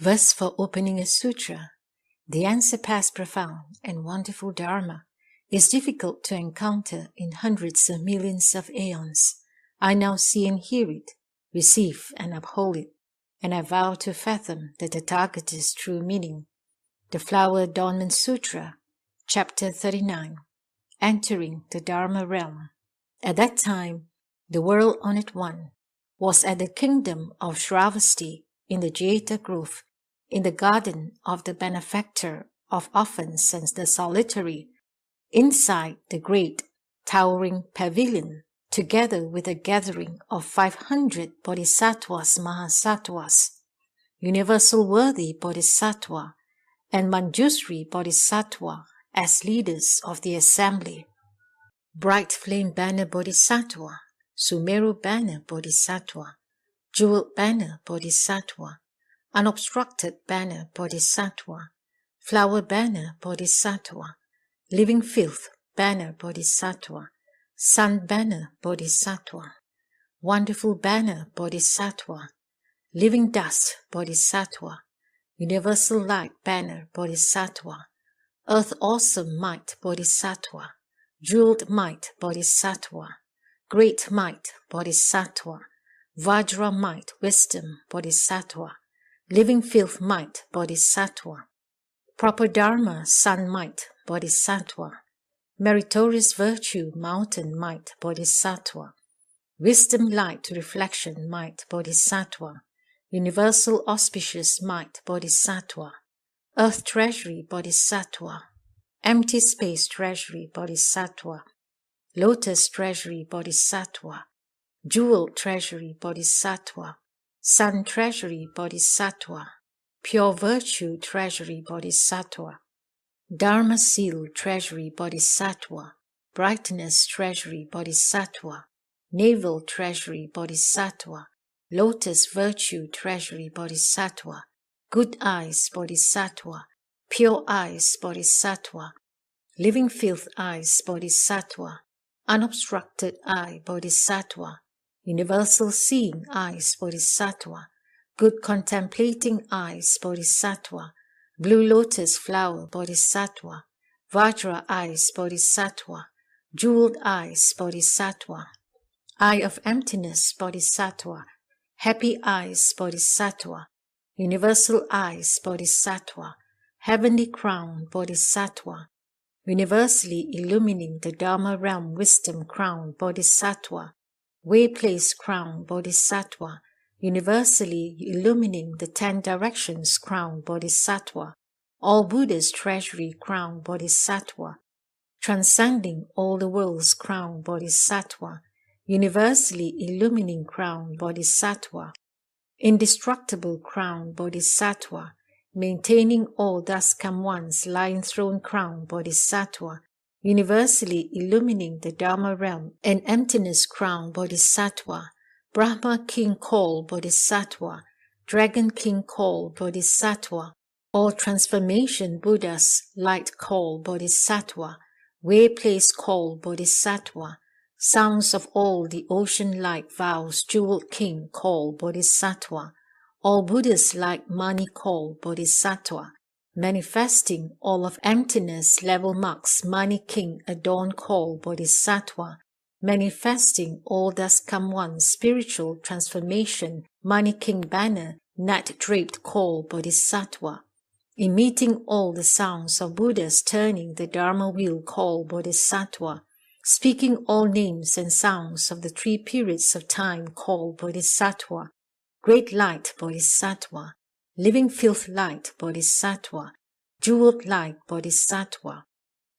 Verse for opening a sutra. The unsurpassed profound and wonderful Dharma is difficult to encounter in hundreds of millions of aeons. I now see and hear it, receive and uphold it, and I vow to fathom the Tathagata's true meaning. The Flower Adornment Sutra, Chapter 39, Entering the Dharma Realm. At that time, the world on it one was at the kingdom of Shravasti in the Jeta grove, in the garden of the benefactor of orphans and the solitary, inside the great towering pavilion, together with a gathering of 500 Bodhisattvas Mahasattvas, universal worthy Bodhisattva, and Manjushri Bodhisattva as leaders of the assembly. Bright flame banner Bodhisattva, Sumeru banner Bodhisattva, jeweled banner Bodhisattva, unobstructed banner Bodhisattva, flower banner Bodhisattva, living filth banner Bodhisattva, sun banner Bodhisattva, wonderful banner Bodhisattva, living dust Bodhisattva, universal light banner Bodhisattva, earth awesome might Bodhisattva, jeweled might Bodhisattva, great might Bodhisattva, Vajra might wisdom Bodhisattva, living filth might Bodhisattva, proper Dharma sun might Bodhisattva, meritorious virtue mountain might Bodhisattva, wisdom light reflection might Bodhisattva, universal auspicious might Bodhisattva, earth treasury Bodhisattva, empty space treasury Bodhisattva, lotus treasury Bodhisattva, jewel treasury Bodhisattva, sun treasury Bodhisattva, pure virtue treasury Bodhisattva, Dharma seal treasury Bodhisattva, brightness treasury Bodhisattva, navel treasury Bodhisattva, lotus virtue treasury Bodhisattva, good eyes Bodhisattva, pure eyes Bodhisattva, living filth eyes Bodhisattva, unobstructed eye Bodhisattva, universal seeing eyes Bodhisattva, good contemplating eyes Bodhisattva, blue lotus flower Bodhisattva, Vajra eyes Bodhisattva, jeweled eyes Bodhisattva, eye of emptiness Bodhisattva, happy eyes Bodhisattva, universal eyes Bodhisattva, heavenly crown Bodhisattva, universally illumining the Dharma realm wisdom crown Bodhisattva, way place crown Bodhisattva, universally illumining the 10 directions crown Bodhisattva, all Buddha's treasury crown Bodhisattva, transcending all the worlds crown Bodhisattva, universally illumining crown Bodhisattva, indestructible crown Bodhisattva, maintaining all thus come ones lying throne crown Bodhisattva, universally illumining the Dharma realm and emptiness crown Bodhisattva, Brahma king called Bodhisattva, Dragon king called Bodhisattva, all transformation Buddhas light called Bodhisattva, way place called Bodhisattva, sounds of all the ocean light vows jeweled king called Bodhisattva, all Buddhas like money called Bodhisattva, manifesting all of emptiness level marks money king adorned called Bodhisattva, manifesting all thus come one spiritual transformation money king banner night draped called Bodhisattva, emitting all the sounds of Buddhas turning the Dharma wheel called Bodhisattva, speaking all names and sounds of the 3 periods of time called Bodhisattva, great light Bodhisattva, living filth light Bodhisattva, jeweled light Bodhisattva,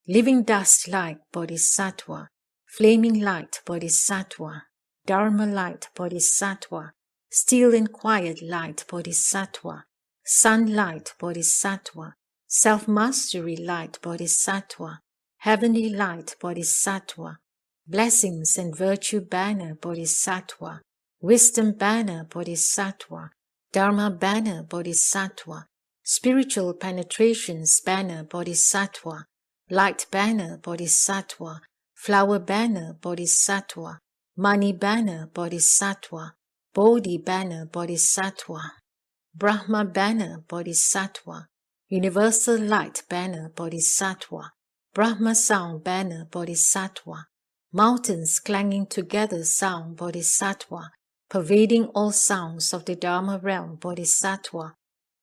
living dust light Bodhisattva, flaming light Bodhisattva, Dharma light Bodhisattva, still and quiet light Bodhisattva, sun light Bodhisattva, self-mastery light Bodhisattva, heavenly light Bodhisattva, blessings and virtue banner Bodhisattva, wisdom banner Bodhisattva, Dharma banner Bodhisattva, spiritual penetrations banner Bodhisattva, light banner Bodhisattva, flower banner Bodhisattva, money banner Bodhisattva, Bodhi banner Bodhisattva, Brahma banner Bodhisattva, Universal light banner Bodhisattva, Brahma sound banner Bodhisattva, mountains clanging together sound Bodhisattva, pervading all sounds of the Dharma realm Bodhisattva,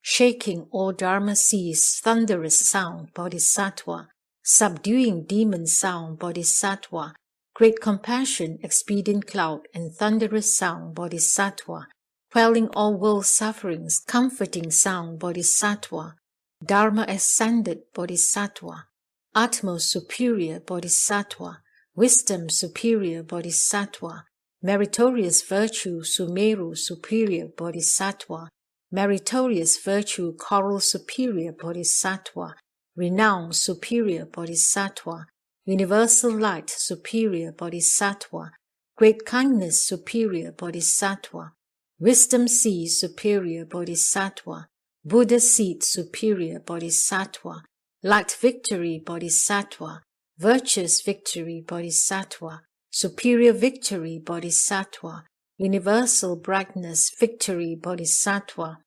shaking all Dharma seas thunderous sound Bodhisattva, subduing demon sound Bodhisattva, great compassion expedient cloud and thunderous sound Bodhisattva, quelling all world sufferings comforting sound Bodhisattva, Dharma ascended Bodhisattva, utmost superior Bodhisattva, wisdom superior Bodhisattva, meritorious virtue Sumeru superior Bodhisattva, meritorious virtue Coral superior Bodhisattva, renown superior Bodhisattva, universal light superior Bodhisattva, great kindness superior Bodhisattva, wisdom seed superior Bodhisattva, Buddha seed superior Bodhisattva, light victory Bodhisattva, virtuous victory Bodhisattva, superior victory Bodhisattva, universal brightness victory Bodhisattva,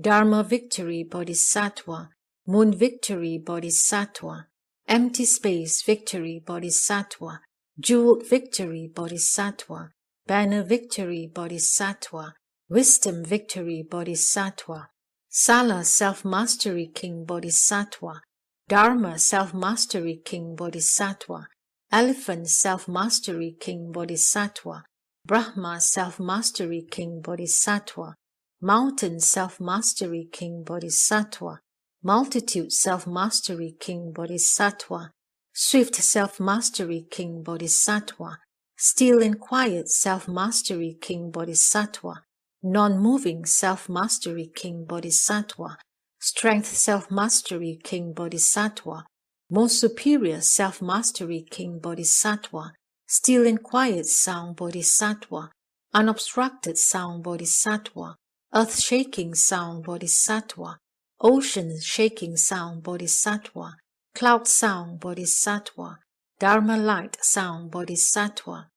Dharma victory Bodhisattva, moon victory Bodhisattva, empty space victory Bodhisattva, jeweled victory Bodhisattva, banner victory Bodhisattva, wisdom victory Bodhisattva, Sala self-mastery king Bodhisattva, Dharma self-mastery king Bodhisattva, elephant self-mastery king Bodhisattva, Brahma self-mastery king Bodhisattva, mountain self-mastery king Bodhisattva, multitude self-mastery king Bodhisattva, swift self-mastery king Bodhisattva, still and quiet self-mastery king Bodhisattva, non-moving self-mastery king Bodhisattva, strength self-mastery king Bodhisattva, most superior self-mastery king Bodhisattva, still and quiet sound Bodhisattva, unobstructed sound Bodhisattva, earth-shaking sound Bodhisattva, ocean-shaking sound Bodhisattva, cloud sound Bodhisattva, Dharma light sound Bodhisattva,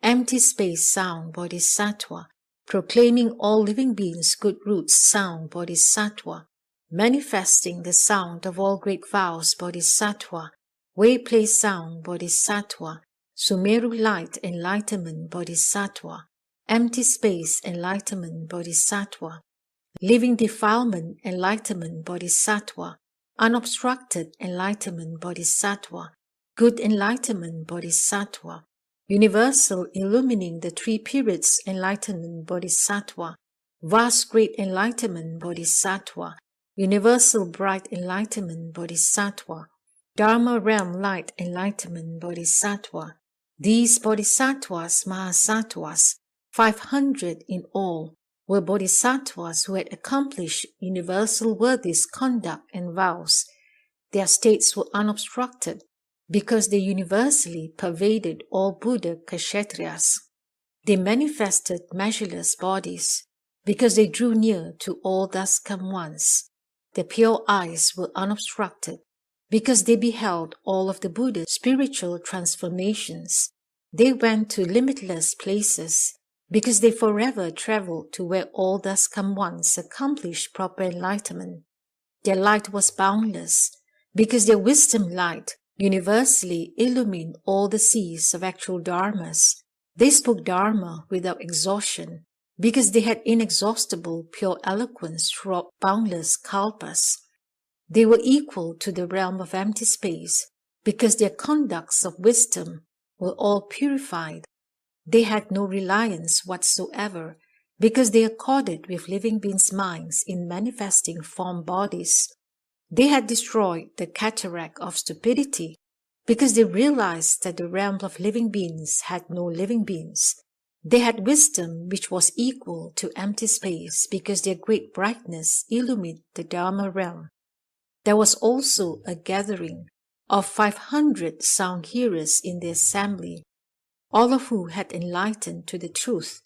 empty space sound Bodhisattva, proclaiming all living beings good roots sound Bodhisattva, manifesting the sound of all great vows Bodhisattva, way place sound Bodhisattva, Sumeru light enlightenment Bodhisattva, empty space enlightenment Bodhisattva, living defilement enlightenment Bodhisattva, unobstructed enlightenment Bodhisattva, good enlightenment Bodhisattva, universal illumining the three periods enlightenment Bodhisattva, vast great enlightenment Bodhisattva, universal bright enlightenment Bodhisattva, Dharma realm light enlightenment Bodhisattva. These Bodhisattvas, Mahasattvas, 500 in all, were Bodhisattvas who had accomplished universal worthies conduct and vows. Their states were unobstructed because they universally pervaded all Buddha Kshatriyas. They manifested measureless bodies because they drew near to all thus come ones. Their pure eyes were unobstructed because they beheld all of the Buddha's spiritual transformations. They went to limitless places because they forever traveled to where all thus come ones accomplished proper enlightenment. Their light was boundless because their wisdom light universally illumined all the seas of actual dharmas. They spoke dharma without exhaustion because they had inexhaustible pure eloquence throughout boundless kalpas. They were equal to the realm of empty space because their conducts of wisdom were all purified. They had no reliance whatsoever because they accorded with living beings' minds in manifesting form bodies. They had destroyed the cataract of stupidity because they realized that the realm of living beings had no living beings. They had wisdom which was equal to empty space because their great brightness illumined the Dharma realm. There was also a gathering of 500 sound hearers in the assembly, all of who had enlightened to the truth.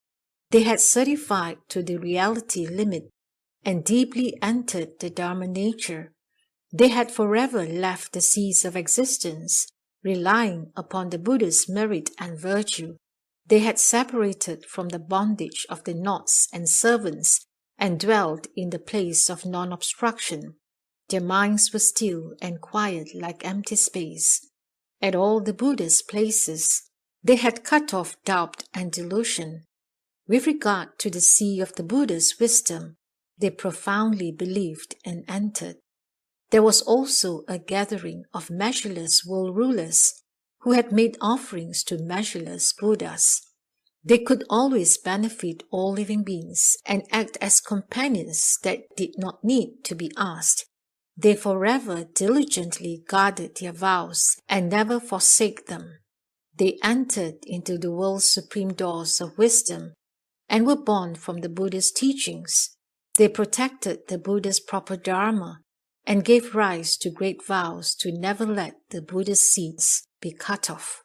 They had certified to the reality limit and deeply entered the Dharma nature. They had forever left the seas of existence, relying upon the Buddha's merit and virtue. They had separated from the bondage of the knots and servants and dwelt in the place of non-obstruction. Their minds were still and quiet like empty space. At all the Buddha's places, they had cut off doubt and delusion. With regard to the sea of the Buddha's wisdom, they profoundly believed and entered. There was also a gathering of measureless world rulers who had made offerings to measureless Buddhas. They could always benefit all living beings and act as companions that did not need to be asked. They forever diligently guarded their vows and never forsake them. They entered into the world's supreme doors of wisdom and were born from the Buddha's teachings. They protected the Buddha's proper Dharma and gave rise to great vows to never let the Buddha's seeds be cut off.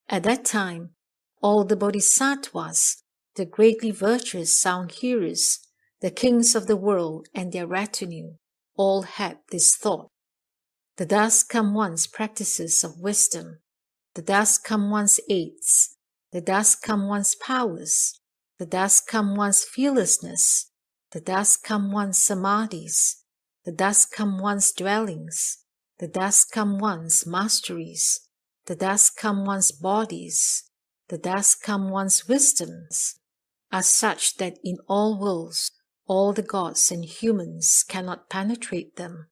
At that time, all the Bodhisattvas, the greatly virtuous sound hearers, the kings of the world and their retinue, all had this thought. The thus come one's practices of wisdom, the thus come one's aids, the thus come one's powers, the thus come one's fearlessness, the thus come one's samadhis, the thus come one's dwellings, the thus come one's masteries, the thus come one's bodies, the thus come one's wisdoms, are such that in all worlds all the gods and humans cannot penetrate them,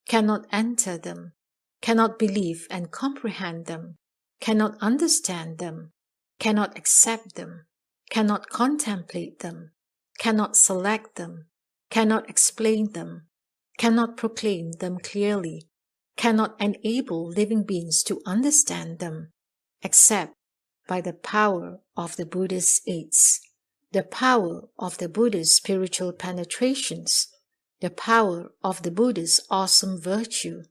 cannot enter them, cannot believe and comprehend them, cannot understand them, cannot accept them, cannot contemplate them, cannot select them, cannot explain them, cannot proclaim them clearly, cannot enable living beings to understand them, except by the power of the Buddha's aids, the power of the Buddha's spiritual penetrations, the power of the Buddha's awesome virtue,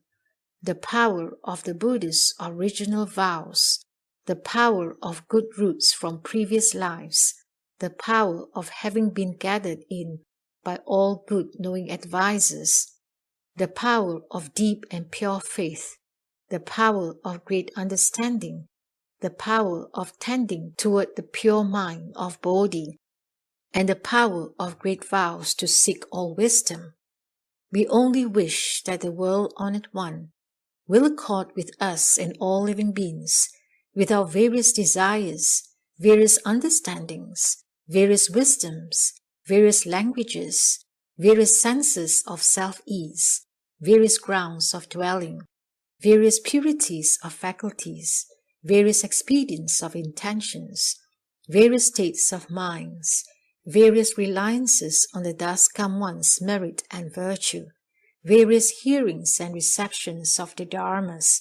the power of the Buddha's original vows, the power of good roots from previous lives, the power of having been gathered in by all good knowing advisors, the power of deep and pure faith, the power of great understanding, the power of tending toward the pure mind of Bodhi, and the power of great vows to seek all wisdom. We only wish that the world honored one will accord with us and all living beings, with our various desires, various understandings, various wisdoms, various languages, various senses of self-ease, various grounds of dwelling, various purities of faculties, various expedients of intentions, various states of minds, various reliances on the thus come one's merit and virtue, various hearings and receptions of the Dharmas,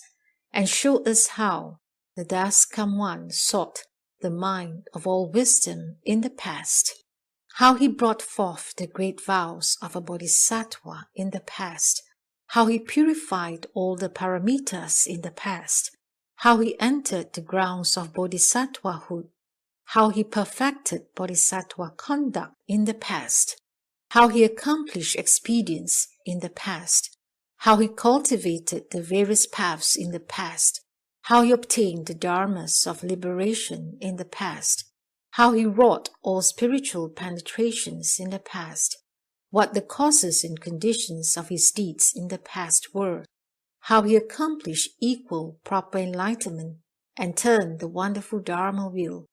and show us how the thus come one sought the mind of all wisdom in the past, how he brought forth the great vows of a Bodhisattva in the past, how he purified all the paramitas in the past, how he entered the grounds of Bodhisattvahood, how he perfected Bodhisattva conduct in the past, how he accomplished expedience in the past, how he cultivated the various paths in the past, how he obtained the dharmas of liberation in the past, how he wrought all spiritual penetrations in the past, what the causes and conditions of his deeds in the past were, how he accomplished equal proper enlightenment and turned the wonderful Dharma wheel,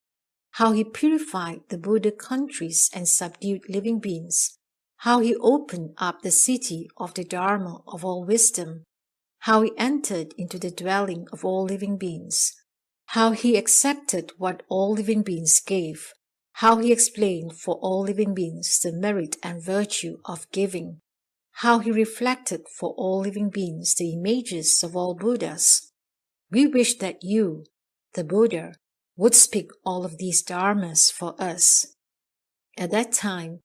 how he purified the Buddha countries and subdued living beings, how he opened up the city of the Dharma of all wisdom, how he entered into the dwelling of all living beings, how he accepted what all living beings gave, how he explained for all living beings the merit and virtue of giving, how he reflected for all living beings the images of all Buddhas. We wish that you, the Buddha, would speak all of these dharmas for us. At that time,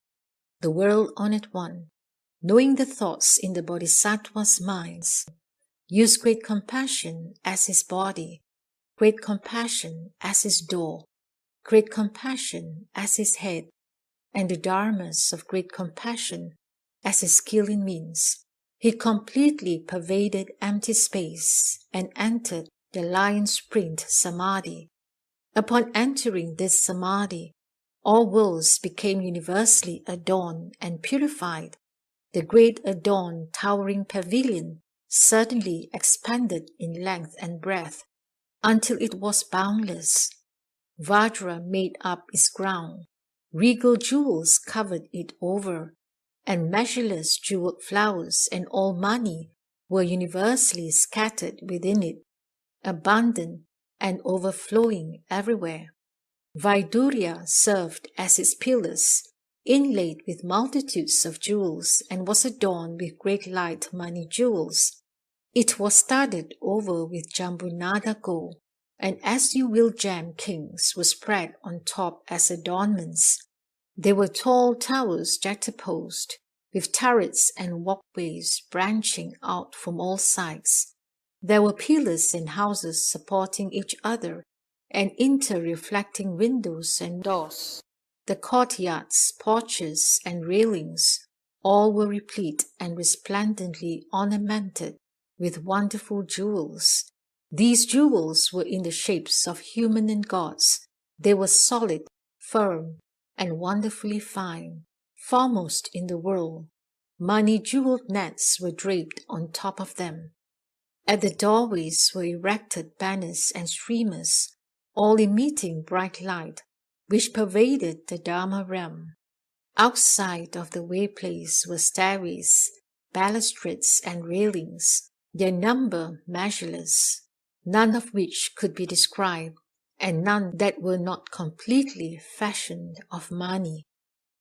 the world-honored one, knowing the thoughts in the Bodhisattva's minds, used great compassion as his body, great compassion as his door, great compassion as his head, and the dharmas of great compassion as his skill in means. He completely pervaded empty space and entered the lion sprint samadhi. Upon entering this samadhi, All worlds became universally adorned and purified. The great adorned towering pavilion suddenly expanded in length and breadth until it was boundless. Vajra made up its ground, regal jewels covered it over, and measureless jeweled flowers and all money were universally scattered within it, abundant and overflowing everywhere. Vaidurya served as its pillars, inlaid with multitudes of jewels, and was adorned with great light money jewels. It was studded over with Jambunada gold, and as-you-will gem kings were spread on top as adornments. There were tall towers juxtaposed, with turrets and walkways branching out from all sides. There were pillars and houses supporting each other, and inter-reflecting windows and doors. The courtyards, porches, and railings, all were replete and resplendently ornamented with wonderful jewels. These jewels were in the shapes of human and gods. They were solid, firm, and wonderfully fine, foremost in the world. Money-jeweled nets were draped on top of them. At the doorways were erected banners and streamers, all emitting bright light, which pervaded the Dharma realm. Outside of the way place were stairways, balustrades, and railings, their number measureless, none of which could be described, and none that were not completely fashioned of money.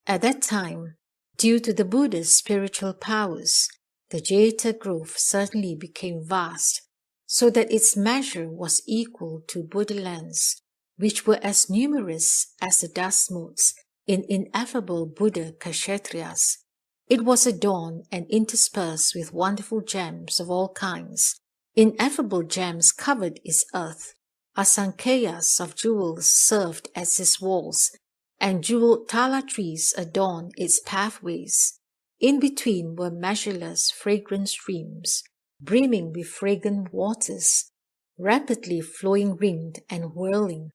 At that time, due to the Buddha's spiritual powers, the Jeta grove certainly became vast, so that its measure was equal to Buddha lands, which were as numerous as the dust motes in ineffable Buddha Kshetriyas. It was adorned and interspersed with wonderful gems of all kinds. Ineffable gems covered its earth. Asankheyas of jewels served as its walls, and jeweled tala trees adorned its pathways. In between were measureless fragrant streams, brimming with fragrant waters, rapidly flowing ringed and whirling.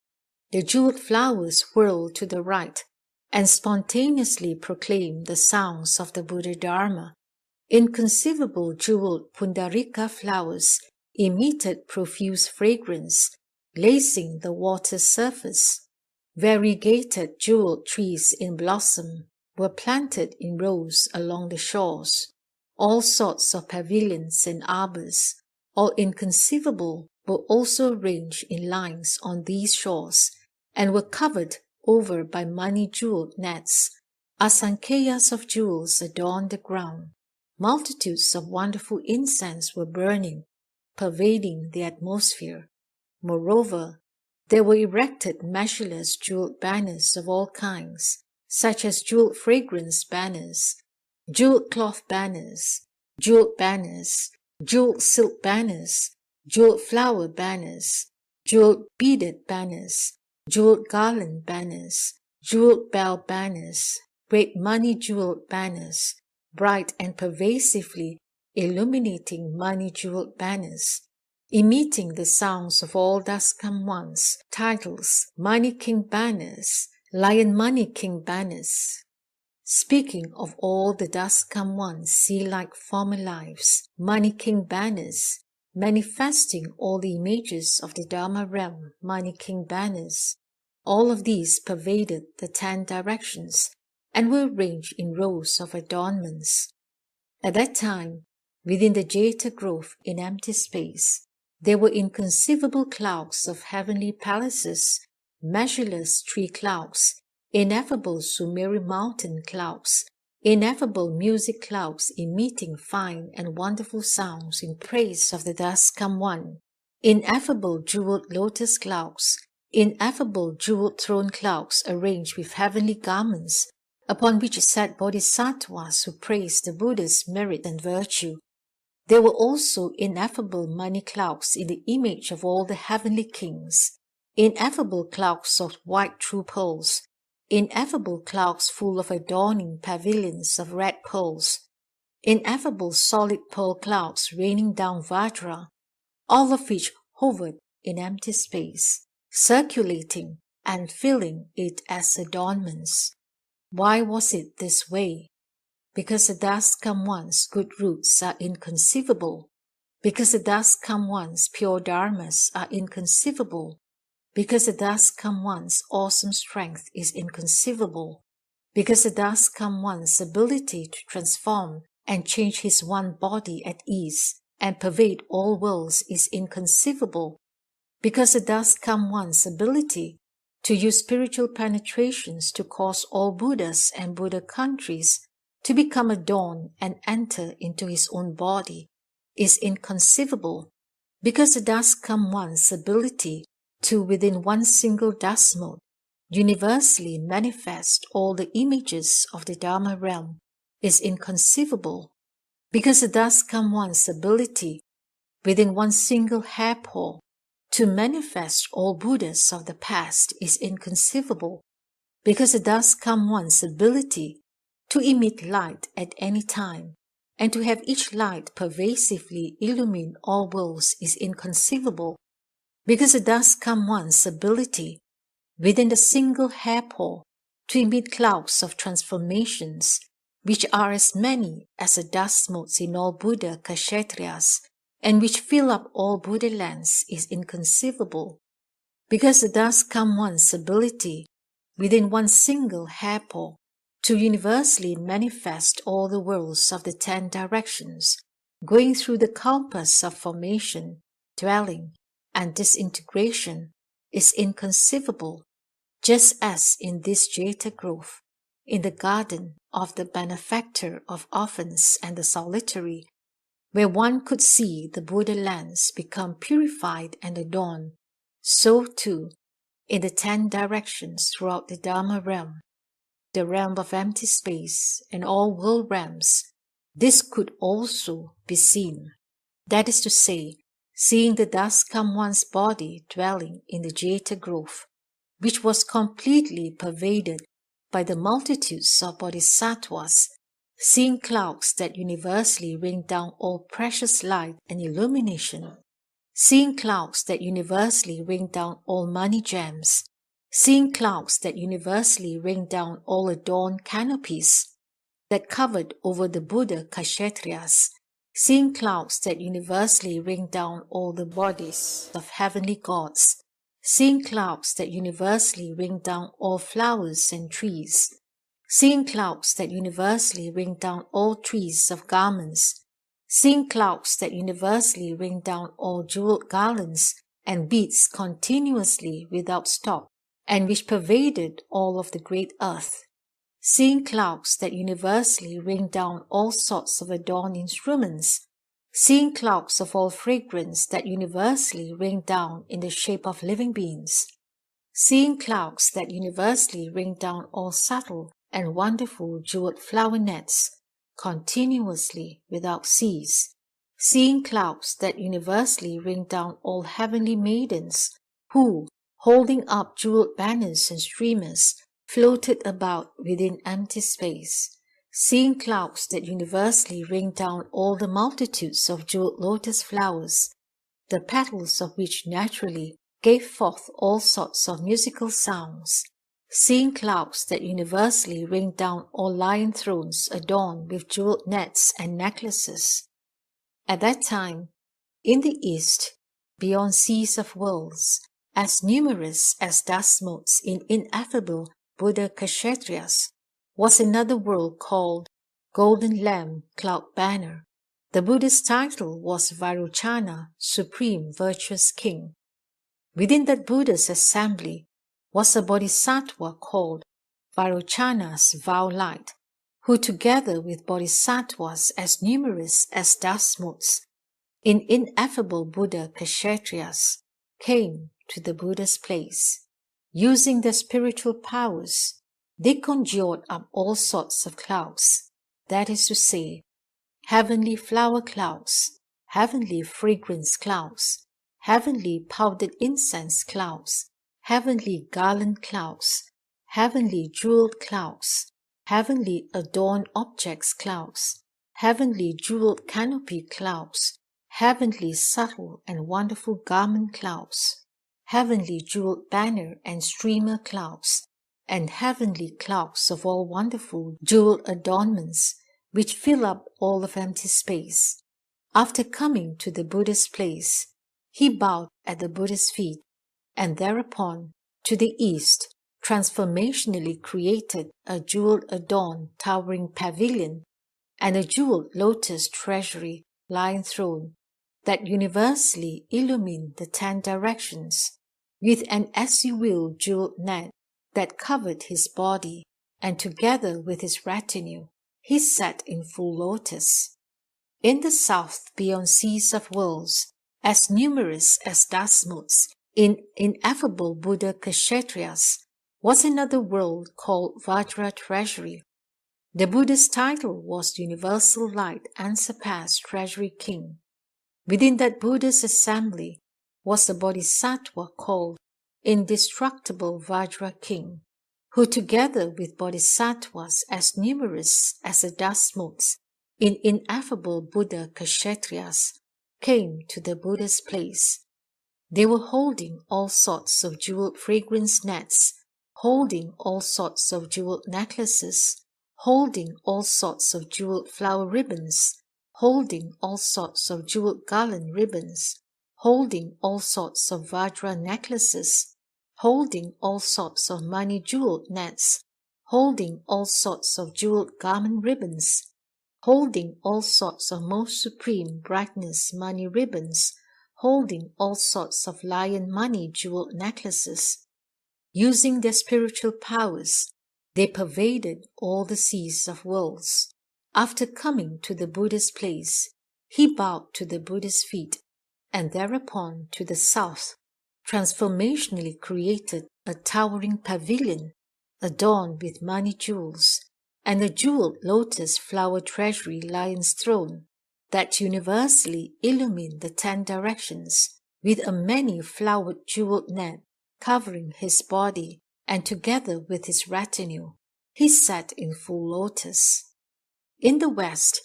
The jeweled flowers whirled to the right and spontaneously proclaimed the sounds of the Buddha Dharma. Inconceivable jeweled pundarika flowers emitted profuse fragrance, lacing the water's surface. Variegated jeweled trees in blossom were planted in rows along the shores. All sorts of pavilions and arbors, all inconceivable, were also arranged in lines on these shores, and were covered over by money-jeweled nets. Asankheyas of jewels adorned the ground. Multitudes of wonderful incense were burning, pervading the atmosphere. Moreover, there were erected measureless jeweled banners of all kinds, such as jeweled fragrance banners, jeweled cloth banners, jeweled silk banners, jeweled flower banners, jeweled beaded banners, jeweled garland banners, jeweled bell banners, great money-jeweled banners, bright and pervasively illuminating money-jeweled banners, emitting the sounds of all dust-come ones, titles, money king banners, lion money king banners. Speaking of all the dust-come ones, sea-like former lives, money king banners, manifesting all the images of the Dharma realm, money king banners. All of these pervaded the 10 directions and were arranged in rows of adornments. At that time, within the Jeta grove in empty space, there were inconceivable clouds of heavenly palaces, measureless tree clouds, ineffable Sumeri mountain clouds, ineffable music clouds emitting fine and wonderful sounds in praise of the dust-come one, ineffable jeweled lotus clouds, ineffable jeweled throne clouds arranged with heavenly garments, upon which sat Bodhisattvas who praised the Buddha's merit and virtue. There were also ineffable money clouds in the image of all the heavenly kings, ineffable clouds of white true pearls, ineffable clouds full of adorning pavilions of red pearls, ineffable solid pearl clouds raining down Vajra, all of which hovered in empty space, circulating, and filling it as adornments. Why was it this way? Because the dust come once good roots are inconceivable. Because the dust come once pure dharmas are inconceivable. Because the dust come once awesome strength is inconceivable. Because the dust come once ability to transform and change his one body at ease and pervade all worlds is inconceivable. Because the dust come once ability to use spiritual penetrations to cause all Buddhas and Buddha countries to become adorned and enter into his own body is inconceivable. Because the dust come once ability to within one single dust mode universally manifest all the images of the Dharma realm is inconceivable. Because the dust come once ability within one single hair paw to manifest all Buddhas of the past is inconceivable. Because the dust come once ability to emit light at any time and to have each light pervasively illumine all worlds is inconceivable. Because the dust come once ability within the single hair paw to emit clouds of transformations, which are as many as the dust motes in all Buddha Kshatriyas, and which fill up all Buddha lands is inconceivable. Because the dust come once ability within one single hair paw to universally manifest all the worlds of the 10 directions, going through the compass of formation, dwelling, and disintegration is inconceivable, just as in this Jeta grove, in the garden of the benefactor of orphans and the solitary, where one could see the Buddha lands become purified and adorned, so too, in the 10 directions throughout the Dharma realm, the realm of empty space, and all world realms, this could also be seen. That is to say, seeing the dust come one's body dwelling in the Jeta grove, which was completely pervaded by the multitudes of Bodhisattvas, seeing clouds that universally rain down all precious light and illumination, seeing clouds that universally rain down all money gems, seeing clouds that universally rain down all adorned canopies that covered over the Buddha Kshatriyas, seeing clouds that universally rain down all the bodies of heavenly gods, seeing clouds that universally rain down all flowers and trees, seeing clouds that universally rain down all trees of garments, seeing clouds that universally rain down all jeweled garlands and beads continuously without stop, and which pervaded all of the great earth, seeing clouds that universally rain down all sorts of adorned instruments, seeing clouds of all fragrance that universally rain down in the shape of living beings, seeing clouds that universally rain down all subtle and wonderful jeweled flower nets continuously without cease, seeing clouds that universally rain down all heavenly maidens who, holding up jeweled banners and streamers, floated about within empty space, seeing clouds that universally rain down all the multitudes of jeweled lotus flowers, the petals of which naturally gave forth all sorts of musical sounds, seeing clouds that universally rain down all lion thrones adorned with jeweled nets and necklaces. At that time, in the east, beyond seas of worlds, as numerous as dust motes in ineffable Buddha Kshatriyas, was another world called Golden Lamb Cloud Banner. The Buddha's title was Vairochana, Supreme Virtuous King. Within that Buddha's assembly was a Bodhisattva called Vairochana's Vow Light, who together with Bodhisattvas as numerous as dust motes in ineffable Buddha Kshatriyas came to the Buddha's place. Using their spiritual powers, they conjured up all sorts of clouds, that is to say, heavenly flower clouds, heavenly fragrance clouds, heavenly powdered incense clouds, heavenly garland clouds, heavenly jeweled clouds, heavenly adorned objects clouds, heavenly jeweled canopy clouds, heavenly subtle and wonderful garment clouds. heavenly jeweled banner and streamer clouds, and heavenly clouds of all wonderful jeweled adornments, which fill up all of empty space. After coming to the Buddha's place, he bowed at the Buddha's feet, and thereupon, to the east, transformationally created a jeweled adorned towering pavilion and a jeweled lotus treasury lion throne that universally illumined the 10 directions, with an as-you-will jeweled net that covered his body, and together with his retinue, he sat in full lotus. In the south, beyond seas of worlds, as numerous as dustmotes, in ineffable Buddha Kshetriyas, was another world called Vajra Treasury. The Buddha's title was Universal Light and Surpassed Treasury King. Within that Buddha's assembly was a Bodhisattva called Indestructible Vajra King, who together with Bodhisattvas as numerous as the dust motes in ineffable Buddha Kshetriyas came to the Buddha's place. They were holding all sorts of jeweled fragrance nets, holding all sorts of jeweled necklaces, holding all sorts of jeweled flower ribbons, holding all sorts of jeweled garland ribbons, holding all sorts of Vajra necklaces, holding all sorts of money jeweled nets, holding all sorts of jeweled garment ribbons, holding all sorts of most supreme brightness money ribbons, holding all sorts of lion money jeweled necklaces. Using their spiritual powers, they pervaded all the seas of worlds. After coming to the Buddha's place, he bowed to the Buddha's feet, and thereupon to the south, transformationally created a towering pavilion adorned with money jewels, and a jeweled lotus flower treasury lion's throne that universally illumined the 10 directions, with a many-flowered jeweled net covering his body, and together with his retinue, he sat in full lotus. In the west,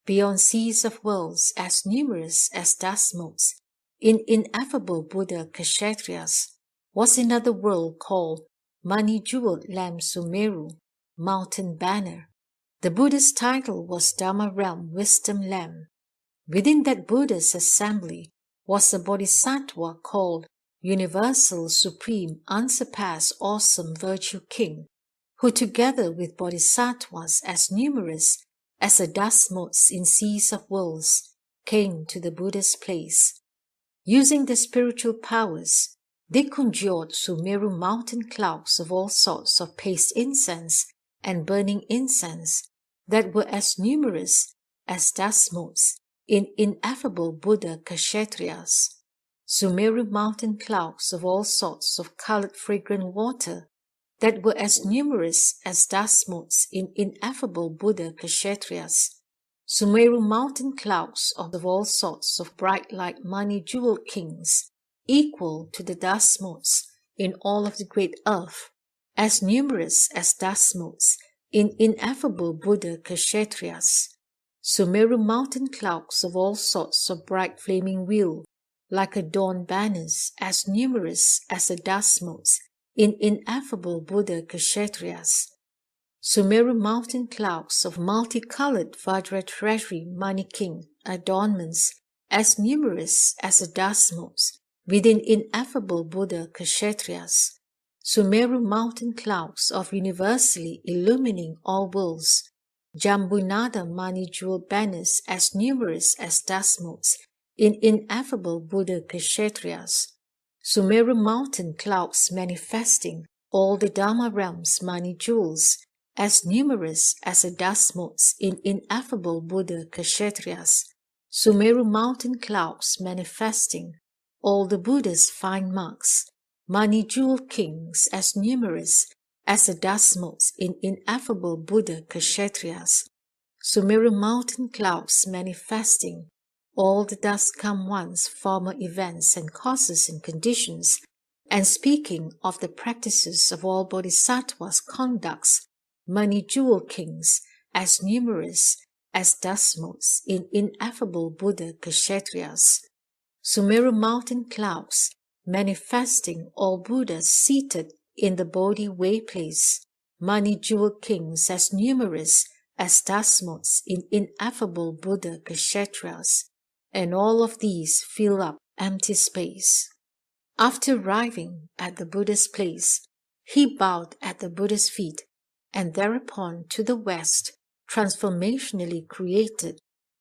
beyond seas of worlds as numerous as dust motes, in ineffable Buddha Kshetriyas, was another world called Money-Jeweled Lamp Sumeru, Mountain Banner. The Buddha's title was Dharma Realm Wisdom Lamp. Within that Buddha's assembly was a Bodhisattva called Universal Supreme Unsurpassed Awesome Virtue King, who together with Bodhisattvas as numerous as the dust motes in seas of worlds came to the Buddha's place. Using their spiritual powers, they conjured Sumeru mountain clouds of all sorts of paste incense and burning incense that were as numerous as dust motes in ineffable Buddha Kshetriyas. Sumeru mountain clouds of all sorts of colored fragrant water that were as numerous as dust motes in ineffable Buddha Kshetriyas. Sumeru mountain clouds of all sorts of bright light money jeweled kings, equal to the dust motes in all of the great earth, as numerous as dust motes in ineffable Buddha Kshetriyas. Sumeru mountain clouds of all sorts of bright flaming wheel, like adorned banners, as numerous as the dust motes in ineffable Buddha Kshetriyas. Sumeru mountain clouds of multicolored Vajra treasury money king adornments, as numerous as the dust motes within ineffable Buddha Kshetriyas. Sumeru mountain clouds of universally illumining all worlds, Jambunada money jeweled banners as numerous as dust motes in ineffable Buddha Kshetriyas. Sumeru mountain clouds manifesting all the Dharma realms money jewels, as numerous as the dust motes in ineffable Buddha Kshetriyas. Sumeru mountain clouds manifesting all the Buddha's fine marks, money jeweled kings as numerous as the dust motes in ineffable Buddha Kshetriyas. Sumeru mountain clouds manifesting all the dust come ones former events and causes and conditions, and speaking of the practices of all Bodhisattvas' conducts, money jewel kings as numerous as dust motes in ineffable Buddha Kshetriyas. Sumeru mountain clouds manifesting all Buddhas seated in the Bodhi way place, many-jeweled kings as numerous as dustmotes in ineffable Buddha kshetras, and all of these fill up empty space. After arriving at the Buddha's place, he bowed at the Buddha's feet, and thereupon to the west, transformationally created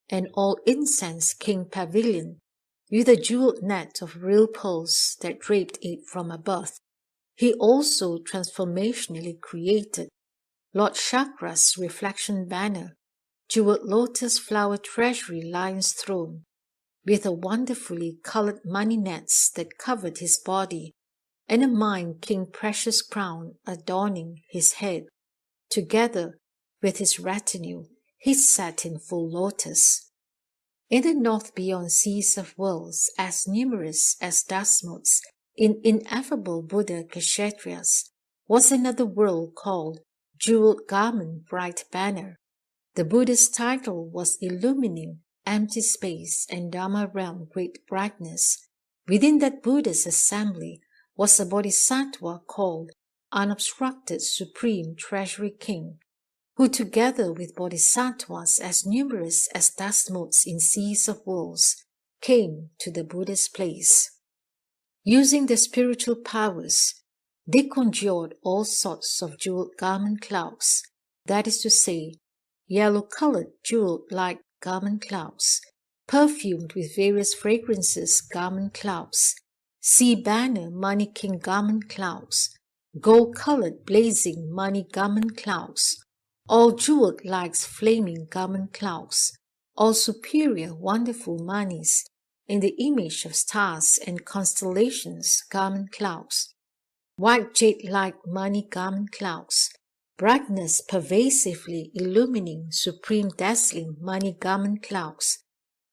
an all-incense king pavilion with a jeweled net of real pearls that draped it from above. He also transformationally created Lord Chakra's reflection banner, jeweled lotus flower treasury lion's throne, with a wonderfully colored money nets that covered his body, and a mind king precious crown adorning his head. Together with his retinue, he sat in full lotus. In the north beyond seas of worlds as numerous as dustmotes in ineffable Buddha kshetras was another world called Jeweled Garment Bright Banner. The Buddha's title was Illumining Empty Space and Dharma Realm Great Brightness. Within that Buddha's assembly was a Bodhisattva called Unobstructed Supreme Treasury King, who together with Bodhisattvas as numerous as dustmotes in seas of worlds came to the Buddha's place. Using their spiritual powers, they conjured all sorts of jeweled garment clouds, that is to say, yellow-colored jeweled-like garment clouds, perfumed with various fragrances garment clouds, sea banner money king garment clouds, gold-colored blazing money garment clouds, all jeweled like flaming garment clouds, all superior wonderful manis in the image of stars and constellations garment clouds, white jade-like money garment clouds, brightness pervasively illumining supreme dazzling money garment clouds,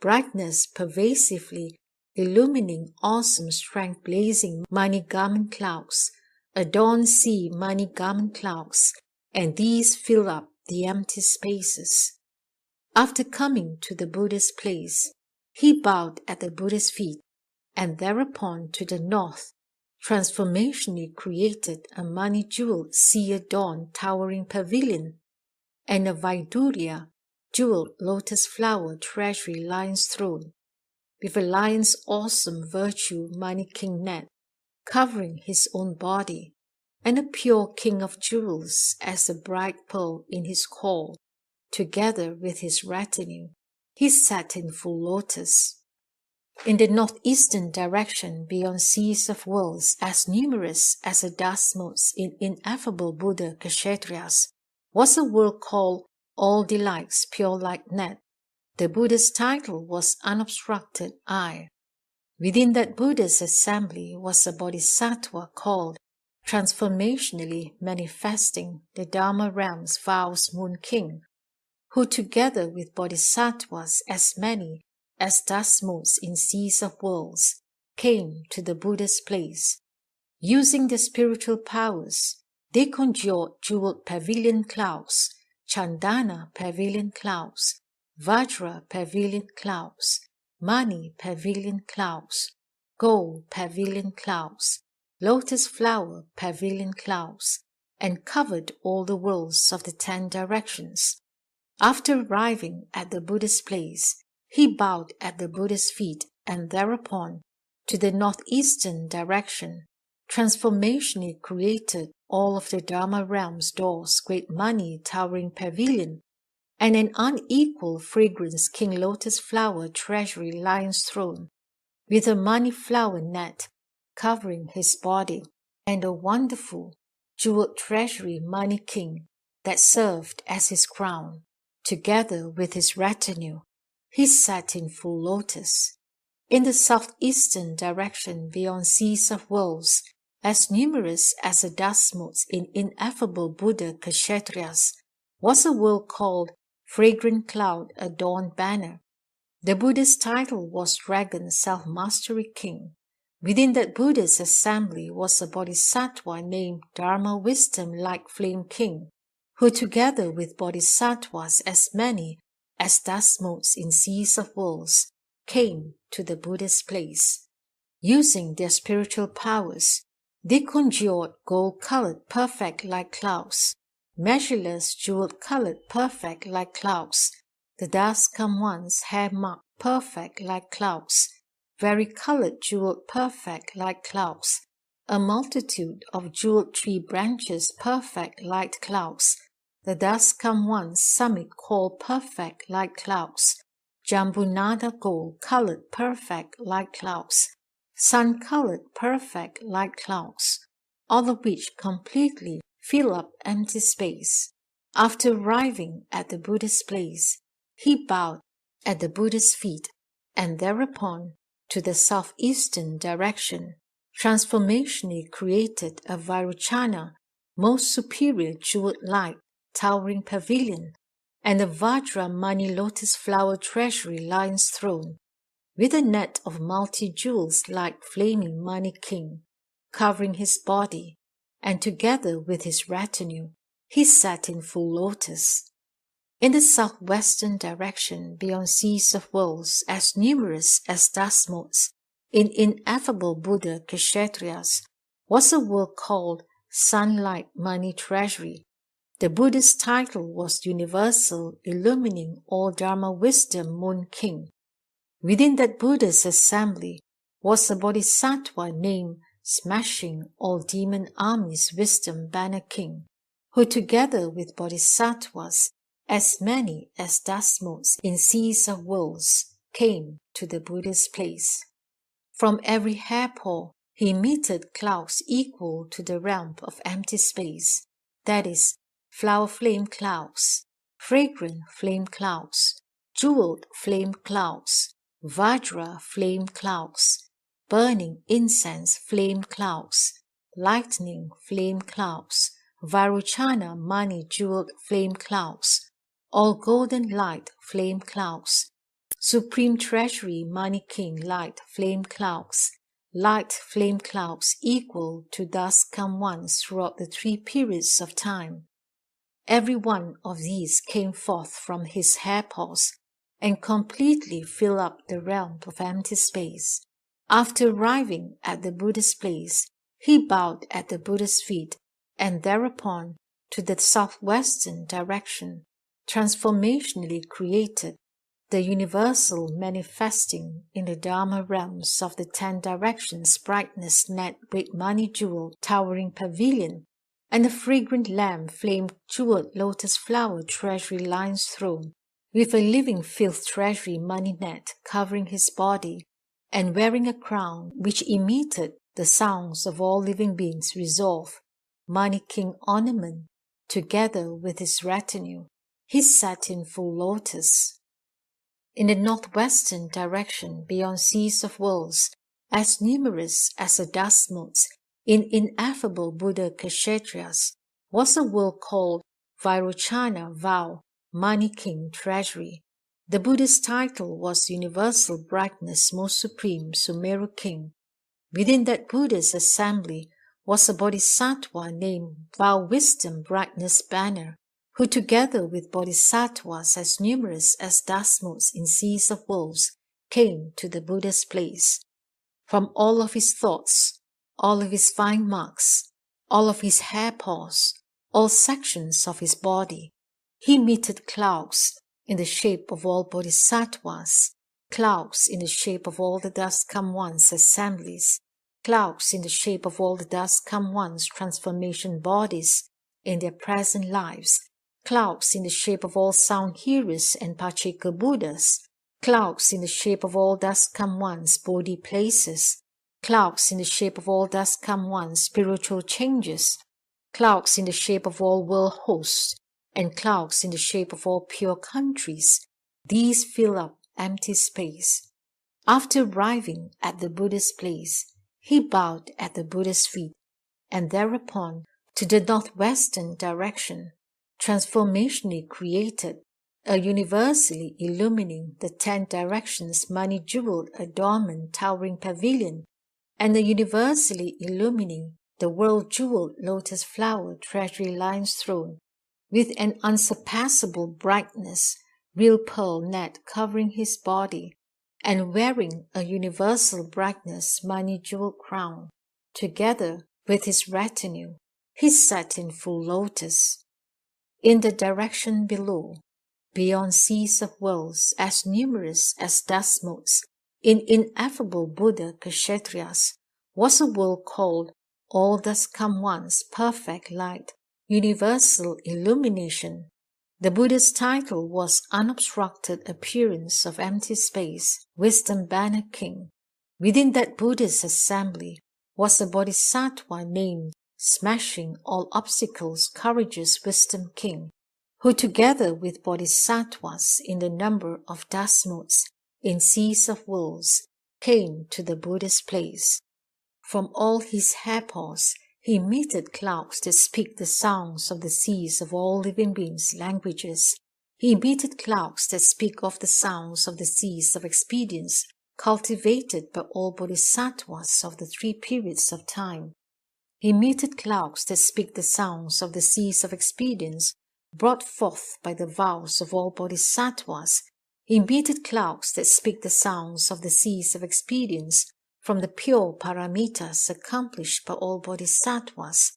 brightness pervasively illumining awesome strength blazing money garment clouds, adorned sea money garment clouds, and these fill up the empty spaces. After coming to the Buddha's place, he bowed at the Buddha's feet, and thereupon to the north, transformationally created a money-jeweled sea-adorned towering pavilion, and a Vaidurya jeweled lotus flower treasury lion's throne, with a lion's awesome virtue money king net covering his own body, and a pure king of jewels as a bright pearl in his caul, together with his retinue. He sat in full lotus. In the northeastern direction beyond seas of worlds as numerous as the dustmotes in ineffable Buddha kshetras was a world called All Delights Pure Light Net. The Buddha's title was Unobstructed Eye. Within that Buddha's assembly was a Bodhisattva called Transformationally Manifesting the Dharma Realm's Vows Moon King, who together with Bodhisattvas as many as dustmotes in seas of worlds came to the Buddha's place. Using their spiritual powers, they conjured jeweled pavilion clouds, Chandana pavilion clouds, Vajra pavilion clouds, Mani pavilion clouds, gold pavilion clouds, lotus flower pavilion clouds, and covered all the worlds of the 10 directions. After arriving at the Buddha's place, he bowed at the Buddha's feet, and thereupon, to the northeastern direction, transformationally created all of the Dharma realm's doors great money towering pavilion, and an unequal fragrance king lotus flower treasury lion's throne, with a money flower net covering his body, and a wonderful jeweled treasury money king that served as his crown. Together with his retinue, he sat in full lotus. In the southeastern direction beyond seas of worlds, as numerous as the dustmotes in ineffable Buddha kshetras, was a world called Fragrant Cloud Adorned Banner. The Buddha's title was Dragon Self-Mastery King. Within that Buddha's assembly was a Bodhisattva named Dharma Wisdom Like Flame King, who together with Bodhisattvas as many as dustmotes in seas of worlds came to the Buddha's place. Using their spiritual powers, they conjured gold-colored perfect like clouds, measureless jewel-colored perfect like clouds, the dust-come ones hair-marked perfect like clouds, vari-colored jeweled perfect like clouds, a multitude of jeweled tree branches perfect like clouds, the dust-come ones summit called perfect like clouds, Jambunada gold-colored perfect like clouds, sun-colored perfect like clouds, all of which completely fill up empty space. After arriving at the Buddha's place, he bowed at the Buddha's feet and thereupon to the southeastern direction, transformationally created a Vairochana, most superior jeweled light, towering pavilion, and a Vajra money lotus flower treasury lion's throne, with a net of multi-jewels like flaming money king, covering his body, and together with his retinue, he sat in full lotus. In the southwestern direction, beyond seas of worlds as numerous as dust motes, in ineffable Buddha Kshetriyas, was a world called Sunlight Money Treasury. The Buddha's title was Universal Illumining All Dharma Wisdom Moon King. Within that Buddha's assembly was a Bodhisattva named Smashing All Demon Armies Wisdom Banner King, who together with Bodhisattvas, as many as dust motes in seas of worlds, came to the Buddha's place. From every hairpaw he emitted clouds equal to the realm of empty space, that is, flower flame clouds, fragrant flame clouds, jeweled flame clouds, Vajra flame clouds, burning incense flame clouds, lightning flame clouds, Vairochana money jeweled flame clouds, all golden light flame clouds, supreme treasury money king light flame clouds equal to dust come ones throughout the 3 periods of time. Every one of these came forth from his hairpaws and completely fill up the realm of empty space. After arriving at the Buddha's place, he bowed at the Buddha's feet and thereupon to the southwestern direction, transformationally created the universal manifesting in the Dharma realms of the 10 directions brightness net with money jewel towering pavilion and the fragrant lamp flame jeweled lotus flower treasury lion's throne, with a living filth treasury money net covering his body, and wearing a crown which emitted the sounds of all living beings resolve, money king ornament, together with his retinue, he sat in full lotus. In the northwestern direction, beyond seas of worlds, as numerous as the dust motes, in ineffable Buddha Kshetriyas, was a world called Vairochana Vow, Money King Treasury. The Buddha's title was Universal Brightness Most Supreme Sumeru King. Within that Buddha's assembly was a Bodhisattva named Vow Wisdom Brightness Banner, who together with Bodhisattvas as numerous as dust motes in seas of worlds came to the Buddha's place. From all of his thoughts, all of his fine marks, all of his hairpaws, all sections of his body, he emitted clouds in the shape of all Bodhisattvas, clouds in the shape of all the dust-come ones assemblies, clouds in the shape of all the dust-come ones transformation bodies in their present lives, clouds in the shape of all sound hearers and Pacheka Buddhas, clouds in the shape of all dust-come ones Bodhi places, clouds in the shape of all dust-come ones spiritual changes, clouds in the shape of all world hosts, and clouds in the shape of all pure countries. These fill up empty space. After arriving at the Buddha's place, he bowed at the Buddha's feet, and thereupon to the northwestern direction, transformationally created a universally illumining the 10 directions money jeweled adornment towering pavilion, and a universally illumining the world jeweled lotus flower treasury lion's throne, with an unsurpassable brightness, real pearl net covering his body, and wearing a universal brightness many-jeweled crown, together with his retinue, he sat in full lotus. In the direction below, beyond seas of worlds as numerous as dust motes, in ineffable Buddha Kshetriyas, was a world called All Thus Come One's Perfect Light, Universal Illumination. The Buddha's title was Unobstructed Appearance of Empty Space, Wisdom Banner King. Within that Buddhist assembly was a Bodhisattva named Smashing All Obstacles Courageous Wisdom King, who together with Bodhisattvas in the number of dust motes in seas of worlds came to the Buddhist place. From all his hairpaws he emitted clouds that speak the sounds of the seas of all living beings' languages. He emitted clouds that speak of the sounds of the seas of experience cultivated by all Bodhisattvas of the 3 periods of time. He emitted clouds that speak the sounds of the seas of experience brought forth by the vows of all Bodhisattvas. He emitted clouds that speak the sounds of the seas of experience from the pure paramitas accomplished by all Bodhisattvas.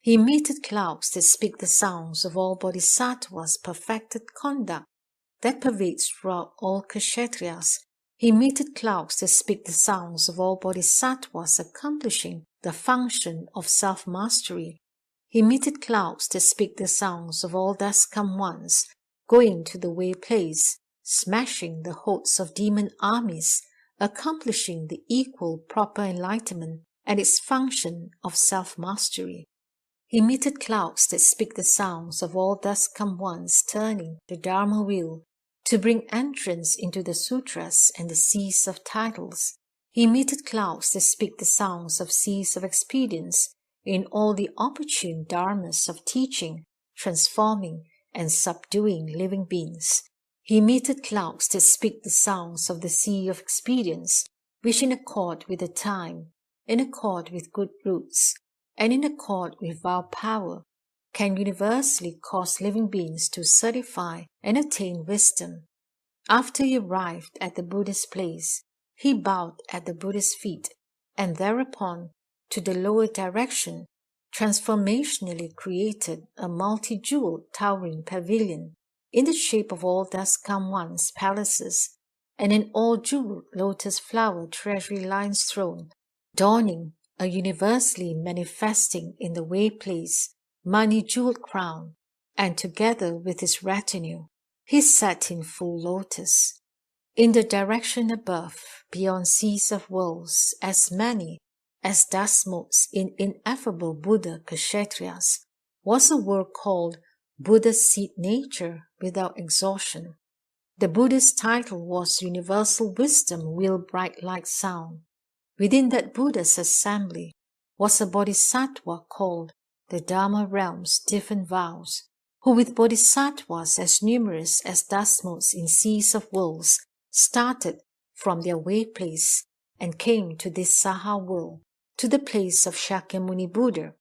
He emitted clouds that speak the sounds of all Bodhisattvas' perfected conduct that pervades throughout all Kshetriyas. He emitted clouds that speak the sounds of all Bodhisattvas accomplishing the function of self-mastery. He emitted clouds that speak the sounds of all thus come ones, going to the way place, smashing the hosts of demon armies, accomplishing the equal proper enlightenment and its function of self-mastery. He emitted clouds that speak the sounds of all thus come ones turning the Dharma wheel to bring entrance into the sutras and the seas of titles. He emitted clouds that speak the sounds of seas of experience in all the opportune dharmas of teaching, transforming, and subduing living beings. He emitted clouds that speak the sounds of the sea of experience, which in accord with the time, in accord with good roots, and in accord with vow power, can universally cause living beings to certify and attain wisdom. After he arrived at the Buddhist place, he bowed at the Buddha's feet, and thereupon, to the lower direction, transformationally created a multi-jeweled towering pavilion in the shape of all thus come one's palaces, and an all-jeweled lotus flower treasury lion's throne, adorning a universally manifesting in the way place many-jeweled crown, and together with his retinue, he sat in full lotus. In the direction above, beyond seas of worlds, as many as dust motes in ineffable Buddha Kshetriyas, was a world called Buddha's seed nature without exhaustion. The Buddha's title was Universal Wisdom Will Bright Light Sound. Within that Buddha's assembly was a Bodhisattva called the Dharma Realm's Different Vows, who with Bodhisattvas as numerous as dust motes in seas of worlds started from their way place and came to this Saha world, to the place of Shakyamuni Buddha.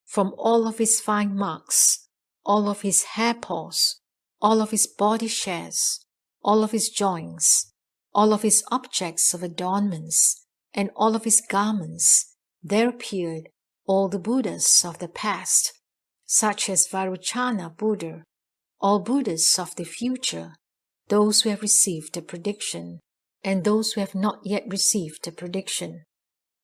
From all of his fine marks, all of his hairpaws, all of his body shares, all of his joints, all of his objects of adornments, and all of his garments, there appeared all the Buddhas of the past, such as Vairochana Buddha, all Buddhas of the future, those who have received the prediction, and those who have not yet received the prediction,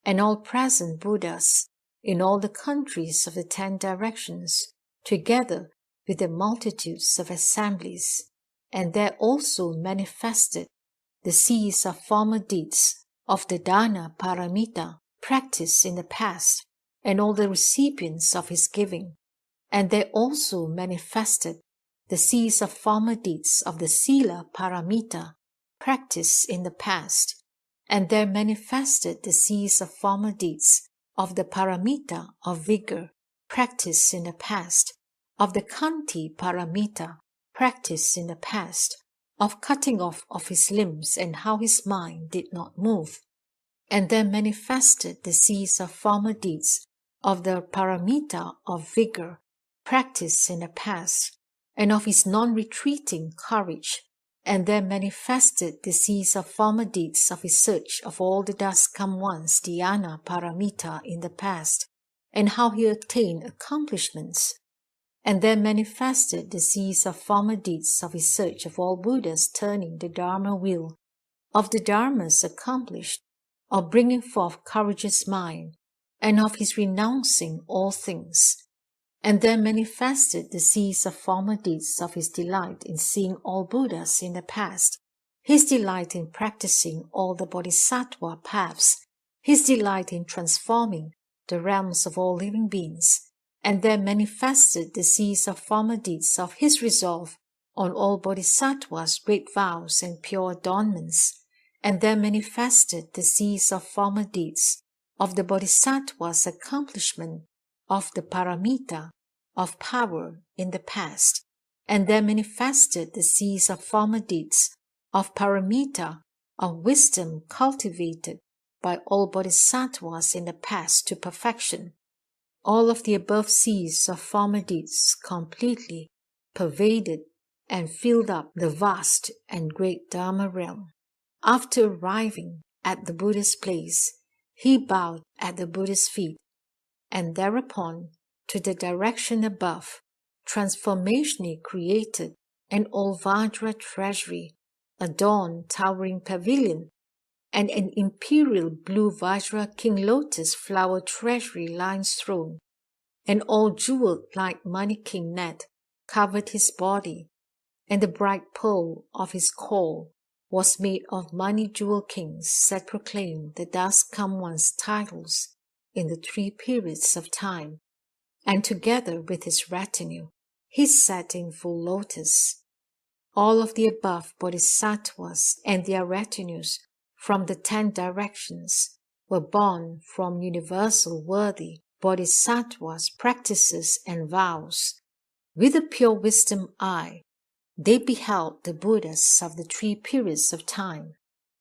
and all present Buddhas in all the countries of the 10 directions, together with the multitudes of assemblies, and there also manifested the seeds of former deeds of the dana paramita practiced in the past, and all the recipients of his giving, and there also manifested the seeds of former deeds of the sila paramita practiced in the past, and there manifested the seeds of former deeds of the paramita of vigor practiced in the past, of the kanti paramita practiced in the past, of cutting off of his limbs and how his mind did not move, and there manifested the seeds of former deeds of the paramita of vigor practiced in the past, and of his non-retreating courage, and there manifested the seeds of former deeds of his search of all the dust come once dhyana paramita in the past, and how he attained accomplishments. And there manifested the seeds of former deeds of his search of all Buddhas turning the Dharma wheel, of the Dharmas accomplished, of bringing forth courageous mind, and of his renouncing all things. And there manifested the seeds of former deeds of his delight in seeing all Buddhas in the past, his delight in practicing all the Bodhisattva paths, his delight in transforming the realms of all living beings, and there manifested the seeds of former deeds of his resolve on all Bodhisattvas' great vows and pure adornments, and there manifested the seeds of former deeds of the Bodhisattvas' accomplishment of the paramita, of power in the past, and there manifested the seeds of former deeds of paramita, of wisdom cultivated by all Bodhisattvas in the past to perfection. All of the above seeds of former deeds completely pervaded and filled up the vast and great Dharma realm. After arriving at the Buddha's place, he bowed at the Buddha's feet, and thereupon, to the direction above, transformationally created an old Vajra treasury, adorned towering pavilion, and an imperial blue Vajra King Lotus flower treasury lion's throne. An old jeweled like money king net covered his body, and the bright pearl of his core was made of money jewel kings that proclaim the dust come once titles in the 3 periods of time, and together with his retinue, he sat in full lotus. All of the above Bodhisattvas and their retinues from the 10 directions were born from universal worthy Bodhisattvas' practices and vows. With a pure wisdom eye, they beheld the Buddhas of the 3 periods of time.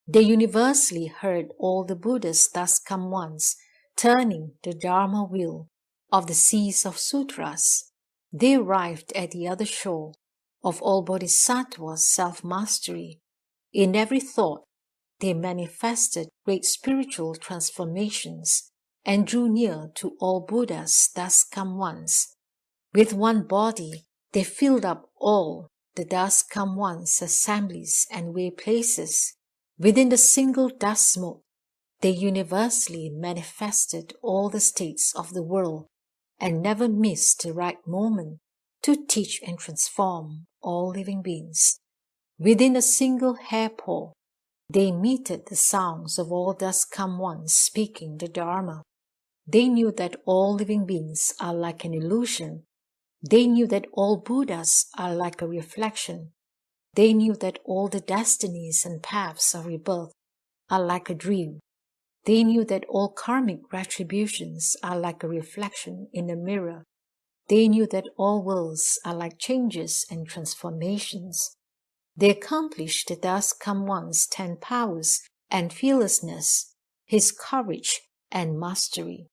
They universally heard all the Buddhas thus come once, turning the Dharma wheel of the seas of sutras. They arrived at the other shore of all Bodhisattvas' self-mastery. In every thought, they manifested great spiritual transformations and drew near to all Buddhas thus come once. With one body, they filled up all the thus come once assemblies and way places. Within the single dust smoke, they universally manifested all the states of the world and never missed the right moment to teach and transform all living beings. Within a single hairpaw, they emitted the sounds of all thus come once speaking the Dharma. They knew that all living beings are like an illusion. They knew that all Buddhas are like a reflection. They knew that all the destinies and paths of rebirth are like a dream. They knew that all karmic retributions are like a reflection in a mirror. They knew that all worlds are like changes and transformations. They accomplished the thus come once 10 powers and fearlessness, his courage and mastery.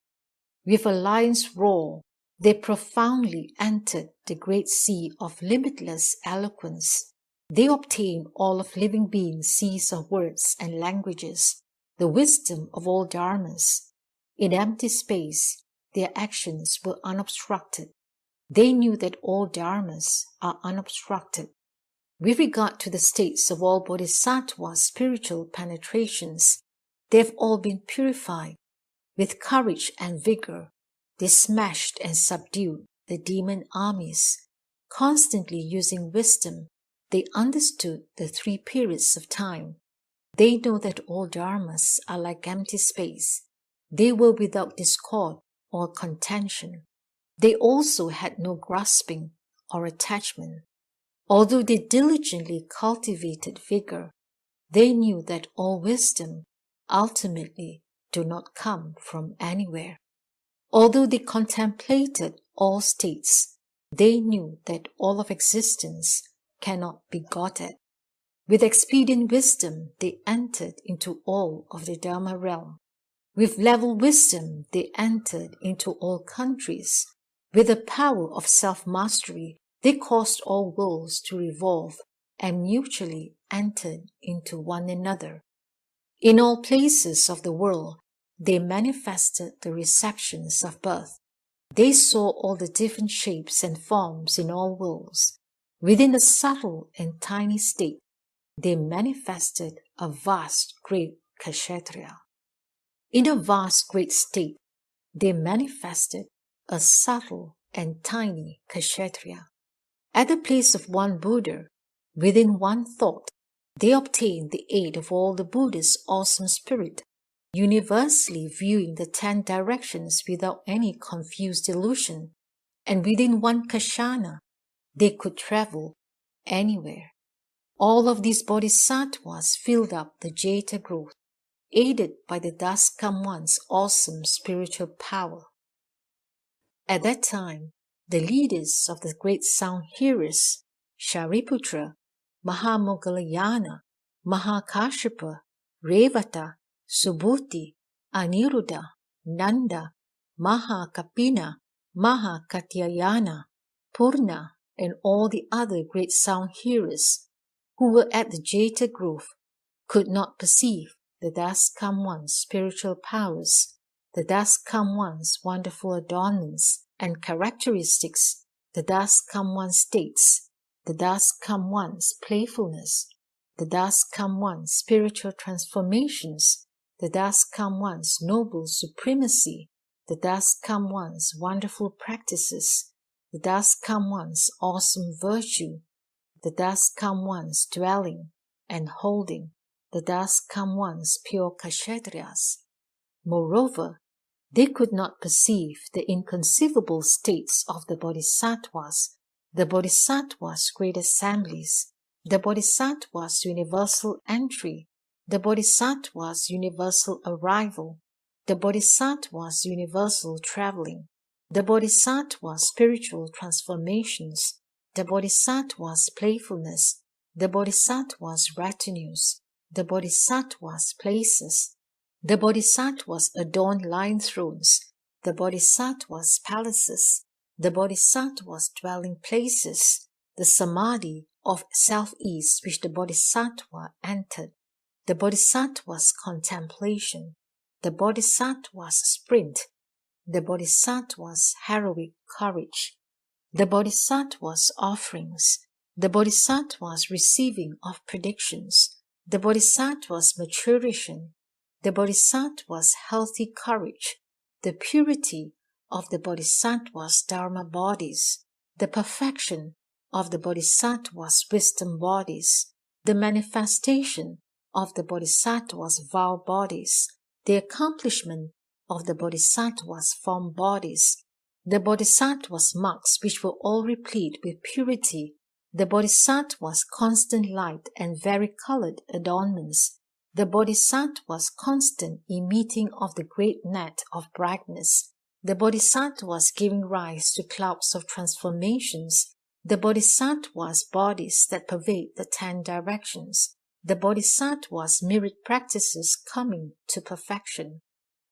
With a lion's roar, they profoundly entered the great sea of limitless eloquence. They obtained all of living beings' seas of words and languages, the wisdom of all dharmas. In empty space, their actions were unobstructed. They knew that all dharmas are unobstructed. With regard to the states of all Bodhisattvas' spiritual penetrations, they have all been purified. With courage and vigor, they smashed and subdued the demon armies. Constantly using wisdom, they understood the 3 periods of time. They know that all dharmas are like empty space. They were without discord or contention. They also had no grasping or attachment. Although they diligently cultivated vigor, they knew that all wisdom ultimately do not come from anywhere. Although they contemplated all states, they knew that all of existence cannot be got at. With expedient wisdom, they entered into all of the Dharma realm. With level wisdom, they entered into all countries. With the power of self-mastery, they caused all worlds to revolve and mutually entered into one another. In all places of the world, they manifested the receptions of birth. They saw all the different shapes and forms in all worlds. Within the subtle and tiny state, they manifested a vast great kshatriya. In a vast great state, they manifested a subtle and tiny kshatriya. At the place of one Buddha, within one thought, they obtained the aid of all the Buddha's awesome spirit, universally viewing the 10 directions without any confused illusion, and within one kshana, they could travel anywhere. All of these bodhisattvas filled up the Jeta growth, aided by the thus come one's awesome spiritual power. At that time, the leaders of the great sound hearers, Shariputra, Mahamoggallana, Mahakashyapa, Revata, Subhuti, Aniruddha, Nanda, Mahakapina, Mahakatyayana, Purna, and all the other great sound hearers who were at the Jeta grove could not perceive the thus come one's spiritual powers, the thus come one's wonderful adornments and characteristics, the thus come one's states, the thus come one's playfulness, the thus come one's spiritual transformations, the thus come one's noble supremacy, the thus come one's wonderful practices, the thus come one's awesome virtue, the thus come one's dwelling and holding, the thus come one's pure kshatriyas. Moreover, they could not perceive the inconceivable states of the bodhisattvas, the bodhisattvas' great assemblies, the bodhisattvas' universal entry, the bodhisattvas' universal arrival, the bodhisattvas' universal traveling, the bodhisattvas' spiritual transformations, the bodhisattvas' playfulness, the bodhisattvas' retinues, the bodhisattvas' places, the bodhisattvas adorned lion thrones, the bodhisattvas' palaces, the bodhisattvas' dwelling places, the samadhi of self-ease which the bodhisattva entered, the bodhisattva's contemplation, the bodhisattva's sprint, the bodhisattva's heroic courage, the bodhisattva's offerings, the bodhisattva's receiving of predictions, the bodhisattva's maturation, the bodhisattva's healthy courage, the purity of the bodhisattva's dharma bodies, the perfection of the bodhisattva's wisdom bodies, the manifestation of the bodhisattva's vow bodies, the accomplishment of the bodhisattva's form bodies, the bodhisattva's marks which were all replete with purity, the bodhisattva's constant light and varicolored adornments, the bodhisattva's constant emitting of the great net of brightness, the bodhisattva's giving rise to clouds of transformations, the bodhisattva's bodies that pervade the 10 directions, the bodhisattva's myriad practices coming to perfection.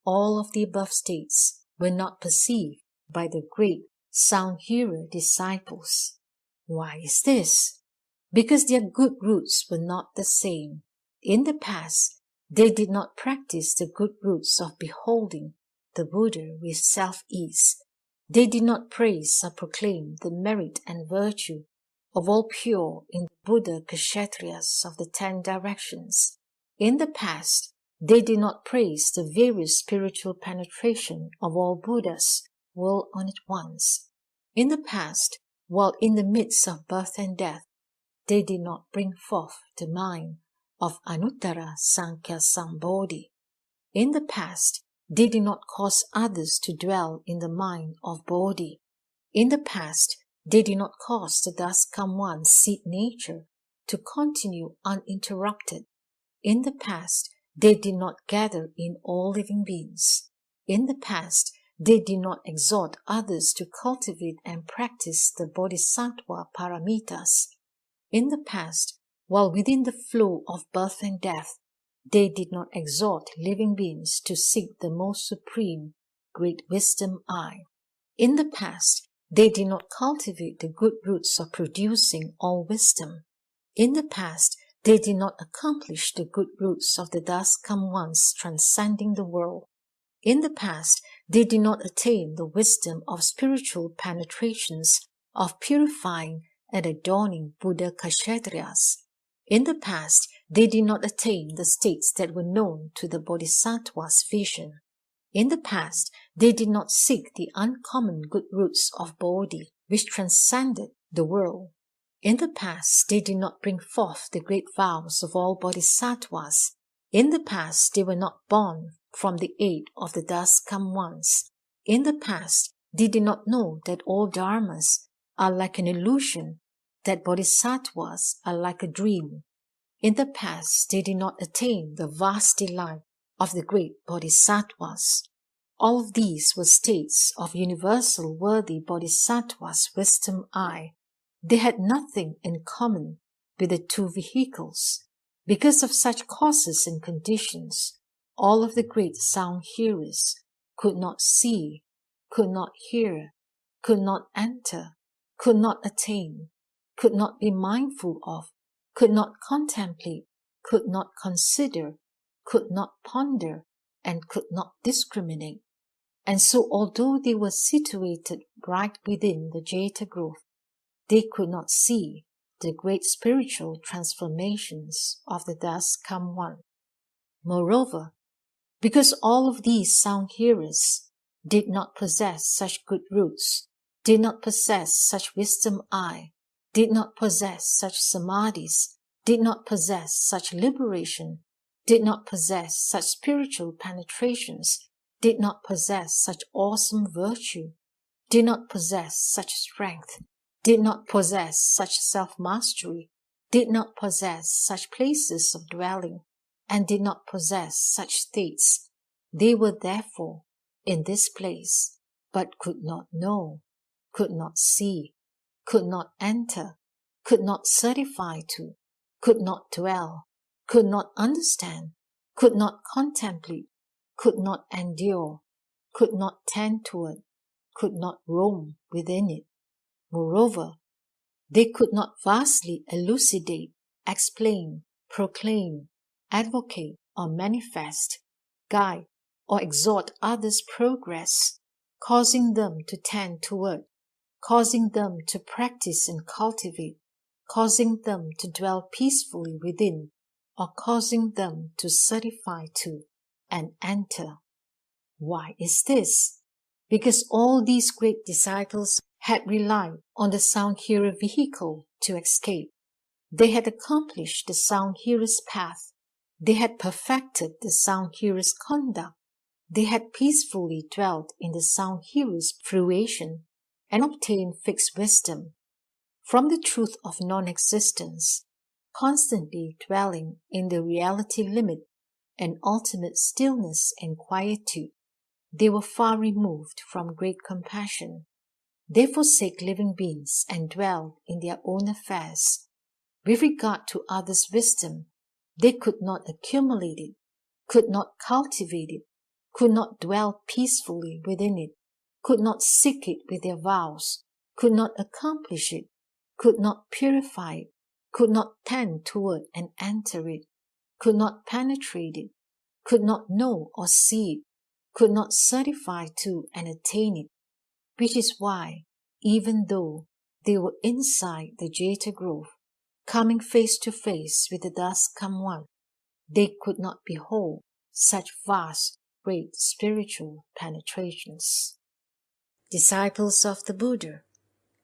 All of the above states were not perceived by the great sound hearer disciples. Why is this? Because their good roots were not the same. In the past, they did not practice the good roots of beholding the Buddha with self-ease. They did not praise or proclaim the merit and virtue of all pure in the Buddha kshatriyas of the 10 directions. In the past, they did not praise the various spiritual penetration of all Buddhas, world on at once. In the past, while in the midst of birth and death, they did not bring forth the mind of Anuttara Sankhya Sambodhi. In the past, they did not cause others to dwell in the mind of Bodhi. In the past, they did not cause the thus come one seed nature to continue uninterrupted. In the past, they did not gather in all living beings. In the past, they did not exhort others to cultivate and practice the Bodhisattva paramitas. In the past, while within the flow of birth and death, they did not exhort living beings to seek the most supreme, great wisdom I. In the past, they did not cultivate the good roots of producing all wisdom. In the past, they did not accomplish the good roots of the thus come ones transcending the world. In the past, they did not attain the wisdom of spiritual penetrations, of purifying and adorning Buddha Kshatriyas. In the past, they did not attain the states that were known to the Bodhisattvas' vision. In the past, they did not seek the uncommon good roots of Bodhi, which transcended the world. In the past, they did not bring forth the great vows of all Bodhisattvas. In the past, they were not born from the aid of the thus come ones. In the past, they did not know that all dharmas are like an illusion, that bodhisattvas are like a dream. In the past, they did not attain the vast delight of the great bodhisattvas. All of these were states of universal worthy bodhisattvas' wisdom eye. They had nothing in common with the two vehicles. Because of such causes and conditions, all of the great sound hearers could not see, could not hear, could not enter, could not attain, could not be mindful of, could not contemplate, could not consider, could not ponder, and could not discriminate. And so although they were situated right within the Jeta grove, they could not see the great spiritual transformations of the thus come one. Moreover, because all of these sound hearers did not possess such good roots, did not possess such wisdom eye, did not possess such samadhis, did not possess such liberation, did not possess such spiritual penetrations, did not possess such awesome virtue, did not possess such strength, did not possess such self-mastery, did not possess such places of dwelling, and did not possess such states. They were therefore in this place, but could not know, could not see, could not enter, could not certify to, could not dwell, could not understand, could not contemplate, could not endure, could not tend toward, could not roam within it. Moreover, they could not vastly elucidate, explain, proclaim, advocate, or manifest, guide, or exhort others' progress, causing them to tend toward, causing them to practice and cultivate, causing them to dwell peacefully within, or causing them to certify to and enter. Why is this? Because all these great disciples had relied on the sound hearer vehicle to escape. They had accomplished the sound hearer's path. They had perfected the sound hearer's conduct. They had peacefully dwelt in the sound hearer's fruition and obtained fixed wisdom from the truth of non-existence, constantly dwelling in the reality limit and ultimate stillness and quietude. They were far removed from great compassion. They forsake living beings and dwell in their own affairs. With regard to others' wisdom, they could not accumulate it, could not cultivate it, could not dwell peacefully within it, could not seek it with their vows, could not accomplish it, could not purify it, could not tend toward and enter it, could not penetrate it, could not know or see it, could not certify to and attain it, which is why, even though they were inside the Jeta grove, coming face to face with the thus come one, they could not behold such vast, great spiritual penetrations. Disciples of the Buddha,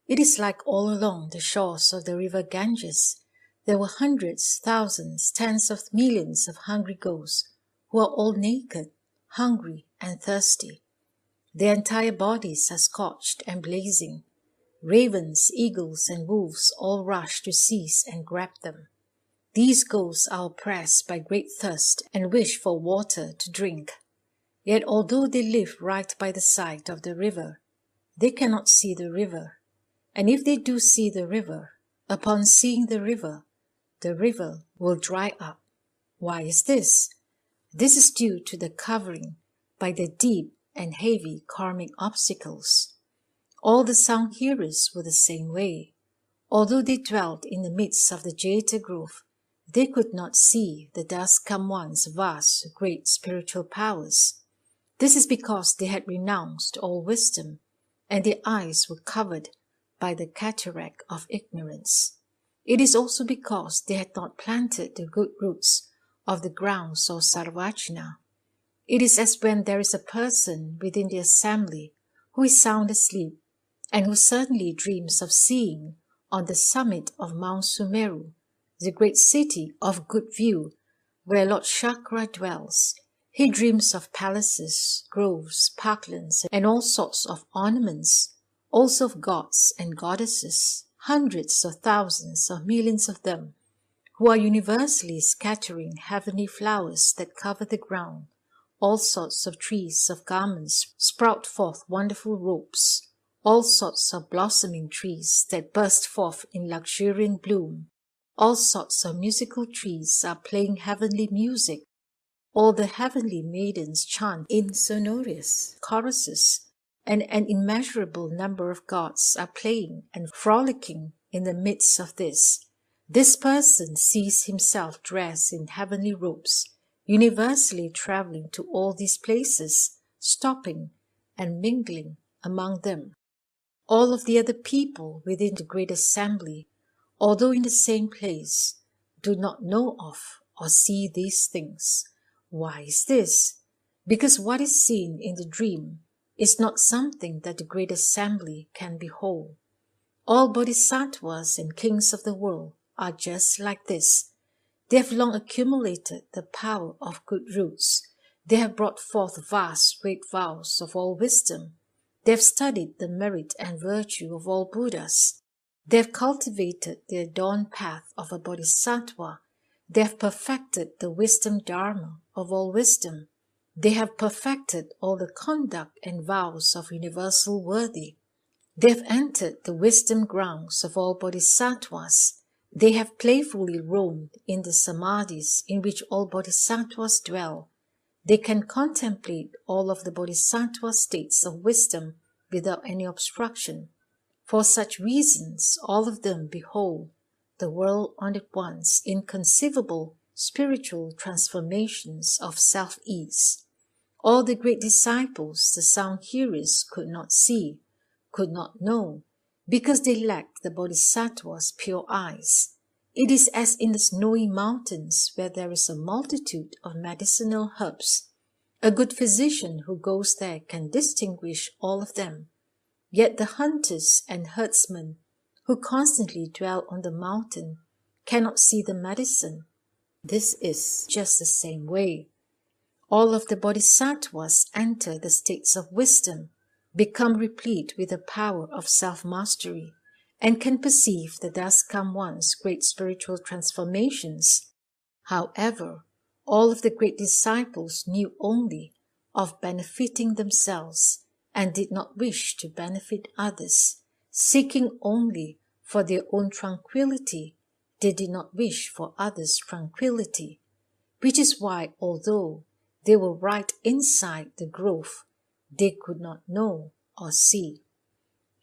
it is like all along the shores of the river Ganges, there were hundreds, thousands, tens of millions of hungry ghosts who are all naked, hungry, and thirsty. Their entire bodies are scorched and blazing. Ravens, eagles, and wolves all rush to seize and grab them. These ghosts are oppressed by great thirst and wish for water to drink. Yet although they live right by the side of the river, they cannot see the river. And if they do see the river, upon seeing the river will dry up. Why is this? This is due to the covering by the deep and heavy karmic obstacles. All the sound hearers were the same way. Although they dwelt in the midst of the Jeta grove, they could not see the dust-come one's vast, great spiritual powers. This is because they had renounced all wisdom, and their eyes were covered by the cataract of ignorance. It is also because they had not planted the good roots of the grounds or sarvajna. It is as when there is a person within the assembly who is sound asleep, and who suddenly dreams of seeing on the summit of Mount Sumeru, the great city of good view, where Lord Shakra dwells. He dreams of palaces, groves, parklands, and all sorts of ornaments, also of gods and goddesses, hundreds of thousands or millions of them, who are universally scattering heavenly flowers that cover the ground. All sorts of trees of garments sprout forth wonderful robes, all sorts of blossoming trees that burst forth in luxuriant bloom. All sorts of musical trees are playing heavenly music. All the heavenly maidens chant in sonorous choruses, and an immeasurable number of gods are playing and frolicking in the midst of this. This person sees himself dressed in heavenly robes, universally traveling to all these places, stopping and mingling among them. All of the other people within the great assembly, although in the same place, do not know of or see these things. Why is this? Because what is seen in the dream is not something that the great assembly can behold. All bodhisattvas and kings of the world are just like this. They have long accumulated the power of good roots. They have brought forth vast great vows of all wisdom. They have studied the merit and virtue of all Buddhas. They have cultivated the adorned path of a bodhisattva. They have perfected the wisdom Dharma of all wisdom. They have perfected all the conduct and vows of universal worthy. They have entered the wisdom grounds of all bodhisattvas. They have playfully roamed in the samadhis in which all bodhisattvas dwell. They can contemplate all of the bodhisattva states of wisdom without any obstruction. For such reasons, all of them behold the world on at once inconceivable spiritual transformations of self-ease. All the great disciples the sound hearers could not see, could not know, because they lacked the bodhisattva's pure eyes. It is as in the snowy mountains where there is a multitude of medicinal herbs. A good physician who goes there can distinguish all of them. Yet the hunters and herdsmen who constantly dwell on the mountain cannot see the medicine. This is just the same way. All of the bodhisattvas enter the states of wisdom, become replete with the power of self-mastery, and can perceive the dust-come one's great spiritual transformations. However, all of the great disciples knew only of benefiting themselves and did not wish to benefit others. Seeking only for their own tranquility, they did not wish for others' tranquility, which is why, although they were right inside the grove, they could not know or see.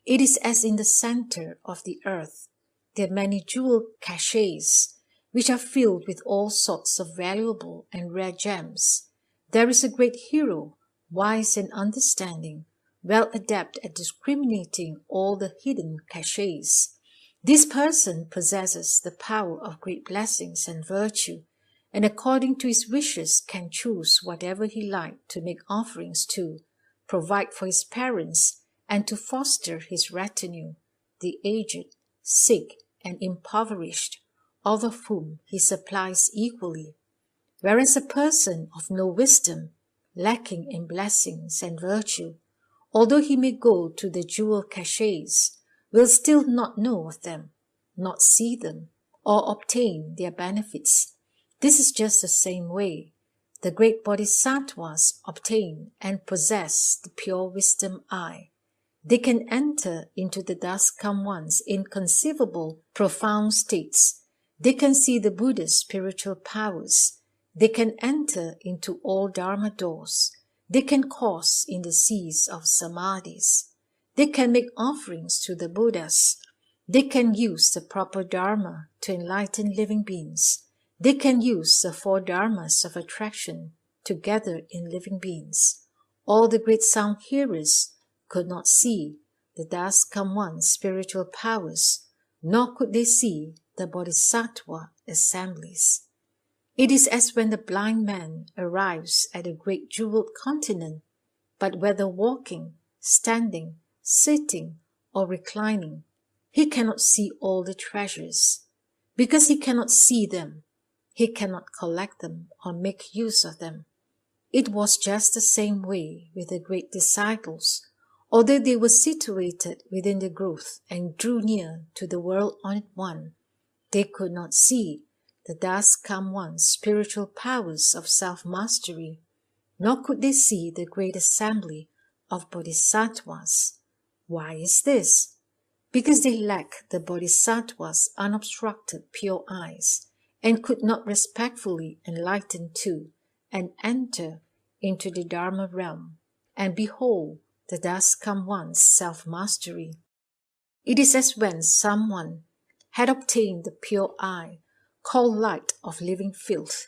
It is as in the center of the earth. There are many jewel caches, which are filled with all sorts of valuable and rare gems. There is a great hero, wise and understanding, well adept at discriminating all the hidden caches. This person possesses the power of great blessings and virtue, and according to his wishes can choose whatever he liked to make offerings to, provide for his parents, and to foster his retinue, the aged, sick, and impoverished, all of whom he supplies equally. Whereas a person of no wisdom, lacking in blessings and virtue, although he may go to the jewel caches, will still not know of them, not see them, or obtain their benefits. This is just the same way. The great bodhisattvas obtain and possess the pure wisdom eye. They can enter into the dust-come one's inconceivable, profound states. They can see the Buddha's spiritual powers. They can enter into all Dharma doors. They can course in the seas of samadhis. They can make offerings to the Buddhas. They can use the proper Dharma to enlighten living beings. They can use the 4 Dharmas of attraction together in living beings. All the great sound hearers could not see the Thus Come One spiritual powers, nor could they see the Bodhisattva assemblies. It is as when the blind man arrives at a great jeweled continent, but whether walking, standing, sitting, or reclining, he cannot see all the treasures. Because he cannot see them, he cannot collect them or make use of them. It was just the same way with the great disciples. Although they were situated within the growth and drew near to the world-honored one, they could not see the Thus Come One spiritual powers of self-mastery, nor could they see the great assembly of Bodhisattvas. Why is this? Because they lack the Bodhisattva's unobstructed pure eyes, and could not respectfully enlighten to and enter into the Dharma realm, and behold the Thus Come One's self-mastery. It is as when someone had obtained the pure eye, called light of living filth.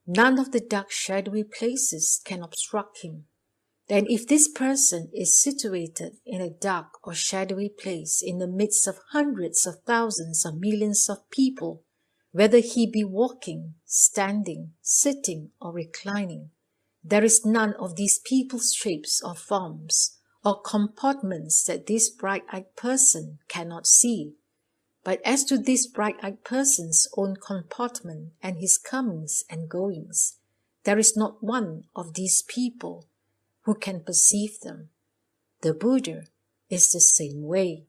None of the dark shadowy places can obstruct him. Then if this person is situated in a dark or shadowy place in the midst of hundreds of thousands or millions of people, whether he be walking, standing, sitting, or reclining, there is none of these people's shapes or forms or comportments that this bright-eyed person cannot see. But as to this bright-eyed person's own comportment and his comings and goings, there is not one of these people who can perceive them. The Buddha is the same way.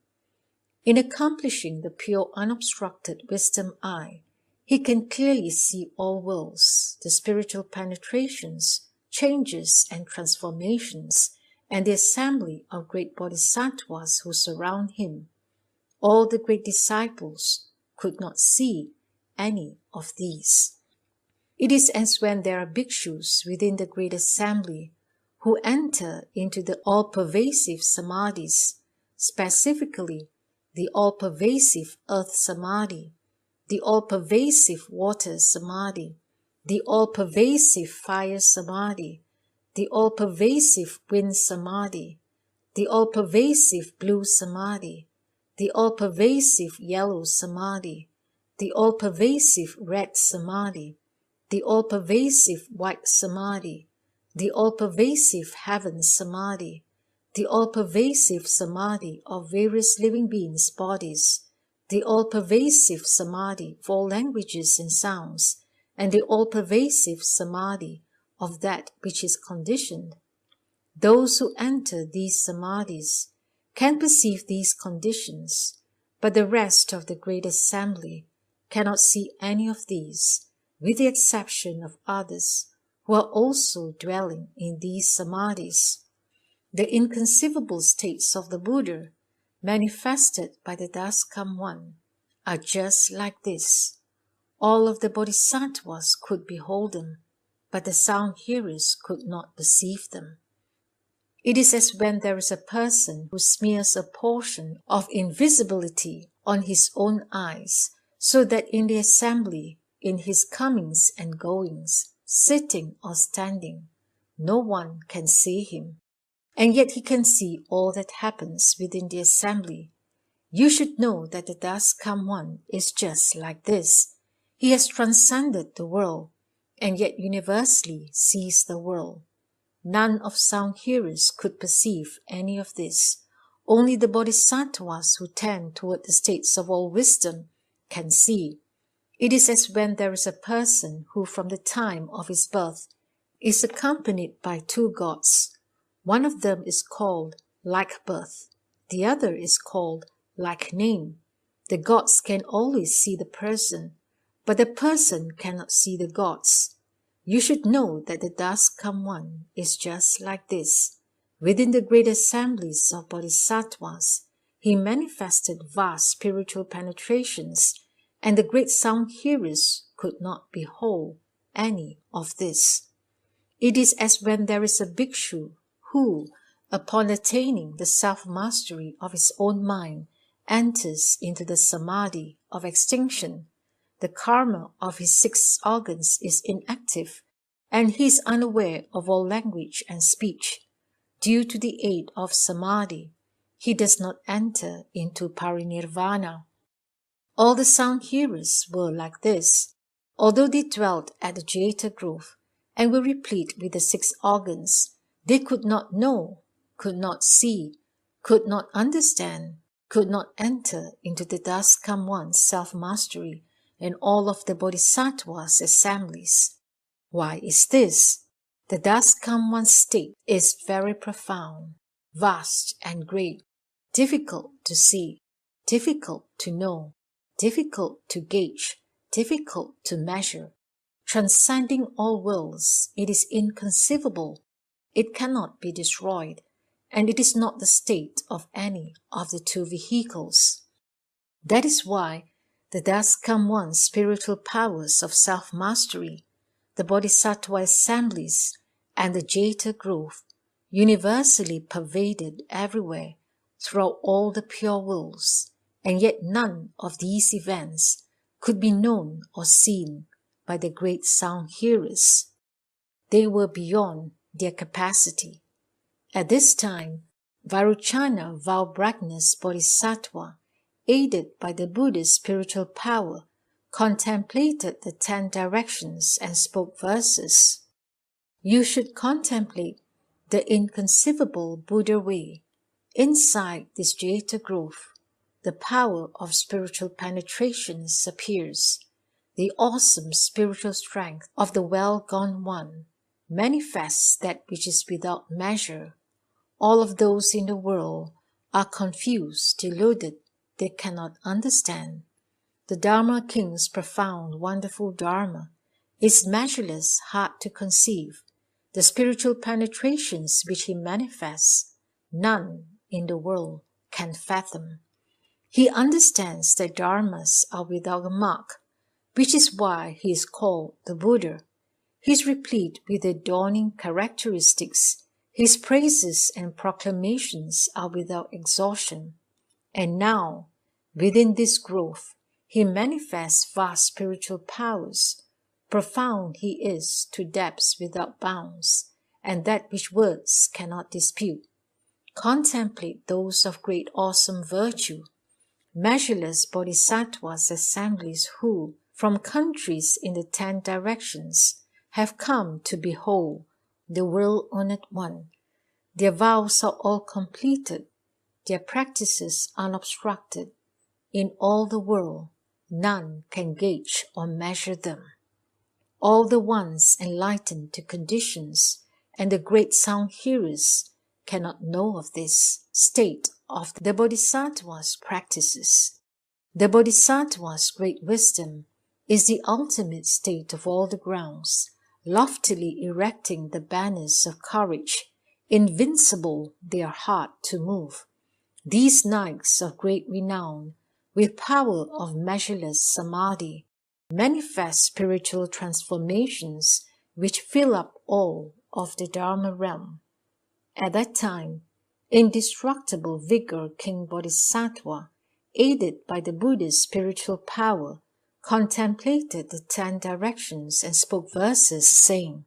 In accomplishing the pure unobstructed wisdom eye, he can clearly see all worlds, the spiritual penetrations, changes and transformations, and the assembly of great bodhisattvas who surround him. All the great disciples could not see any of these. It is as when there are bhikshus within the great assembly who enter into the all-pervasive samadhis, specifically the all-pervasive earth samadhi, the all-pervasive water samadhi, the all-pervasive fire samadhi, the all-pervasive wind samadhi, the all-pervasive blue samadhi, the all-pervasive yellow samadhi, the all-pervasive red samadhi, the all-pervasive white samadhi, the all-pervasive heaven samadhi, the all-pervasive samadhi of various living beings' bodies, the all-pervasive samadhi of all languages and sounds, and the all-pervasive samadhi of that which is conditioned. Those who enter these samadhis can perceive these conditions, but the rest of the great assembly cannot see any of these, with the exception of others who are also dwelling in these samadhis. The inconceivable states of the Buddha, manifested by the Thus Come One, are just like this. All of the bodhisattvas could behold them, but the sound hearers could not perceive them. It is as when there is a person who smears a portion of invisibility on his own eyes, so that in the assembly, in his comings and goings, sitting or standing, no one can see him, and yet he can see all that happens within the assembly. You should know that the Thus Come One is just like this. He has transcended the world, and yet universally sees the world. None of sound hearers could perceive any of this. Only the bodhisattvas who tend toward the states of all wisdom can see. It is as when there is a person who from the time of his birth is accompanied by 2 gods. One of them is called like birth, the other is called like name. The gods can always see the person, but the person cannot see the gods. You should know that the Thus Come One is just like this. Within the great assemblies of bodhisattvas, he manifested vast spiritual penetrations, and the great sound hearers could not behold any of this. It is as when there is a bhikshu who, upon attaining the self-mastery of his own mind enters into the samadhi of extinction, the karma of his 6 organs is inactive, and he is unaware of all language and speech. Due to the aid of samadhi, he does not enter into parinirvana. All the sound hearers were like this, although they dwelt at the Jeta grove and were replete with the 6 organs. They could not know, could not see, could not understand, could not enter into the thus come one self-mastery and all of the Bodhisattvas' assemblies. Why is this? The thus come one state is very profound, vast and great, difficult to see, difficult to know, difficult to gauge, difficult to measure. Transcending all worlds, it is inconceivable. It cannot be destroyed, and it is not the state of any of the 2 vehicles. That is why the thus come one spiritual powers of self-mastery, the Bodhisattva assemblies, and the Jeta grove, universally pervaded everywhere throughout all the pure worlds, and yet none of these events could be known or seen by the great sound hearers. They were beyond their capacity. At this time, Vairocana Valbragnas Bodhisattva, aided by the Buddha's spiritual power, contemplated the 10 directions and spoke verses. You should contemplate the inconceivable Buddha way. Inside this Jeta grove, the power of spiritual penetrations appears. The awesome spiritual strength of the well-gone one manifests that which is without measure. All of those in the world are confused, deluded, they cannot understand. The Dharma King's profound, wonderful Dharma is measureless, hard to conceive. The spiritual penetrations which he manifests, none in the world can fathom. He understands that dharmas are without a mark, which is why he is called the Buddha. He is replete with adorning characteristics. His praises and proclamations are without exhaustion. And now, within this grove, he manifests vast spiritual powers. Profound he is to depths without bounds, and that which words cannot dispute. Contemplate those of great awesome virtue, measureless Bodhisattvas assemblies who, from countries in the 10 directions, have come to behold the world-honored one. Their vows are all completed, their practices unobstructed. In all the world, none can gauge or measure them. All the ones enlightened to conditions and the great sound hearers cannot know of this state of the Bodhisattva's practices. The Bodhisattva's great wisdom is the ultimate state of all the grounds, loftily erecting the banners of courage. Invincible they are hard to move. These knights of great renown, with power of measureless samadhi, manifest spiritual transformations which fill up all of the Dharma realm. At that time, indestructible vigor King Bodhisattva, aided by the Buddha's spiritual power, contemplated the 10 directions and spoke verses saying,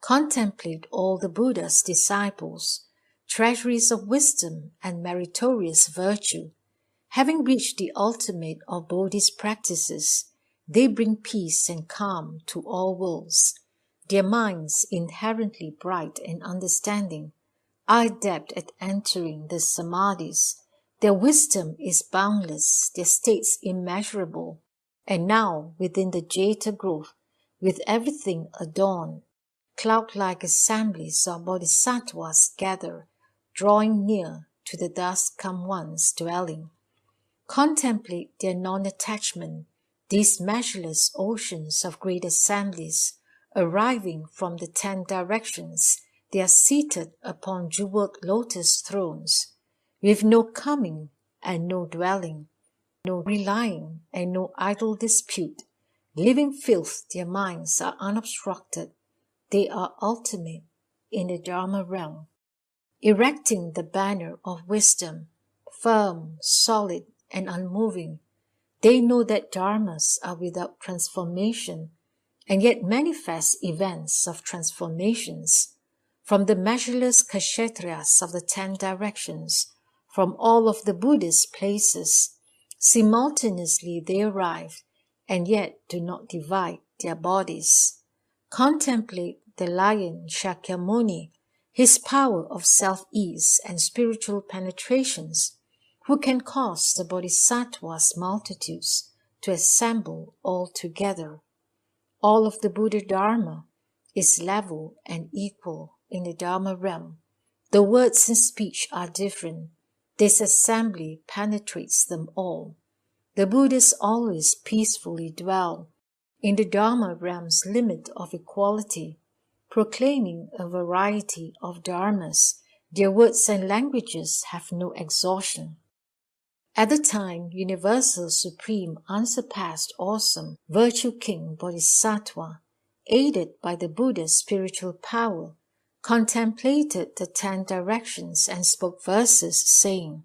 Contemplate all the Buddha's disciples, treasuries of wisdom and meritorious virtue. Having reached the ultimate of Bodhi's practices, they bring peace and calm to all worlds. Their minds, inherently bright and understanding, are adept at entering the samadhis. Their wisdom is boundless, their states immeasurable. And now, within the Jeta grove, with everything adorned, cloud-like assemblies of bodhisattvas gather, drawing near to the thus come one's dwelling. Contemplate their non-attachment, these measureless oceans of great assemblies, arriving from the 10 directions. They are seated upon jeweled lotus thrones, with no coming and no dwelling, no relying and no idle dispute. Living filth, their minds are unobstructed. They are ultimate in the Dharma realm. Erecting the banner of wisdom, firm, solid, and unmoving. They know that dharmas are without transformation, and yet manifest events of transformations. From the measureless kshetriyas of the 10 directions, from all of the Buddhist places, simultaneously they arrive, and yet do not divide their bodies. Contemplate the lion Shakyamuni, his power of self-ease and spiritual penetrations, who can cause the Bodhisattvas multitudes to assemble all together. All of the Buddha Dharma is level and equal in the Dharma realm. The words and speech are different. This assembly penetrates them all. The Buddhas always peacefully dwell in the Dharma realm's limit of equality, proclaiming a variety of dharmas. Their words and languages have no exhaustion. At the time, universal, supreme, unsurpassed, awesome, virtue king Bodhisattva, aided by the Buddha's spiritual power, contemplated the 10 directions and spoke verses saying,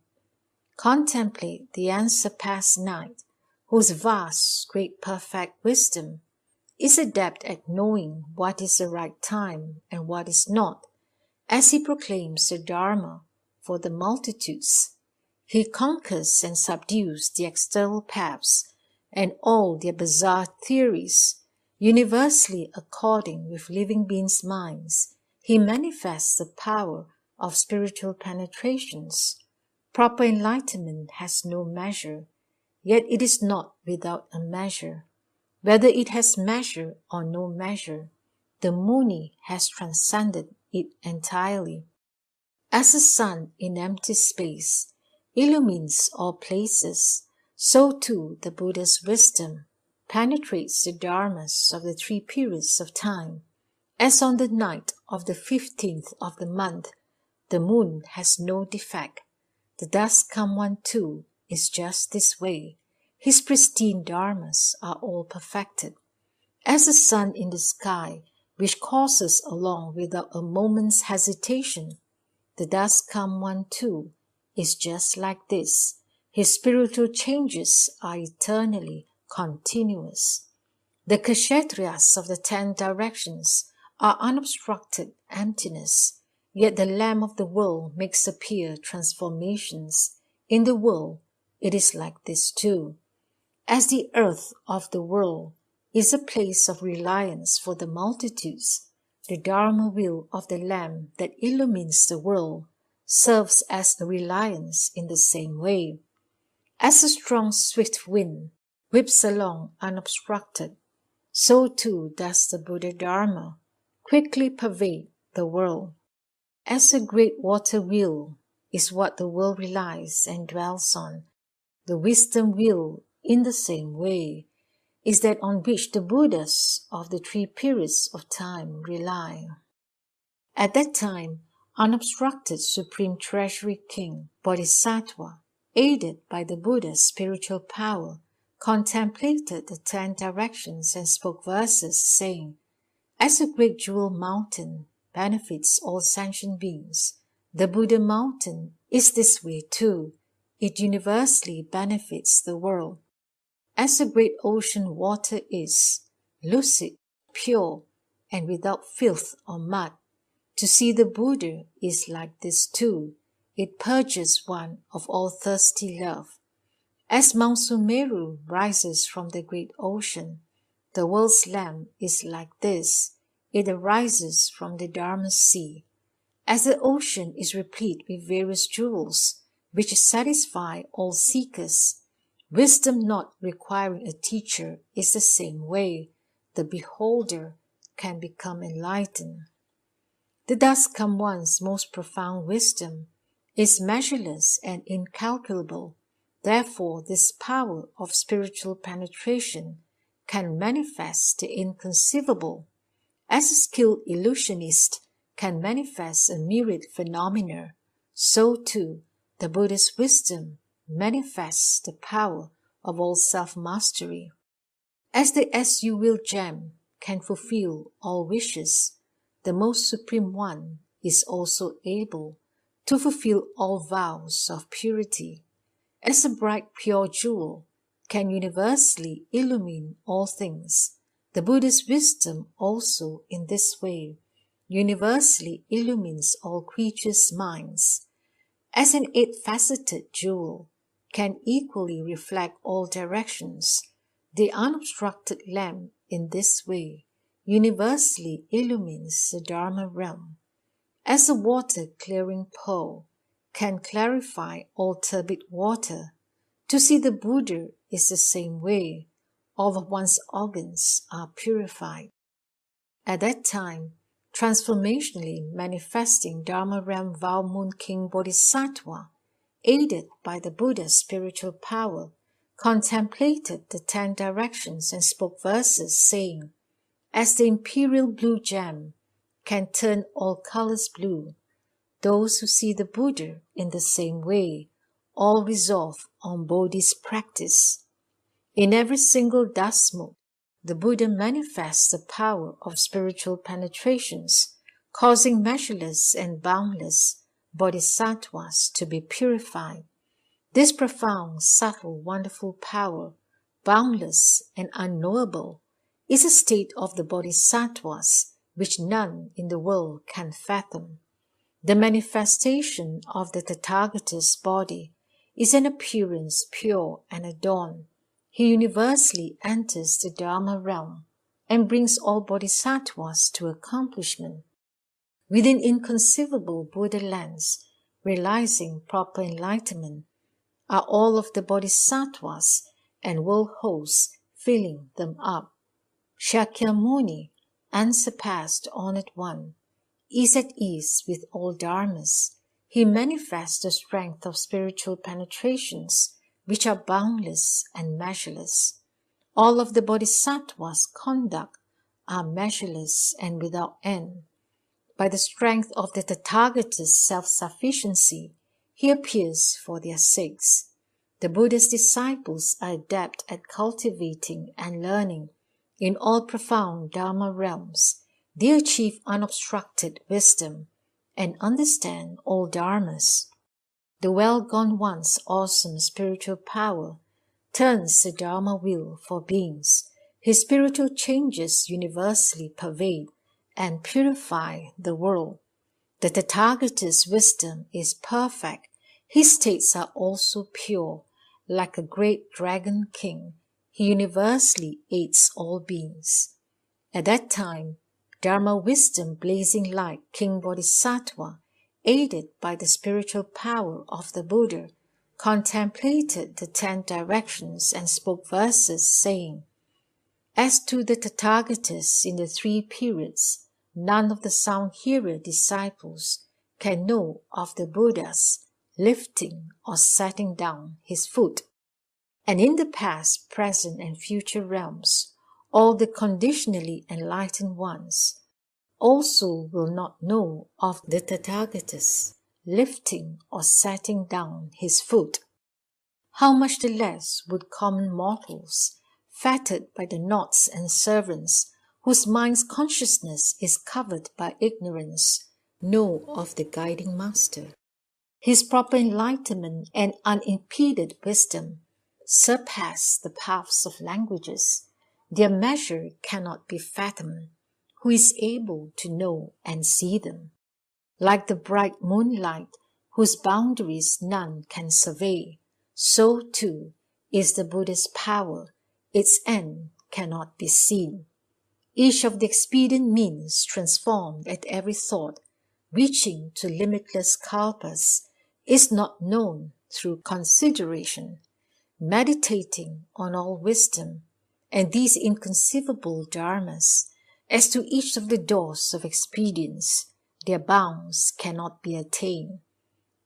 "Contemplate the unsurpassed Knight, whose vast, great, perfect wisdom is adept at knowing what is the right time and what is not, as he proclaims the Dharma for the multitudes. He conquers and subdues the external paths and all their bizarre theories. Universally according with living beings' minds, he manifests the power of spiritual penetrations. Proper enlightenment has no measure, yet it is not without a measure. Whether it has measure or no measure, the Muni has transcended it entirely. As the sun in empty space illumines all places, so too the Buddha's wisdom penetrates the dharmas of the 3 periods of time. As on the night of the 15th of the month, the moon has no defect. The dust come one too is just this way. His pristine dharmas are all perfected. As the sun in the sky, which courses along without a moment's hesitation, the dust come one too is just like this. His spiritual changes are eternally continuous. The kshetriyas of the 10 directions are unobstructed emptiness, yet the Lamb of the world makes appear transformations. In the world, it is like this too. As the earth of the world is a place of reliance for the multitudes, the Dharma wheel of the Lamb that illumines the world serves as a reliance in the same way. As a strong swift wind whips along unobstructed, so too does the Buddha Dharma quickly pervade the world. As a great water wheel is what the world relies and dwells on, the wisdom wheel in the same way is that on which the Buddhas of the 3 periods of time rely. At that time, unobstructed Supreme Treasury King Bodhisattva, aided by the Buddha's spiritual power, contemplated the 10 directions and spoke verses saying, "As a great jewel mountain benefits all sentient beings, the Buddha mountain is this way too. It universally benefits the world. As the great ocean water is, lucid, pure, and without filth or mud, to see the Buddha is like this too. It purges one of all thirsty love. As Mount Sumeru rises from the great ocean, the world's lamp is like this. It arises from the Dharma sea. As the ocean is replete with various jewels, which satisfy all seekers, wisdom not requiring a teacher is the same way. The beholder can become enlightened. The dust come one's most profound wisdom is measureless and incalculable. Therefore, this power of spiritual penetration can manifest the inconceivable. As a skilled illusionist can manifest a myriad phenomena, so too the Buddha's wisdom manifests the power of all self-mastery. As the as-you-will gem can fulfill all wishes, the most supreme one is also able to fulfill all vows of purity, as a bright pure jewel can universally illumine all things. The Buddha's wisdom also in this way universally illumines all creatures' minds. As an eight-faceted jewel can equally reflect all directions, the unobstructed lamp in this way universally illumines the Dharma realm. As a water-clearing pearl can clarify all turbid water, to see the Buddha is the same way all of one's organs are purified. At that time, transformationally manifesting Dharma realm Vow Moon King Bodhisattva, aided by the Buddha's spiritual power, contemplated the 10 directions and spoke verses saying, as the imperial blue gem can turn all colors blue, those who see the Buddha in the same way all resolve on Bodhi's practice. In every single dust mote, the Buddha manifests the power of spiritual penetrations, causing measureless and boundless Bodhisattvas to be purified. This profound, subtle, wonderful power, boundless and unknowable, is a state of the Bodhisattvas which none in the world can fathom. The manifestation of the Tathagata's body is an appearance pure and adorned. He universally enters the Dharma realm and brings all Bodhisattvas to accomplishment. Within inconceivable Buddha lands, realizing proper enlightenment, are all of the Bodhisattvas and world hosts filling them up. Shakyamuni, unsurpassed honored one, is at ease with all dharmas. He manifests the strength of spiritual penetrations, which are boundless and measureless. All of the Bodhisattvas' conduct are measureless and without end. By the strength of the Tathagata's self-sufficiency, he appears for their sakes. The Buddha's disciples are adept at cultivating and learning in all profound Dharma realms. They achieve unobstructed wisdom and understand all dharmas. The well-gone one's awesome spiritual power turns the Dharma wheel for beings. His spiritual changes universally pervade and purify the world. The Tathagata's wisdom is perfect. His states are also pure. Like a great dragon king, he universally aids all beings. At that time, Dharma wisdom blazing like King Bodhisattva, aided by the spiritual power of the Buddha, contemplated the 10 directions and spoke verses saying, as to the Tathagatas in the 3 periods, none of the sound-hearer disciples can know of the Buddha's lifting or setting down his foot. And in the past, present, and future realms, all the conditionally enlightened ones also will not know of the Tathagatas lifting or setting down his foot. How much the less would common mortals, fettered by the knots and servants, whose mind's consciousness is covered by ignorance, know of the guiding master. His proper enlightenment and unimpeded wisdom surpass the paths of languages. Their measure cannot be fathomed. Who is able to know and see them? Like the bright moonlight, whose boundaries none can survey, so too is the Buddha's power. Its end cannot be seen. Each of the expedient means transformed at every thought, reaching to limitless kalpas, is not known through consideration. Meditating on all wisdom and these inconceivable dharmas, as to each of the doors of expedience, their bounds cannot be attained.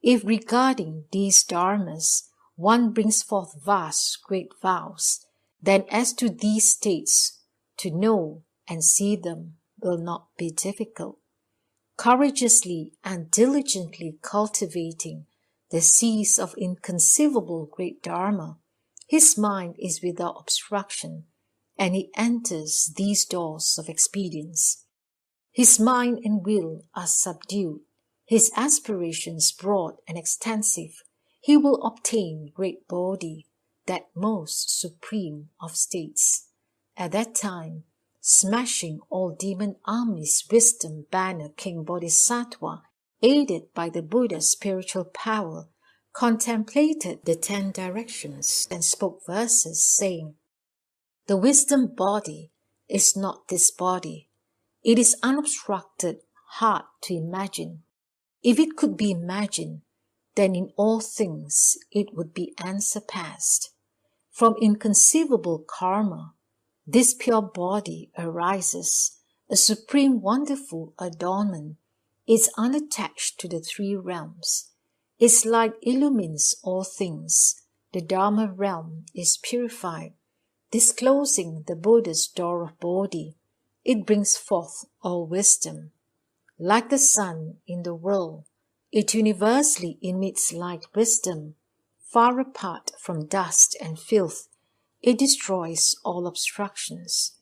If regarding these dharmas one brings forth vast great vows, then as to these states, to know and see them will not be difficult. Courageously and diligently cultivating the seeds of inconceivable great Dharma, his mind is without obstruction, and he enters these doors of expedience. His mind and will are subdued. his aspirations broad and extensive, he will obtain great Bodhi, that most supreme of states. At that time, smashing all demon armies, wisdom banner King Bodhisattva, aided by the Buddha's spiritual power, contemplated the 10 directions and spoke verses saying, "The wisdom body is not this body. It is unobstructed, hard to imagine. If it could be imagined, then in all things it would be unsurpassed. From inconceivable karma, this pure body arises, a supreme wonderful adornment. It's unattached to the 3 realms. Its light illumines all things. The Dharma realm is purified, disclosing the Buddha's door of Bodhi. It brings forth all wisdom. Like the sun in the world, it universally emits light wisdom. Far apart from dust and filth, it destroys all obstructions.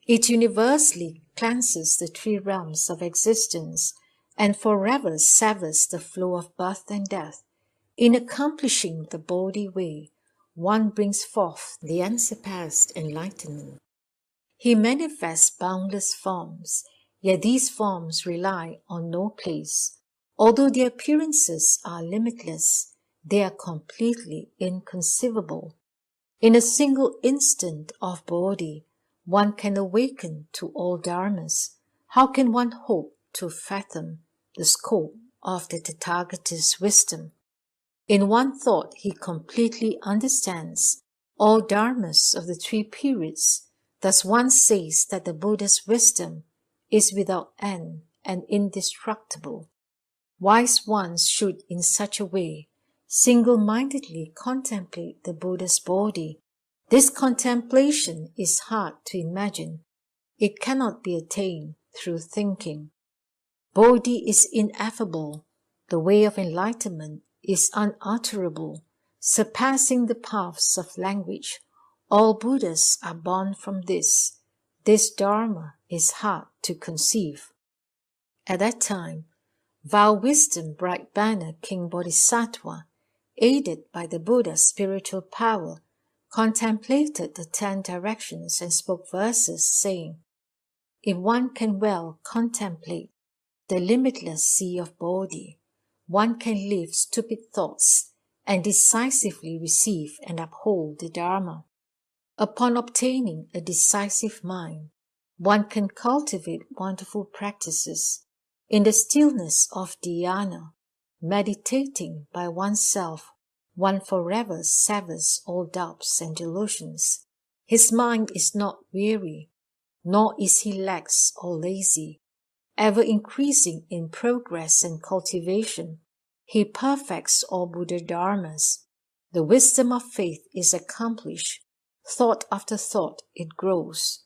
It universally cleanses the 3 realms of existence and forever severs the flow of birth and death. In accomplishing the Bodhi way, one brings forth the unsurpassed enlightenment. He manifests boundless forms, yet these forms rely on no place. Although their appearances are limitless, they are completely inconceivable. In a single instant of Bodhi, one can awaken to all dharmas. How can one hope to fathom the scope of the Tathagata's wisdom? In one thought he completely understands all dharmas of the 3 periods. Thus one says that the Buddha's wisdom is without end and indestructible. Wise ones should in such a way single-mindedly contemplate the Buddha's Bodhi. This contemplation is hard to imagine. It cannot be attained through thinking. Bodhi is ineffable. The way of enlightenment is unutterable, surpassing the paths of language. All Buddhas are born from this. This Dharma is hard to conceive. At that time, Vow Wisdom Bright Banner King Bodhisattva, aided by the Buddha's spiritual power, contemplated the 10 directions and spoke verses saying, "If one can well contemplate the limitless sea of Bodhi, one can leave stupid thoughts and decisively receive and uphold the Dharma. Upon obtaining a decisive mind, one can cultivate wonderful practices. In the stillness of dhyana, meditating by oneself, one forever severs all doubts and delusions. His mind is not weary, nor is he lax or lazy. Ever increasing in progress and cultivation, he perfects all Buddha dharmas. The wisdom of faith is accomplished. Thought after thought it grows.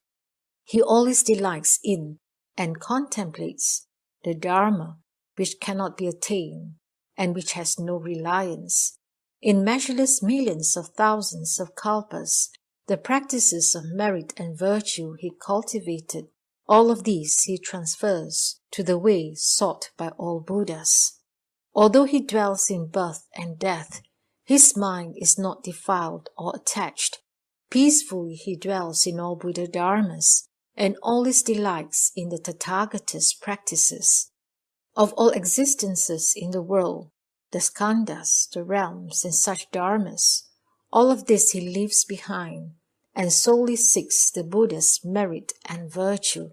He always delights in and contemplates the Dharma which cannot be attained and which has no reliance. In measureless millions of thousands of kalpas, the practices of merit and virtue he cultivated, all of these he transfers to the way sought by all Buddhas. Although he dwells in birth and death, his mind is not defiled or attached. Peacefully he dwells in all Buddha dharmas and always delights in the Tathagata's practices. Of all existences in the world, the skandhas, the realms, and such dharmas, all of this he leaves behind and solely seeks the Buddha's merit and virtue.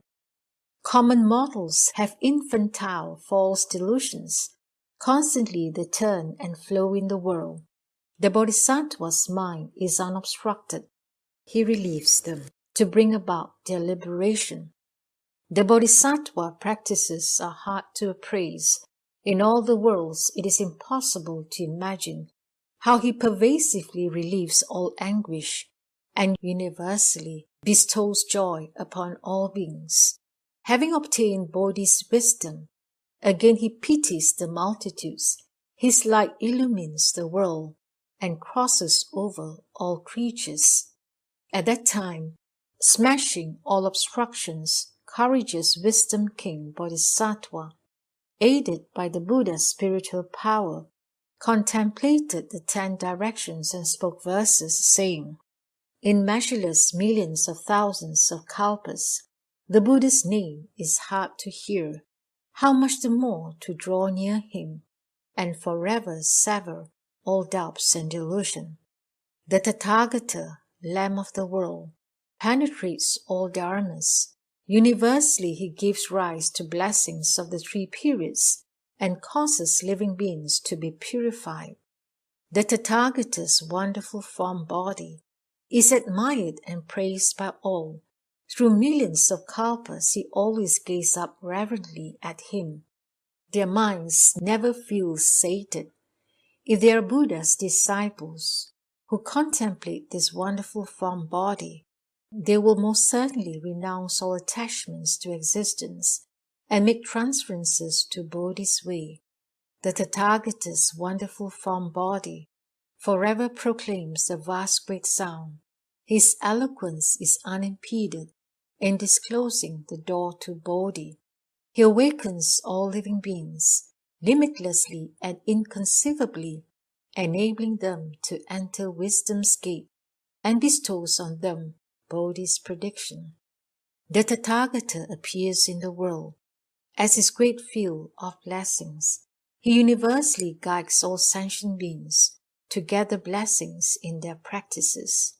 Common mortals have infantile false delusions. Constantly they turn and flow in the world. The Bodhisattva's mind is unobstructed. He relieves them to bring about their liberation. The Bodhisattva practices are hard to appraise. In all the worlds it is impossible to imagine how he pervasively relieves all anguish and universally bestows joy upon all beings. Having obtained Bodhi's wisdom, again he pities the multitudes. His light illumines the world and crosses over all creatures. At that time, smashing all obstructions, courageous wisdom king Bodhisattva aided by the Buddha's spiritual power, contemplated the 10 directions and spoke verses saying, "In measureless millions of thousands of kalpas, the Buddha's name is hard to hear. How much the more to draw near him and forever sever all doubts and delusion. The Tathagata, Lamb of the world, penetrates all dharmas. Universally he gives rise to blessings of the 3 periods and causes living beings to be purified. The Tathagata's wonderful form body is admired and praised by all. Through millions of kalpas he always gazes up reverently at him. Their minds never feel sated. If they are Buddha's disciples who contemplate this wonderful form body, they will most certainly renounce all attachments to existence and make transferences to Bodhi's way. The Tathagata's wonderful form body forever proclaims the vast great sound. His eloquence is unimpeded in disclosing the door to Bodhi. He awakens all living beings, limitlessly and inconceivably, enabling them to enter wisdom's gate, and bestows on them Bodhi's prediction. The Tathagata appears in the world as his great field of blessings. He universally guides all sentient beings to gather blessings in their practices.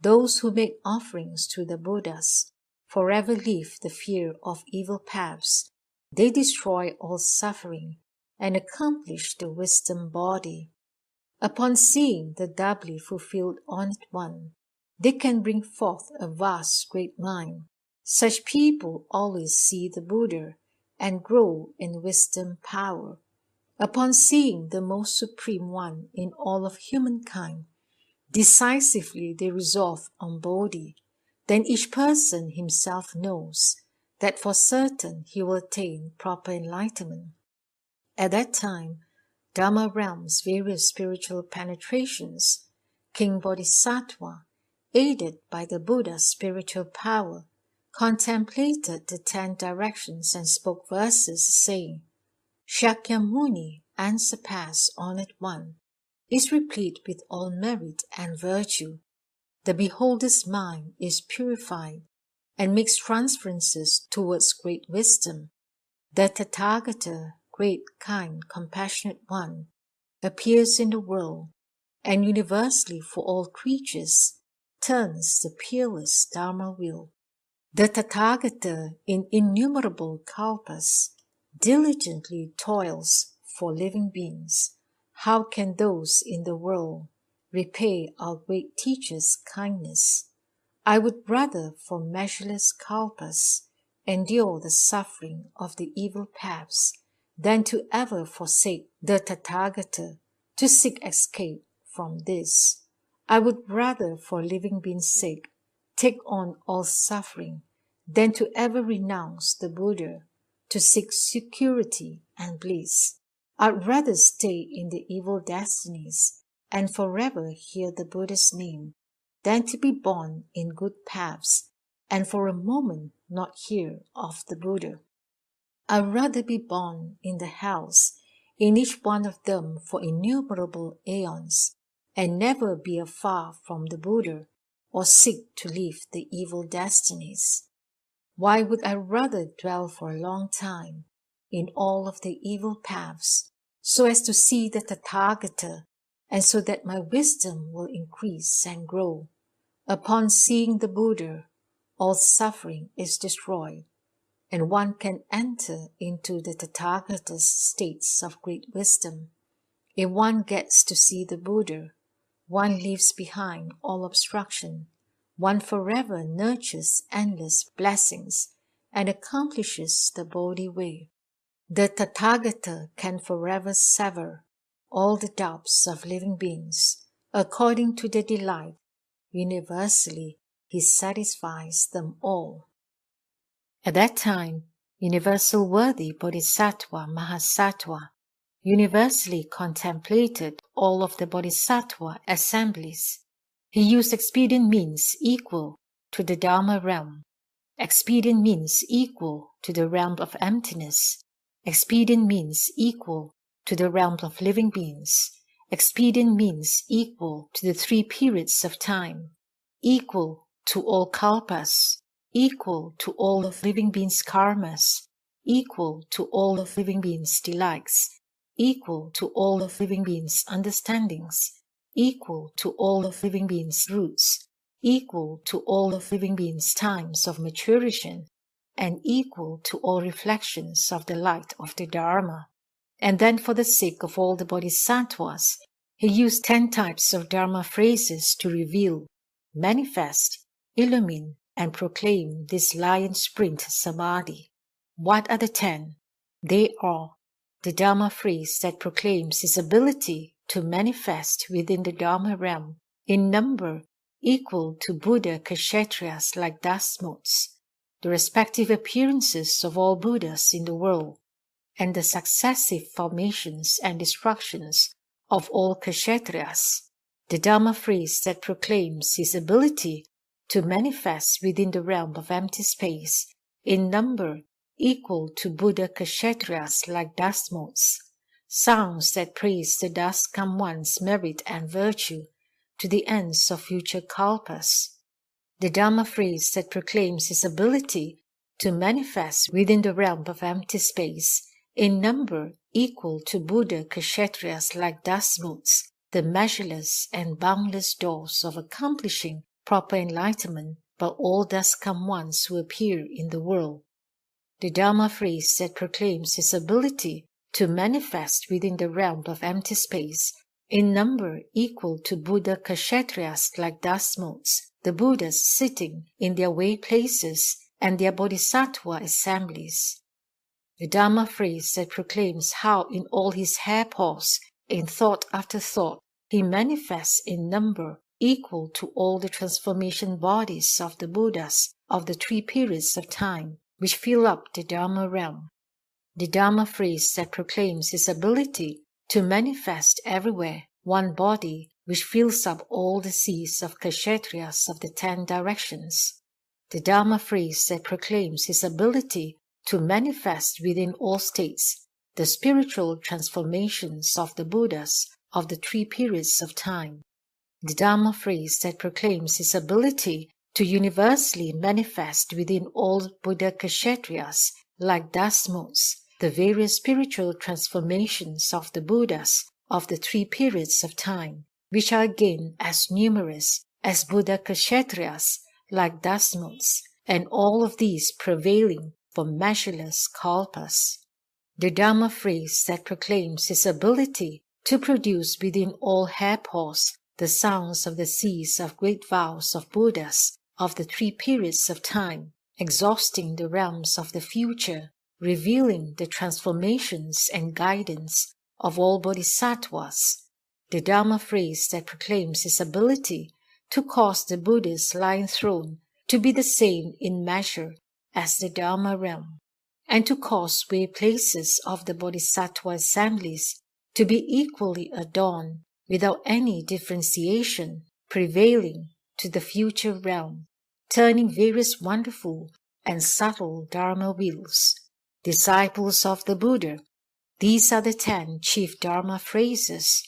Those who make offerings to the Buddhas forever leave the fear of evil paths. They destroy all suffering and accomplish the wisdom body. Upon seeing the doubly fulfilled Honored One, they can bring forth a vast great mind. Such people always see the Buddha and grow in wisdom power. Upon seeing the most supreme one in all of humankind, decisively they resolve on Bodhi. Then each person himself knows that for certain he will attain proper enlightenment. At that time, Dharma realm's various spiritual penetrations, King Bodhisattva, aided by the Buddha's spiritual power, contemplated the 10 directions and spoke verses saying, "Shakyamuni, unsurpassed Honored One, is replete with all merit and virtue. The beholder's mind is purified and makes transferences towards great wisdom. The Tathagata, great, kind, compassionate one, appears in the world and universally for all creatures turns the peerless Dharma wheel. The Tathagata in innumerable kalpas diligently toils for living beings. How can those in the world repay our great teacher's kindness? I would rather for measureless kalpas endure the suffering of the evil paths than to ever forsake the Tathagata to seek escape from this. I would rather for living beings' sake take on all suffering than to ever renounce the Buddha to seek security and bliss. I'd rather stay in the evil destinies and forever hear the Buddha's name than to be born in good paths and for a moment not hear of the Buddha. I'd rather be born in the hells, in each one of them for innumerable aeons, and never be afar from the Buddha or seek to leave the evil destinies. Why would I rather dwell for a long time in all of the evil paths, so as to see the Tathagata, and so that my wisdom will increase and grow? Upon seeing the Buddha, all suffering is destroyed, and one can enter into the Tathagata's states of great wisdom. If one gets to see the Buddha, one leaves behind all obstruction. One forever nurtures endless blessings and accomplishes the Bodhi way. The Tathagata can forever sever all the doubts of living beings. According to their delight, universally he satisfies them all. At that time, universal worthy Bodhisattva Mahasattva universally contemplated all of the Bodhisattva assemblies. He used expedient means equal to the Dharma realm, expedient means equal to the realm of emptiness, Expedient means equal to the realm of living beings. Expedient means equal to the 3 periods of time, equal to all kalpas, equal to all of living beings' karmas, equal to all of living beings' delights, equal to all of living beings' understandings, equal to all of living beings' roots, equal to all of living beings' times of maturation, and equal to all reflections of the light of the Dharma. And then for the sake of all the Bodhisattvas, he used 10 types of Dharma phrases to reveal, manifest, illumine, and proclaim this lion sprint samadhi. What are the 10? They are the Dharma phrase that proclaims his ability to manifest within the Dharma realm in number equal to Buddha Kshatriyas like Dasmots, the respective appearances of all Buddhas in the world, and the successive formations and destructions of all Kshatriyas, the Dharma phrase that proclaims his ability to manifest within the realm of empty space in number equal to Buddha Kshatriyas like Dasmots, sounds that praise the Das Come One's merit and virtue to the ends of future kalpas, the Dharma phrase that proclaims his ability to manifest within the realm of empty space in number equal to Buddha Kshatriyas like Dasmots, the measureless and boundless doors of accomplishing proper enlightenment by all Das Come Ones who appear in the world. The Dharma phrase that proclaims his ability to manifest within the realm of empty space in number equal to Buddha Kshatriyas like Dasmots, the Buddhas sitting in their way places and their Bodhisattva assemblies. The Dharma phrase that proclaims how in all his hair pause, in thought after thought, he manifests in number equal to all the transformation bodies of the Buddhas of the 3 periods of time which fill up the Dharma realm. The Dharma phrase that proclaims his ability to manifest everywhere one body which fills up all the seas of Kshatriyas of the 10 directions. The Dharma phrase that proclaims his ability to manifest within all states the spiritual transformations of the Buddhas of the 3 periods of time. The Dharma phrase that proclaims his ability to universally manifest within all Buddha Kshatriyas like Dasmots, the various spiritual transformations of the Buddhas of the 3 periods of time, which are again as numerous as Buddha Kshatriyas like Dasmots, and all of these prevailing for measureless kalpas. The Dharma phrase that proclaims his ability to produce within all hair pores the sounds of the seas of great vows of Buddhas of the 3 periods of time, exhausting the realms of the future, revealing the transformations and guidance of all Bodhisattvas. The Dharma phrase that proclaims his ability to cause the Buddha's lion throne to be the same in measure as the Dharma realm, and to cause way places of the Bodhisattva assemblies to be equally adorned without any differentiation, prevailing to the future realm, turning various wonderful and subtle Dharma wheels. Disciples of the Buddha, these are the 10 chief Dharma phrases.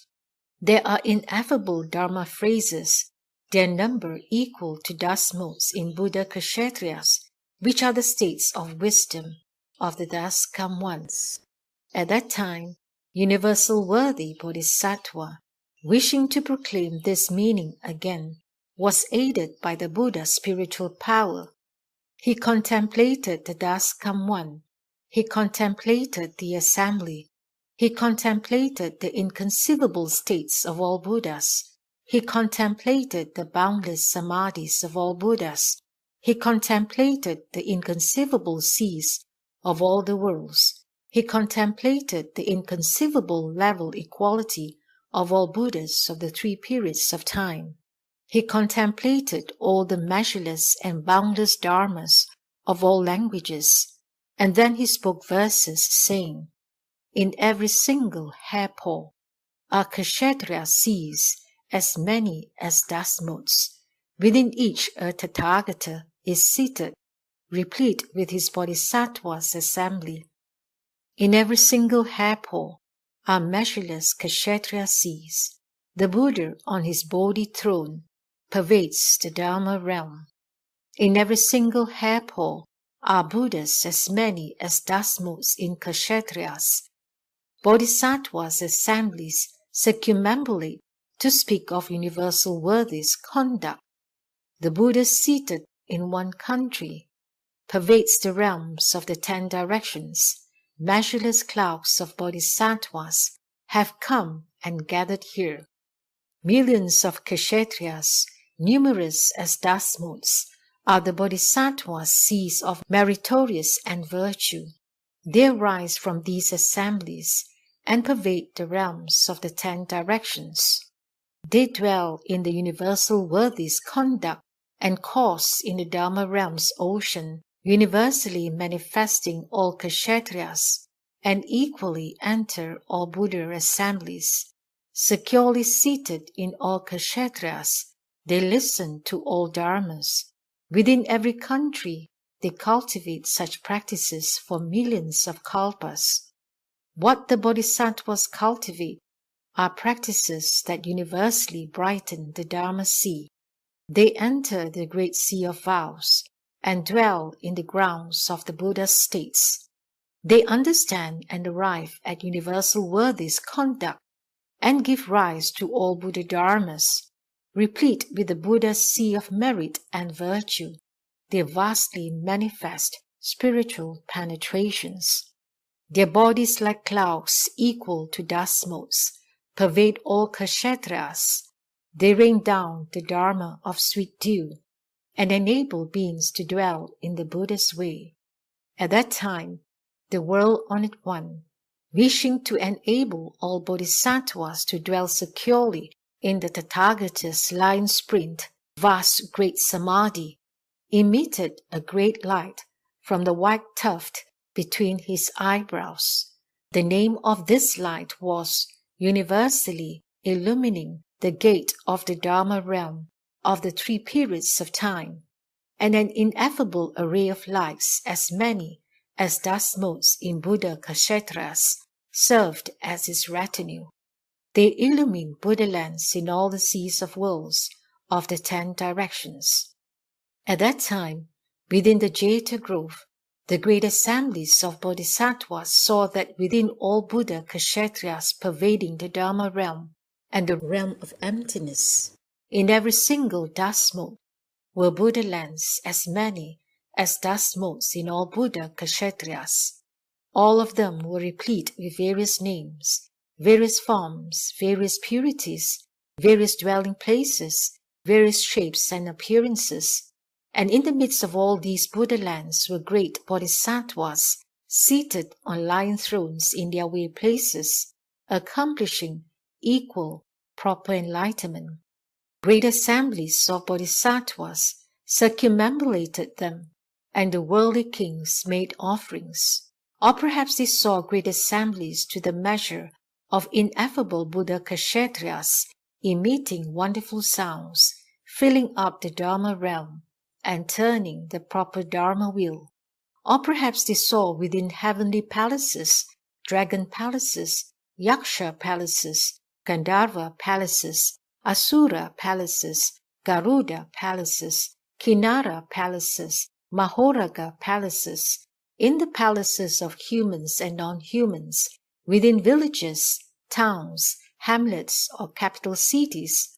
There are ineffable Dharma phrases, their number equal to Dasmots in Buddha Kshatriyas, which are the states of wisdom of the Das Come Ones. At that time, universal worthy Bodhisattva, wishing to proclaim this meaning again, was aided by the Buddha's spiritual power. He contemplated the Das Come One. He contemplated the assembly. He contemplated the inconceivable states of all Buddhas. He contemplated the boundless samadhis of all Buddhas. He contemplated the inconceivable seas of all the worlds. He contemplated the inconceivable level equality of all Buddhas of the 3 periods of time. He contemplated all the measureless and boundless dharmas of all languages, and then he spoke verses saying, "In every single hair pore are Kshatriya seas as many as Dasmots. Within each a Tathagata is seated, replete with his Bodhisattva's assembly. In every single hairpore are measureless Kshetriya seas. The Buddha on his Bodhi throne pervades the Dharma realm. In every single hairpore are Buddhas as many as dust motes in Kshetriyas. Bodhisattvas assemblies circumambulate to speak of universal worthies conduct. The Buddha seated in one country pervades the realms of the 10 directions. Measureless clouds of Bodhisattvas have come and gathered here. Millions of Kshetriyas, numerous as dust motes, are the Bodhisattvas' seas of meritorious and virtue. They arise from these assemblies and pervade the realms of the 10 directions. They dwell in the universal worthies conduct and cause in the Dharma realm's ocean, universally manifesting all Kshetriyas, and equally enter all Buddha assemblies. Securely seated in all Kshetriyas, they listen to all Dharmas. Within every country, they cultivate such practices for millions of kalpas. What the Bodhisattvas cultivate are practices that universally brighten the Dharma sea. They enter the great sea of vows and dwell in the grounds of the Buddha states. They understand and arrive at universal worthies conduct and give rise to all Buddha Dharmas. Replete with the Buddha's sea of merit and virtue, they vastly manifest spiritual penetrations. Their bodies like clouds equal to dust motes pervade all Kshetriyas. They rain down the Dharma of sweet dew and enable beings to dwell in the Buddha's way. At that time, the world honored one, wishing to enable all Bodhisattvas to dwell securely in the Tathagata's lion sprint, vast great samadhi, emitted a great light from the white tuft between his eyebrows. The name of this light was universally illumining the gate of the Dharma realm of the 3 periods of time, and an ineffable array of lights as many as dust motes in Buddha Kshetriyas served as his retinue. They illumine Buddha lands in all the seas of worlds of the 10 directions. At that time, within the Jeta grove, the great assemblies of Bodhisattvas saw that within all Buddha Kshetriyas pervading the Dharma realm and the realm of emptiness, in every single dust mote, were Buddha lands as many as dust motes in all Buddha Kshetriyas. All of them were replete with various names, various forms, various purities, various dwelling places, various shapes and appearances. And in the midst of all these Buddha lands were great Bodhisattvas seated on lion thrones in their way places, accomplishing equal, proper enlightenment. Great assemblies of Bodhisattvas circumambulated them, and the worldly kings made offerings. Or perhaps they saw great assemblies to the measure of ineffable Buddha Kshetriyas emitting wonderful sounds, filling up the Dharma realm, and turning the proper Dharma wheel. Or perhaps they saw within heavenly palaces, dragon palaces, yaksha palaces, Gandharva palaces, Asura palaces, Garuda palaces, Kinara palaces, Mahoraga palaces, in the palaces of humans and non-humans, within villages, towns, hamlets, or capital cities.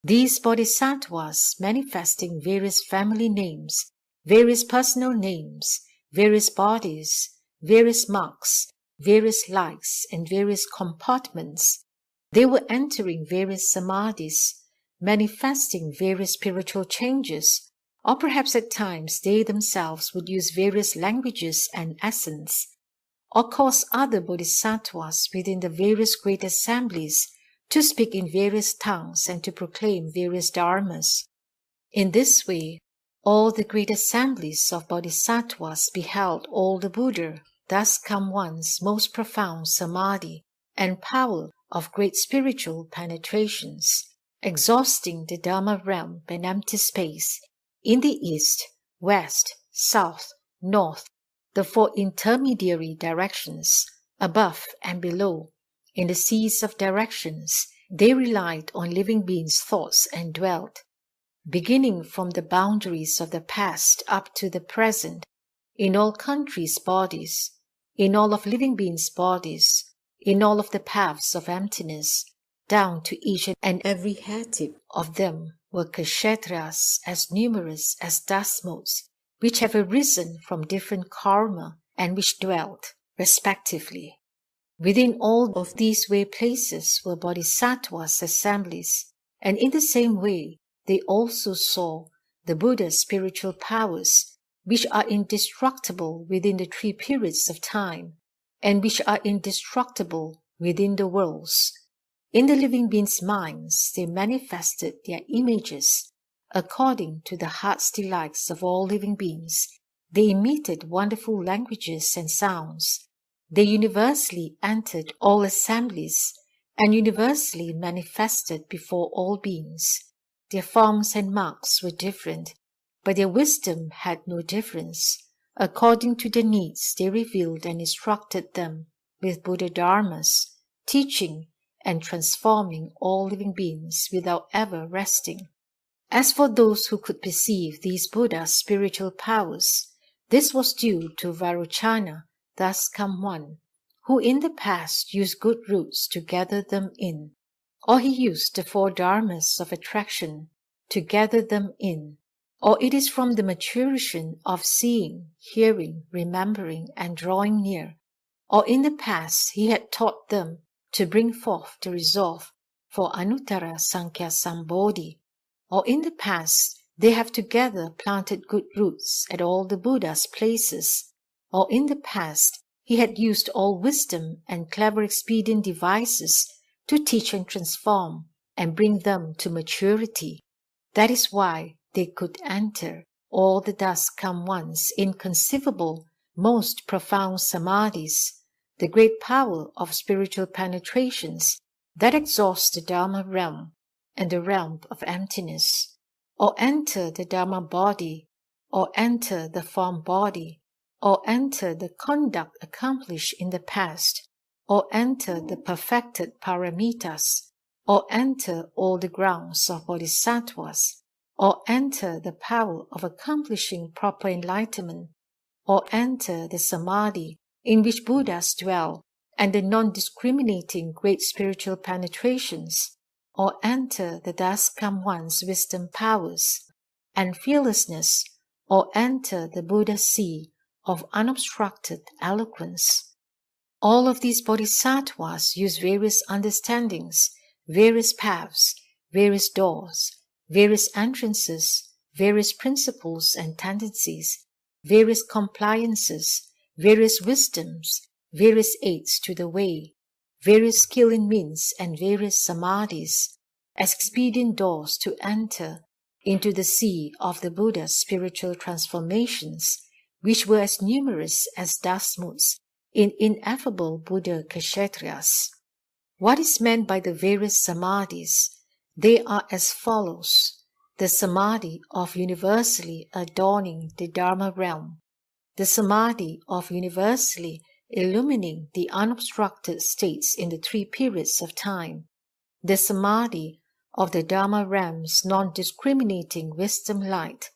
These Bodhisattvas manifesting various family names, various personal names, various bodies, various marks, various likes, and various compartments. They were entering various samadhis, manifesting various spiritual changes, or perhaps at times they themselves would use various languages and accents, or cause other Bodhisattvas within the various great assemblies to speak in various tongues and to proclaim various dharmas. In this way, all the great assemblies of Bodhisattvas beheld all the Buddha, thus come one's most profound samadhi and power of great spiritual penetrations, exhausting the Dharma realm and empty space in the east, west, south, north, the 4 intermediary directions, Above and below, in the seas of directions, they relied on living beings' thoughts and dwelt, beginning from the boundaries of the past up to the present, in all countries' bodies, in all of living beings' bodies, in all of the paths of emptiness, down to each and every hair tip of them were kshetras as numerous as dust motes, which have arisen from different karma and which dwelt, respectively. Within all of these way places were Bodhisattvas' assemblies, and in the same way they also saw the Buddha's spiritual powers, which are indestructible within the three periods of time, and which are indestructible within the worlds. In the living beings' minds, they manifested their images according to the heart's delights of all living beings. They emitted wonderful languages and sounds. They universally entered all assemblies and universally manifested before all beings. Their forms and marks were different, but their wisdom had no difference. According to their needs, they revealed and instructed them with Buddha Dharmas, teaching and transforming all living beings without ever resting. As for those who could perceive these Buddha's spiritual powers, this was due to Vairocana, thus come one, who in the past used good roots to gather them in, or he used the four dharmas of attraction to gather them in, or it is from the maturation of seeing, hearing, remembering, and drawing near, or in the past he had taught them to bring forth the resolve for Anuttara Sankhya Sambodhi, or in the past they have together planted good roots at all the Buddha's places, or in the past he had used all wisdom and clever expedient devices to teach and transform and bring them to maturity. That is why they could enter all the thus come ones inconceivable, most profound samadhis, the great power of spiritual penetrations that exhaust the Dharma realm and the realm of emptiness, or enter the Dharma body, or enter the form body, or enter the conduct accomplished in the past, or enter the perfected paramitas, or enter all the grounds of bodhisattvas, or enter the power of accomplishing proper enlightenment, or enter the samadhi in which Buddhas dwell, and the non-discriminating great spiritual penetrations, or enter the thus come one's wisdom powers and fearlessness, or enter the Buddha sea of unobstructed eloquence. All of these bodhisattvas use various understandings, various paths, various doors, various entrances, various principles and tendencies, various compliances, various wisdoms, various aids to the way, various skill in means, and various samadhis as expedient doors to enter into the sea of the Buddha's spiritual transformations, which were as numerous as dust motes in ineffable Buddha kshetras. What is meant by the various samadhis? They are as follows: the samadhi of universally adorning the Dharma realm, the samadhi of universally illumining the unobstructed states in the three periods of time, the samadhi of the Dharma realm's non-discriminating wisdom light,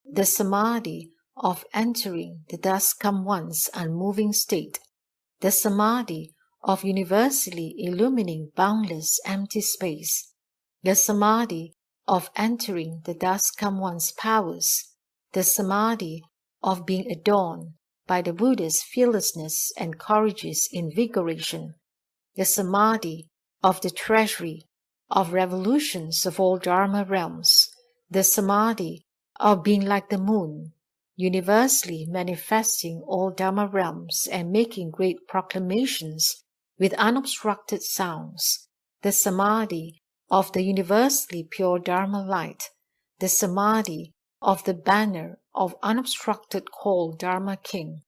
the samadhi of entering the thus come one's unmoving state, the samadhi of universally illumining boundless empty space, the samadhi of entering the thus come one's powers, the samadhi of being adorned by the Buddha's fearlessness and courageous invigoration, the samadhi of the treasury of revolutions of all Dharma realms, the samadhi of being like the moon, universally manifesting all Dharma realms and making great proclamations with unobstructed sounds, the samadhi of the universally pure Dharma light, the samadhi of the banner of unobstructed called Dharma King,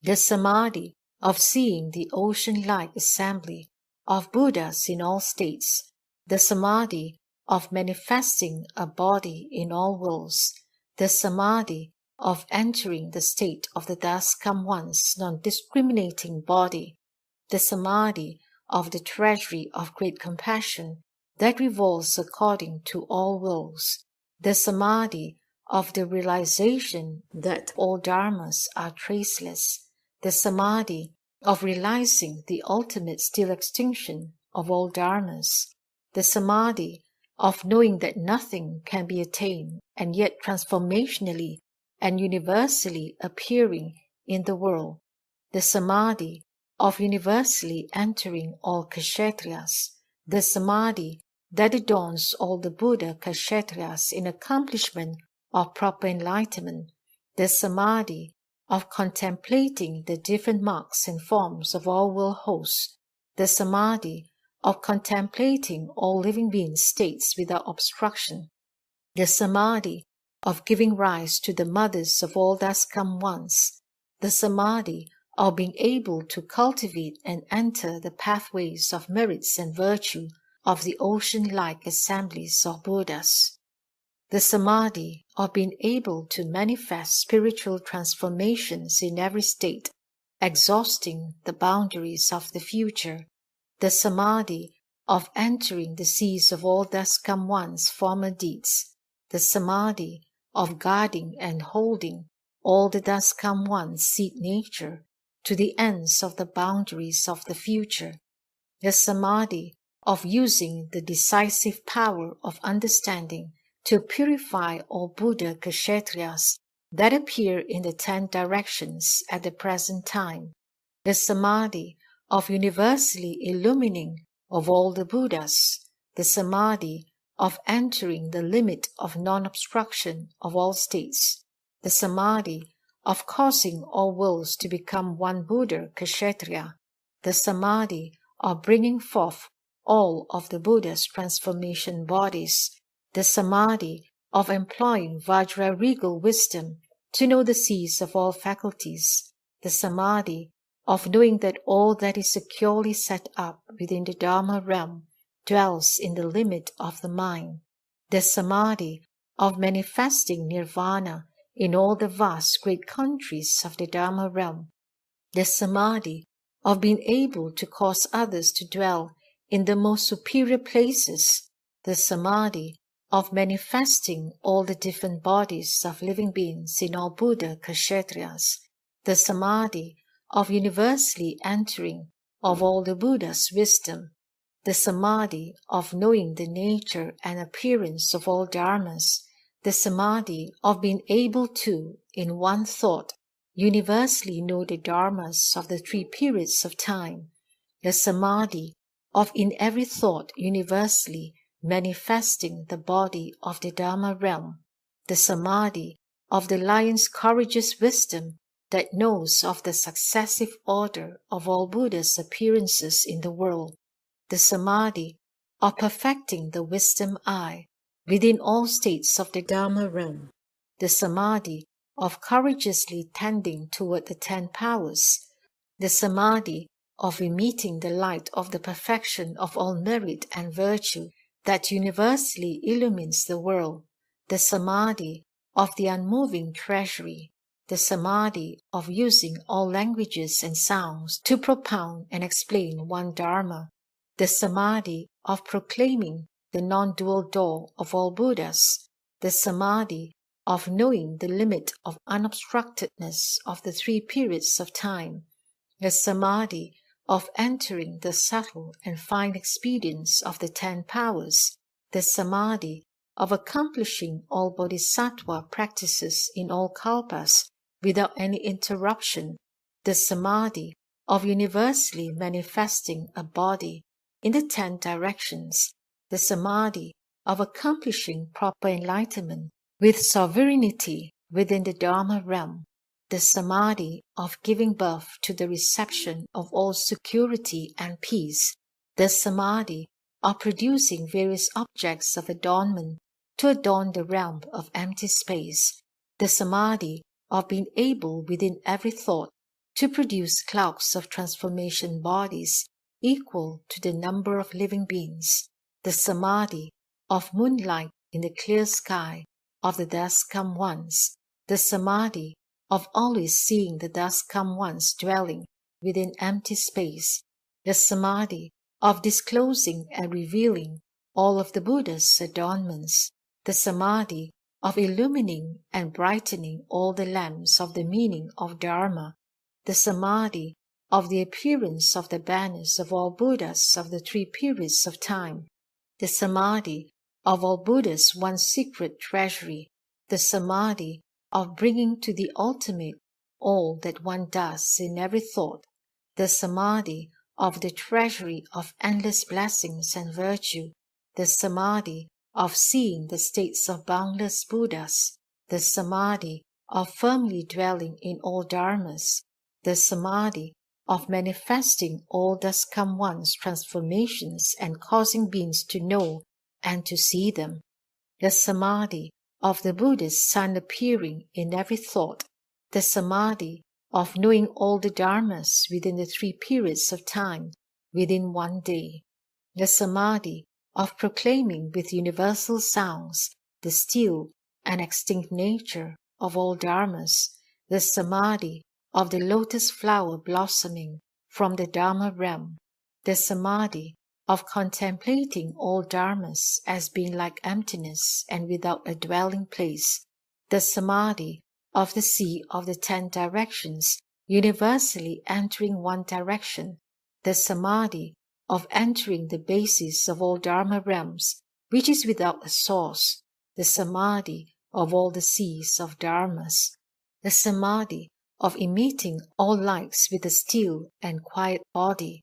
the samadhi of seeing the ocean-like assembly of Buddhas in all states, the samadhi of manifesting a body in all worlds, the samadhi of entering the state of the thus come one's non-discriminating body, the samadhi of the treasury of great compassion that revolves according to all wills, the samadhi of the realization that all dharmas are traceless, the samadhi of realizing the ultimate still extinction of all dharmas, the samadhi of knowing that nothing can be attained and yet transformationally and universally appearing in the world, the samadhi of universally entering all kshetriyas, the samadhi that adorns all the Buddha kshetriyas in accomplishment of proper enlightenment, the samadhi of contemplating the different marks and forms of all world hosts, the samadhi of contemplating all living beings' states without obstruction, the samadhi of giving rise to the mothers of all thus come ones, the samadhi of being able to cultivate and enter the pathways of merits and virtue of the ocean-like assemblies of Buddhas, the samadhi of being able to manifest spiritual transformations in every state, exhausting the boundaries of the future, the samadhi of entering the seas of all thus come one's former deeds, the samadhi of guarding and holding all the thus come one's seed nature to the ends of the boundaries of the future, the samadhi of using the decisive power of understanding to purify all Buddha kshetriyas that appear in the 10 directions at the present time, the samadhi of universally illumining of all the Buddhas, the samadhi of entering the limit of non-obstruction of all states, the samadhi of causing all worlds to become one Buddha kshetriya, the samadhi of bringing forth all of the Buddha's transformation bodies, the samadhi of employing Vajra regal wisdom to know the seas of all faculties, the samadhi of knowing that all that is securely set up within the Dharma realm dwells in the limit of the mind, the samadhi of manifesting nirvana in all the vast great countries of the Dharma realm, the samadhi of being able to cause others to dwell in the most superior places, the samadhi of manifesting all the different bodies of living beings in all Buddha kshetriyas, the samadhi of universally entering of all the Buddha's wisdom, the samadhi of knowing the nature and appearance of all dharmas, the samadhi of being able to, in one thought, universally know the dharmas of the 3 periods of time, the samadhi of in every thought universally manifesting the body of the Dharma realm, the samadhi of the lion's courageous wisdom that knows of the successive order of all Buddha's appearances in the world, the samadhi of perfecting the wisdom eye within all states of the Dharma realm, the samadhi of courageously tending toward the 10 powers, the samadhi of emitting the light of the perfection of all merit and virtue that universally illumines the world, the samadhi of the unmoving treasury, the samadhi of using all languages and sounds to propound and explain one Dharma, the samadhi of proclaiming the non-dual door of all Buddhas, the samadhi of knowing the limit of unobstructedness of the 3 periods of time, the samadhi of entering the subtle and fine expedients of the 10 powers, the samadhi of accomplishing all bodhisattva practices in all kalpas without any interruption, the samadhi of universally manifesting a body in the 10 directions, the samadhi of accomplishing proper enlightenment with sovereignty within the Dharma realm, the samadhi of giving birth to the reception of all security and peace, the samadhi of producing various objects of adornment to adorn the realm of empty space, the samadhi of being able within every thought to produce clouds of transformation bodies equal to the number of living beings, the samadhi of moonlight in the clear sky of the thus come ones, the samadhi of always seeing the thus come ones dwelling within empty space, the samadhi of disclosing and revealing all of the Buddha's adornments, the samadhi of illumining and brightening all the lamps of the meaning of Dharma, the samadhi of the appearance of the banners of all Buddhas of the three periods of time, the samadhi of all Buddhas one secret treasury, the samadhi of bringing to the ultimate all that one does in every thought, the samadhi of the treasury of endless blessings and virtue, the samadhi of seeing the states of boundless Buddhas, the samadhi of firmly dwelling in all dharmas, the samadhi of manifesting all thus come one's transformations and causing beings to know and to see them, the samadhi of the Buddhist sun appearing in every thought, the samadhi of knowing all the dharmas within the three periods of time within one day, the samadhi of proclaiming with universal sounds the still and extinct nature of all dharmas, the samadhi of the lotus flower blossoming from the Dharma realm, the samadhi of contemplating all dharmas as being like emptiness and without a dwelling place, the samadhi of the sea of the 10 directions universally entering one direction, the samadhi of entering the basis of all Dharma realms, which is without a source, the samadhi of all the seas of dharmas, the samadhi of emitting all lights with a still and quiet body,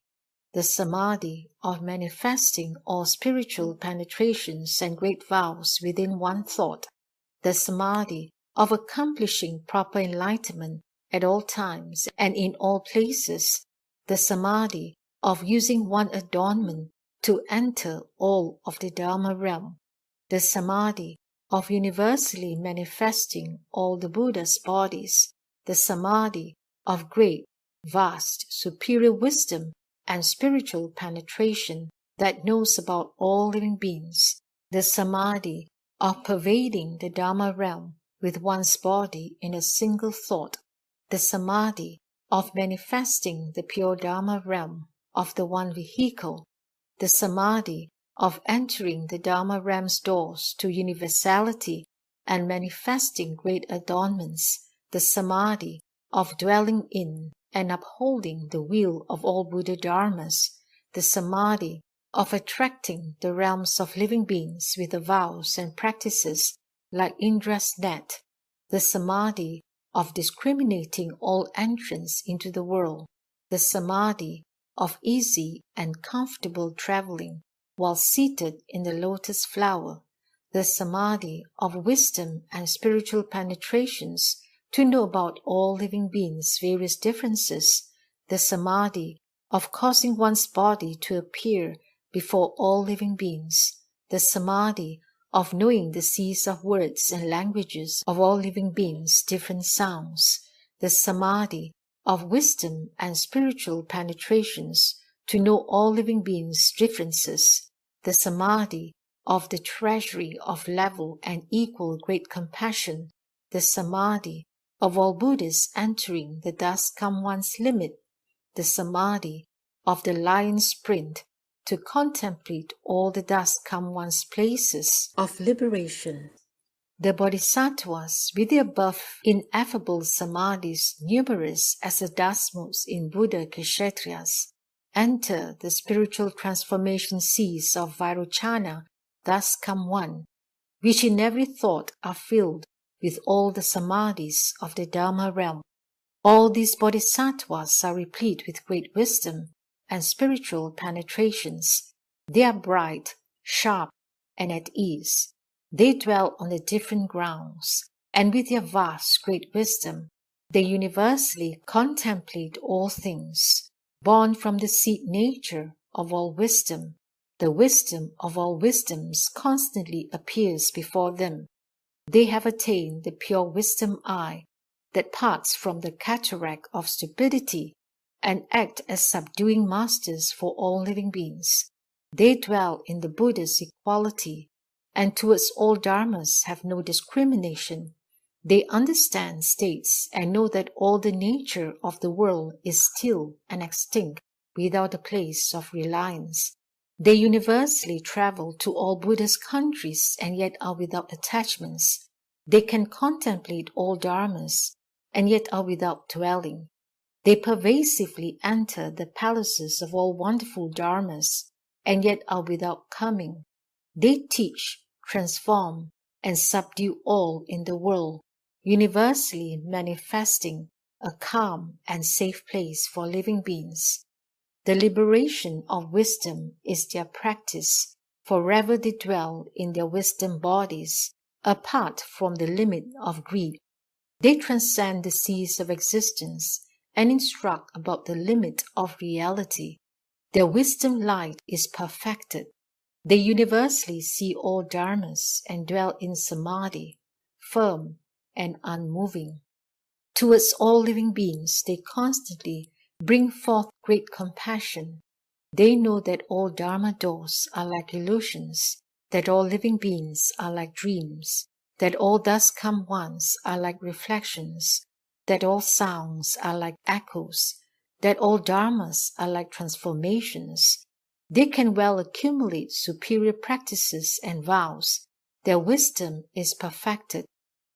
the samadhi of manifesting all spiritual penetrations and great vows within one thought, the samadhi of accomplishing proper enlightenment at all times and in all places, the samadhi of using one adornment to enter all of the Dharma realm, the samadhi of universally manifesting all the Buddha's bodies, the samadhi of great, vast, superior wisdom and spiritual penetration that knows about all living beings, the samadhi of pervading the Dharma realm with one's body in a single thought, the samadhi of manifesting the pure Dharma realm of the one vehicle, the samadhi of entering the Dharma realm's doors to universality and manifesting great adornments, the samadhi of dwelling in and upholding the will of all Buddha dharmas, the samadhi of attracting the realms of living beings with the vows and practices like Indra's net, the samadhi of discriminating all entrance into the world, the samadhi of easy and comfortable traveling while seated in the lotus flower, the samadhi of wisdom and spiritual penetrations to know about all living beings' various differences, the samadhi of causing one's body to appear before all living beings, the samadhi of knowing the seas of words and languages of all living beings' different sounds, the samadhi of wisdom and spiritual penetrations to know all living beings' differences, the samadhi of the treasury of level and equal great compassion, the samadhi of all Buddhists entering the thus come one's limit, the samadhi of the lion's sprint to contemplate all the thus come one's places of liberation. The Bodhisattvas, with the above ineffable samadhis numerous as the dust-motes in Buddha Kshetriyas, enter the spiritual transformation seas of Vairochana, thus come one, which in every thought are filled with all the samadhis of the Dharma realm. All these Bodhisattvas are replete with great wisdom and spiritual penetrations. They are bright, sharp, and at ease. They dwell on the different grounds, and with their vast great wisdom, they universally contemplate all things. Born from the seed nature of all wisdom, the wisdom of all wisdoms constantly appears before them. They have attained the pure wisdom eye that parts from the cataract of stupidity and act as subduing masters for all living beings. They dwell in the Buddha's equality and towards all dharmas have no discrimination. They understand states and know that all the nature of the world is still and extinct. without a place of reliance. They universally travel to all Buddhist countries and yet are without attachments. They can contemplate all dharmas and yet are without dwelling. They pervasively enter the palaces of all wonderful dharmas and yet are without coming. They teach, transform, and subdue all in the world, universally manifesting a calm and safe place for living beings. The liberation of wisdom is their practice. Forever they dwell in their wisdom bodies, apart from the limit of greed. They transcend the seas of existence and instruct about the limit of reality. Their wisdom light is perfected. They universally see all dharmas and dwell in samadhi, firm and unmoving. Towards all living beings, they constantly bring forth great compassion. They know that all dharma doors are like illusions, that all living beings are like dreams, that all thus come ones are like reflections, that all sounds are like echoes, that all dharmas are like transformations. They can well accumulate superior practices and vows. Their wisdom is perfected,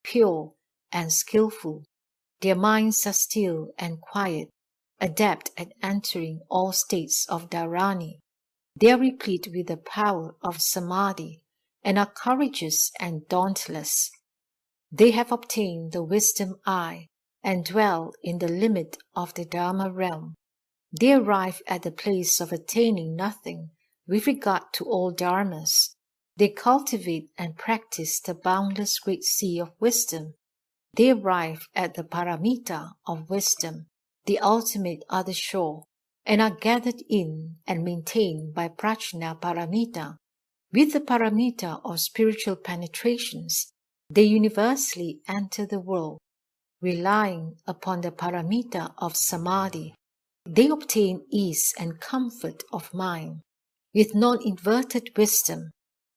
pure, and skillful. Their minds are still and quiet, adept at entering all states of dharani. They are replete with the power of samadhi and are courageous and dauntless. They have obtained the wisdom eye and dwell in the limit of the Dharma realm. They arrive at the place of attaining nothing with regard to all dharmas. They cultivate and practice the boundless great sea of wisdom. They arrive at the paramita of wisdom, the ultimate other shore, and are gathered in and maintained by prajna paramita. With the paramita of spiritual penetrations, they universally enter the world. Relying upon the paramita of samadhi, they obtain ease and comfort of mind. With non-inverted wisdom,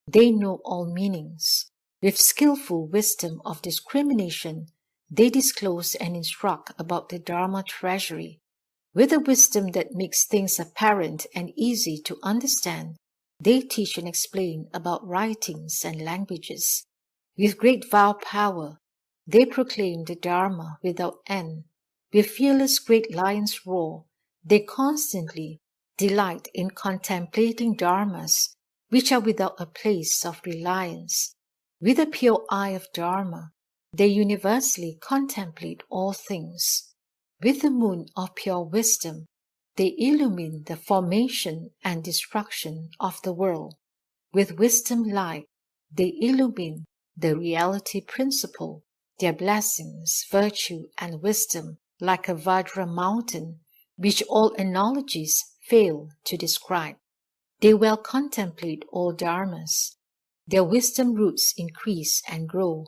they know all meanings. With skillful wisdom of discrimination, they disclose and instruct about the Dharma treasury. With a wisdom that makes things apparent and easy to understand, they teach and explain about writings and languages. With great vow power, they proclaim the Dharma without end. With fearless great lion's roar, they constantly delight in contemplating dharmas which are without a place of reliance. With a pure eye of dharma, they universally contemplate all things. With the moon of pure wisdom, they illumine the formation and destruction of the world. With wisdom light, they illumine the reality principle. Their blessings, virtue, and wisdom, like a Vajra mountain, which all analogies fail to describe. They well contemplate all dharmas. Their wisdom roots increase and grow.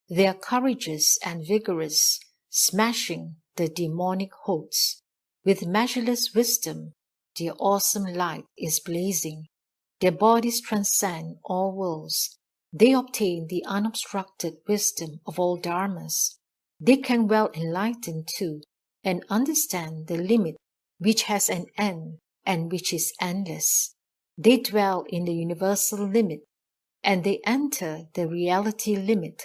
They are courageous and vigorous, smashing the demonic hosts. With measureless wisdom, their awesome light is blazing. Their bodies transcend all worlds. They obtain the unobstructed wisdom of all dharmas. They can well enlighten too and understand the limit which has an end and which is endless. They dwell in the universal limit and they enter the reality limit.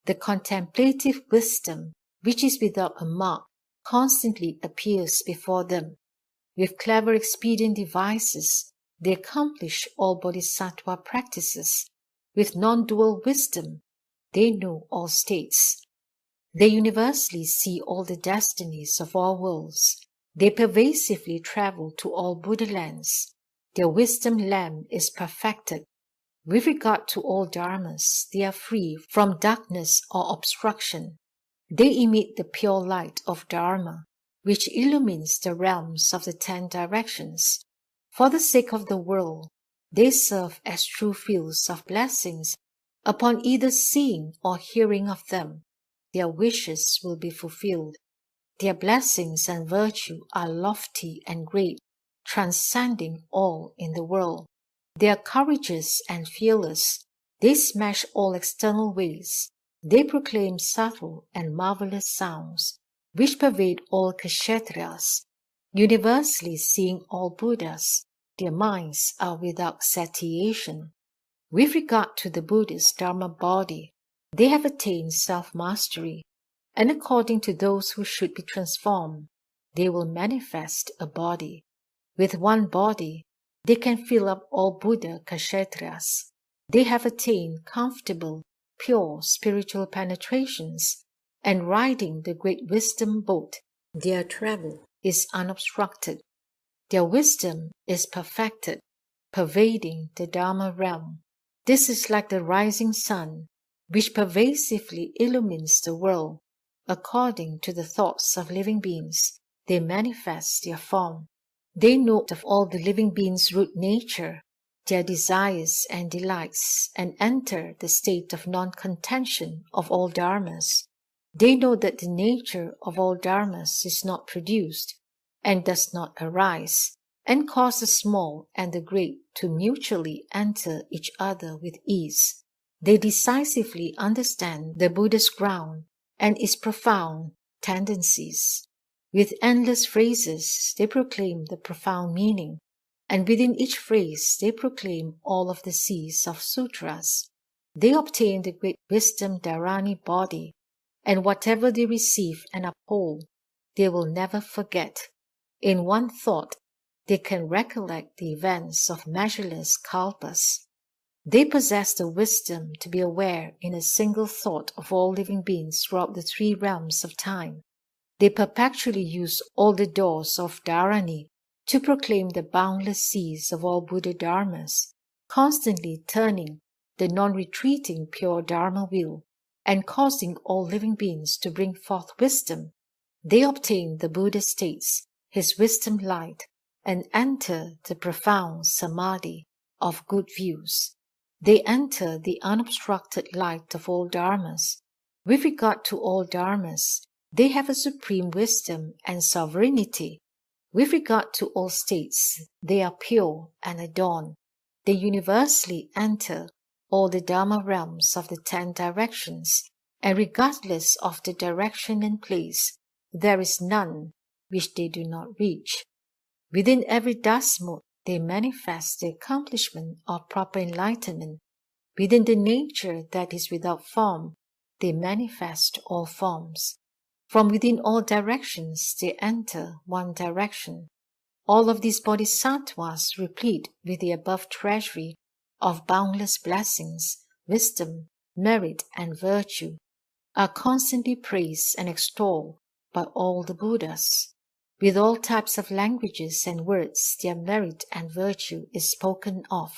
The contemplative wisdom, which is without a mark, constantly appears before them. With clever expedient devices, they accomplish all bodhisattva practices. With non-dual wisdom, they know all states. They universally see all the destinies of all worlds. They pervasively travel to all Buddha lands. Their wisdom lamp is perfected. With regard to all dharmas, they are free from darkness or obstruction. They emit the pure light of Dharma, which illumines the realms of the 10 directions. For the sake of the world, they serve as true fields of blessings. Upon either seeing or hearing of them, their wishes will be fulfilled. Their blessings and virtue are lofty and great, transcending all in the world. They are courageous and fearless. They smash all external ways. They proclaim subtle and marvelous sounds, which pervade all kshetriyas. Universally seeing all Buddhas, their minds are without satiation. With regard to the Buddhist Dharma body, they have attained self-mastery, and according to those who should be transformed, they will manifest a body. With one body, they can fill up all Buddha kshetras. They have attained comfortable, pure spiritual penetrations, and riding the great wisdom boat, their travel is unobstructed. Their wisdom is perfected, pervading the Dharma realm. This is like the rising sun, which pervasively illumines the world. According to the thoughts of living beings, they manifest their form. They know of all the living beings' root nature, their desires and delights, and enter the state of non-contention of all dharmas. They know that the nature of all dharmas is not produced, and does not arise, and cause the small and the great to mutually enter each other with ease. They decisively understand the Buddha's ground and its profound tendencies. With endless phrases, they proclaim the profound meaning, and within each phrase they proclaim all of the C's of sutras. They obtain the great wisdom dharani body, and whatever they receive and uphold, they will never forget. In one thought, they can recollect the events of measureless kalpas. They possess the wisdom to be aware in a single thought of all living beings throughout the three realms of time. They perpetually use all the doors of dharani to proclaim the boundless seas of all Buddha dharmas, constantly turning the non-retreating pure dharma wheel and causing all living beings to bring forth wisdom. They obtain the Buddha states, his wisdom light, and enter the profound samadhi of good views. They enter the unobstructed light of all dharmas. With regard to all dharmas, they have a supreme wisdom and sovereignty. With regard to all states, they are pure and adorned. They universally enter all the Dharma realms of the 10 directions, and regardless of the direction and place, there is none which they do not reach. Within every dasmut, they manifest the accomplishment of proper enlightenment. Within the nature that is without form, they manifest all forms. From within all directions, they enter one direction. All of these bodhisattvas, replete with the above treasury of boundless blessings, wisdom, merit, and virtue, are constantly praised and extolled by all the Buddhas. With all types of languages and words, their merit and virtue is spoken of,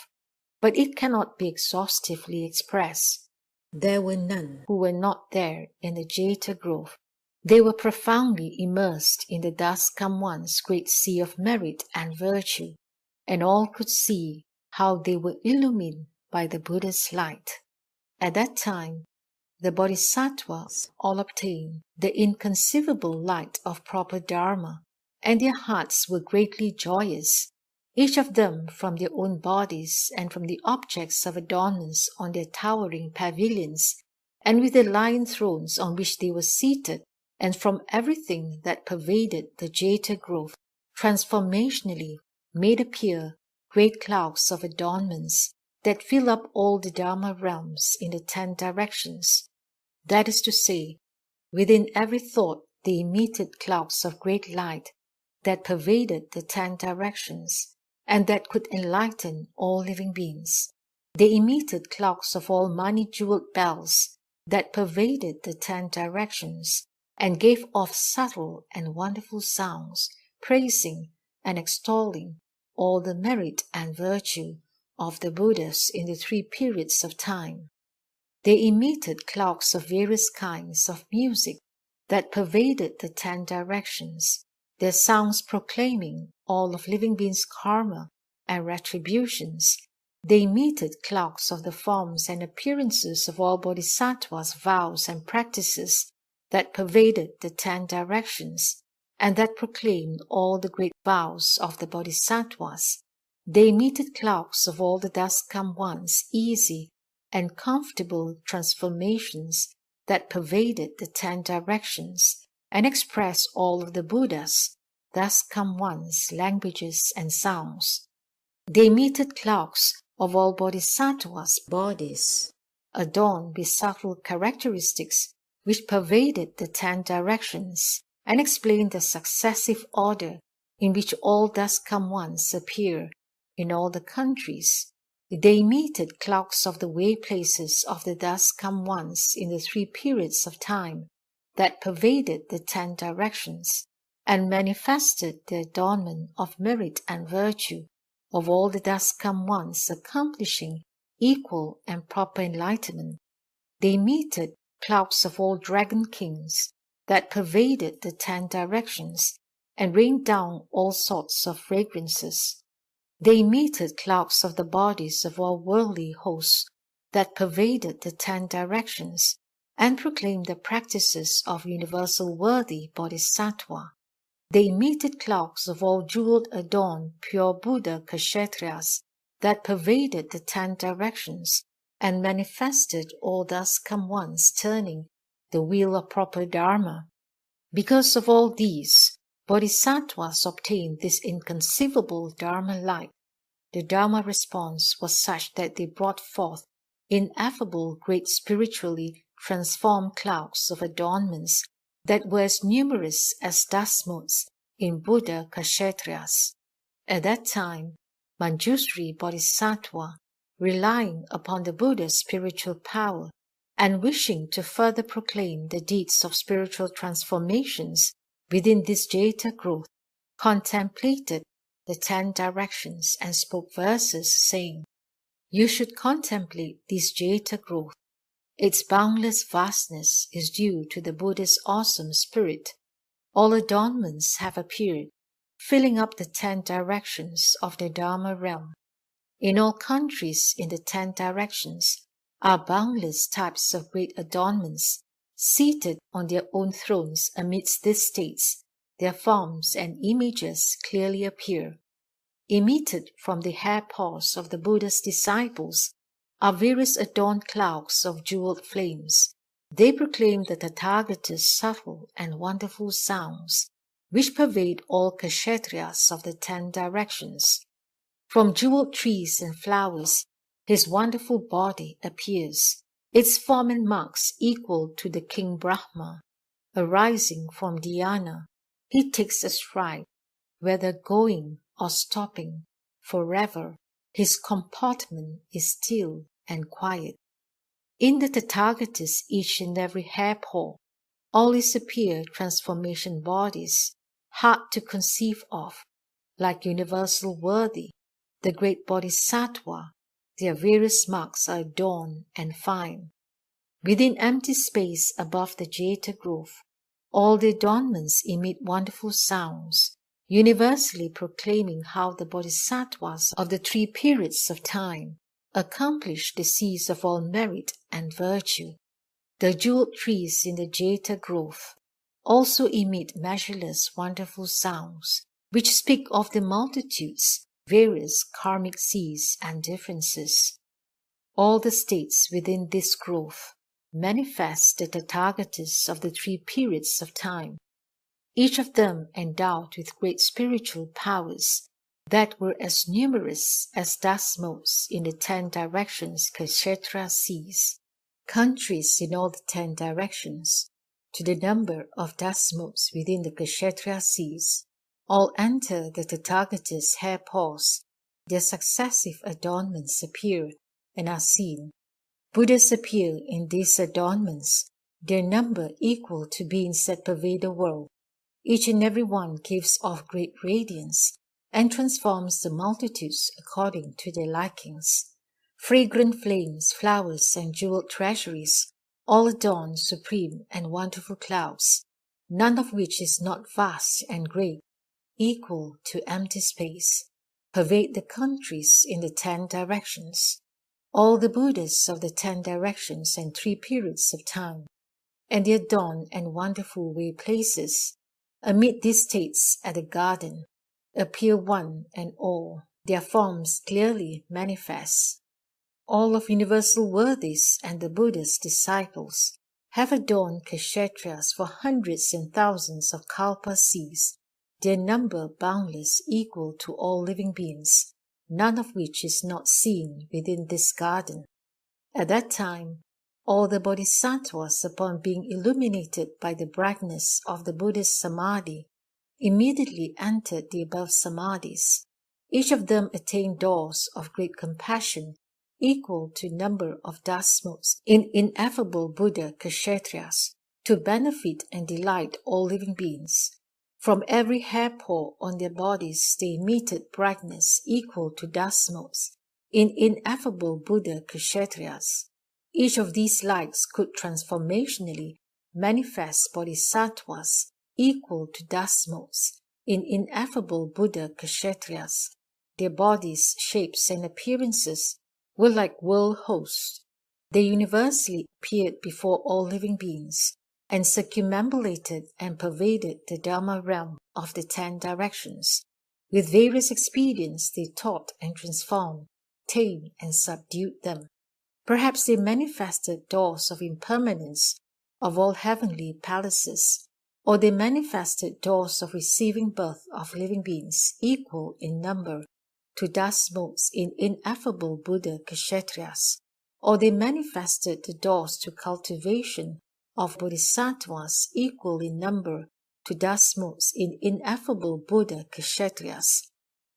but it cannot be exhaustively expressed. There were none who were not there in the Jeta grove. They were profoundly immersed in the Daskam-one's great sea of merit and virtue, and all could see how they were illumined by the Buddha's light. At that time, the Bodhisattvas all obtained the inconceivable light of proper Dharma, and their hearts were greatly joyous, each of them from their own bodies and from the objects of adornments on their towering pavilions, and with the lion thrones on which they were seated, and from everything that pervaded the Jeta grove, transformationally made appear great clouds of adornments that fill up all the Dharma realms in the 10 directions. That is to say, within every thought they emitted clouds of great light that pervaded the 10 directions, and that could enlighten all living beings. They emitted clouds of all money-jeweled bells that pervaded the 10 directions, and gave off subtle and wonderful sounds, praising and extolling all the merit and virtue of the Buddhas in the 3 periods of time. They emitted clouds of various kinds of music that pervaded the 10 directions, their sounds proclaiming all of living beings' karma and retributions. They emitted clouds of the forms and appearances of all bodhisattvas' vows and practices that pervaded the 10 directions, and that proclaimed all the great vows of the bodhisattvas. They emitted clouds of all the Daskam-one's easy and comfortable transformations that pervaded the 10 directions, and expressed all of the Buddhas, thus come ones, languages, and sounds. They emitted clouds of all Bodhisattvas' bodies, adorned with subtle characteristics which pervaded the 10 directions and explained the successive order in which all thus come ones appear in all the countries. They emitted clouds of the way places of the thus come ones in the 3 periods of time that pervaded the 10 directions and manifested the adornment of merit and virtue of all the thus come ones accomplishing equal and proper enlightenment. They emitted clouds of all dragon kings that pervaded the 10 directions and rained down all sorts of fragrances. They emitted clouds of the bodies of all worldly hosts that pervaded the 10 directions and proclaimed the practices of universal worthy Bodhisattva. They emitted clouds of all jeweled adorned pure Buddha Kshatriyas that pervaded the 10 directions and manifested all thus come ones turning the wheel of proper Dharma. Because of all these, Bodhisattvas obtained this inconceivable Dharma light. The Dharma response was such that they brought forth ineffable great spiritually transformed clouds of adornments that were as numerous as dust motes in Buddha Kshatriyas. At that time, Manjushri Bodhisattva, relying upon the Buddha's spiritual power and wishing to further proclaim the deeds of spiritual transformations within this Jeta growth, contemplated the 10 directions and spoke verses saying, "You should contemplate this Jeta growth. Its boundless vastness is due to the Buddha's awesome spirit. All adornments have appeared, filling up the 10 directions of the Dharma realm. In all countries in the 10 directions are boundless types of great adornments, seated on their own thrones amidst these states. Their forms and images clearly appear. Emitted from the hair paws of the Buddha's disciples are various adorned clouds of jeweled flames. They proclaim the Tathagata's subtle and wonderful sounds, which pervade all Kshatriyas of the 10 directions. From jeweled trees and flowers, his wonderful body appears, its form and marks equal to the King Brahma. Arising from dhyana, he takes a stride, whether going or stopping, forever. His comportment is still and quiet. In the Tathagatas each and every hair paw, always appear transformation bodies, hard to conceive of, like universal worthy, the great Bodhisattva. Their various marks are adorned and fine. Within empty space above the Jeta grove, all the adornments emit wonderful sounds, universally proclaiming how the Bodhisattvas of the 3 periods of time accomplish the seeds of all merit and virtue. The jeweled trees in the Jeta grove also emit measureless wonderful sounds, which speak of the multitudes, various karmic seeds and differences. All the states within this grove manifest the Tathagatas of the 3 periods of time, each of them endowed with great spiritual powers that were as numerous as dust motes in the 10 directions Kshetra seas. Countries in all the 10 directions, to the number of dust motes within the Kshetra seas, all enter the Tathagata's hair paws. Their successive adornments appear and are seen. Buddhas appear in these adornments, their number equal to beings that pervade the world. Each and every one gives off great radiance and transforms the multitudes according to their likings. Fragrant flames, flowers, and jeweled treasuries all adorn supreme and wonderful clouds, none of which is not vast and great, equal to empty space, pervade the countries in the 10 directions. All the Buddhas of the 10 directions and 3 periods of time, and the adorned and wonderful way places, amid these states at the garden, appear one and all, their forms clearly manifest. All of universal worthies and the Buddha's disciples have adorned Kshetriyas for hundreds and thousands of kalpa seas, their number boundless, equal to all living beings, none of which is not seen within this garden. At that time, all the Bodhisattvas, upon being illuminated by the brightness of the Buddhist samadhi, immediately entered the above samadhis. Each of them attained doors of great compassion, equal to number of dasmots in ineffable Buddha Kshatriyas, to benefit and delight all living beings. From every hair pore on their bodies they emitted brightness equal to dasmots in ineffable Buddha Kshatriyas. Each of these lights could transformationally manifest Bodhisattvas equal to dasmots in ineffable Buddha Kshatriyas. Their bodies, shapes, and appearances were like world hosts. They universally appeared before all living beings, and circumambulated and pervaded the Dharma realm of the 10 directions. With various expedients they taught and transformed, tamed and subdued them. Perhaps they manifested doors of impermanence of all heavenly palaces, or they manifested doors of receiving birth of living beings equal in number to dasmots in ineffable Buddha Kshatriyas, or they manifested the doors to cultivation of Bodhisattvas equal in number to dasmots in ineffable Buddha Kshatriyas,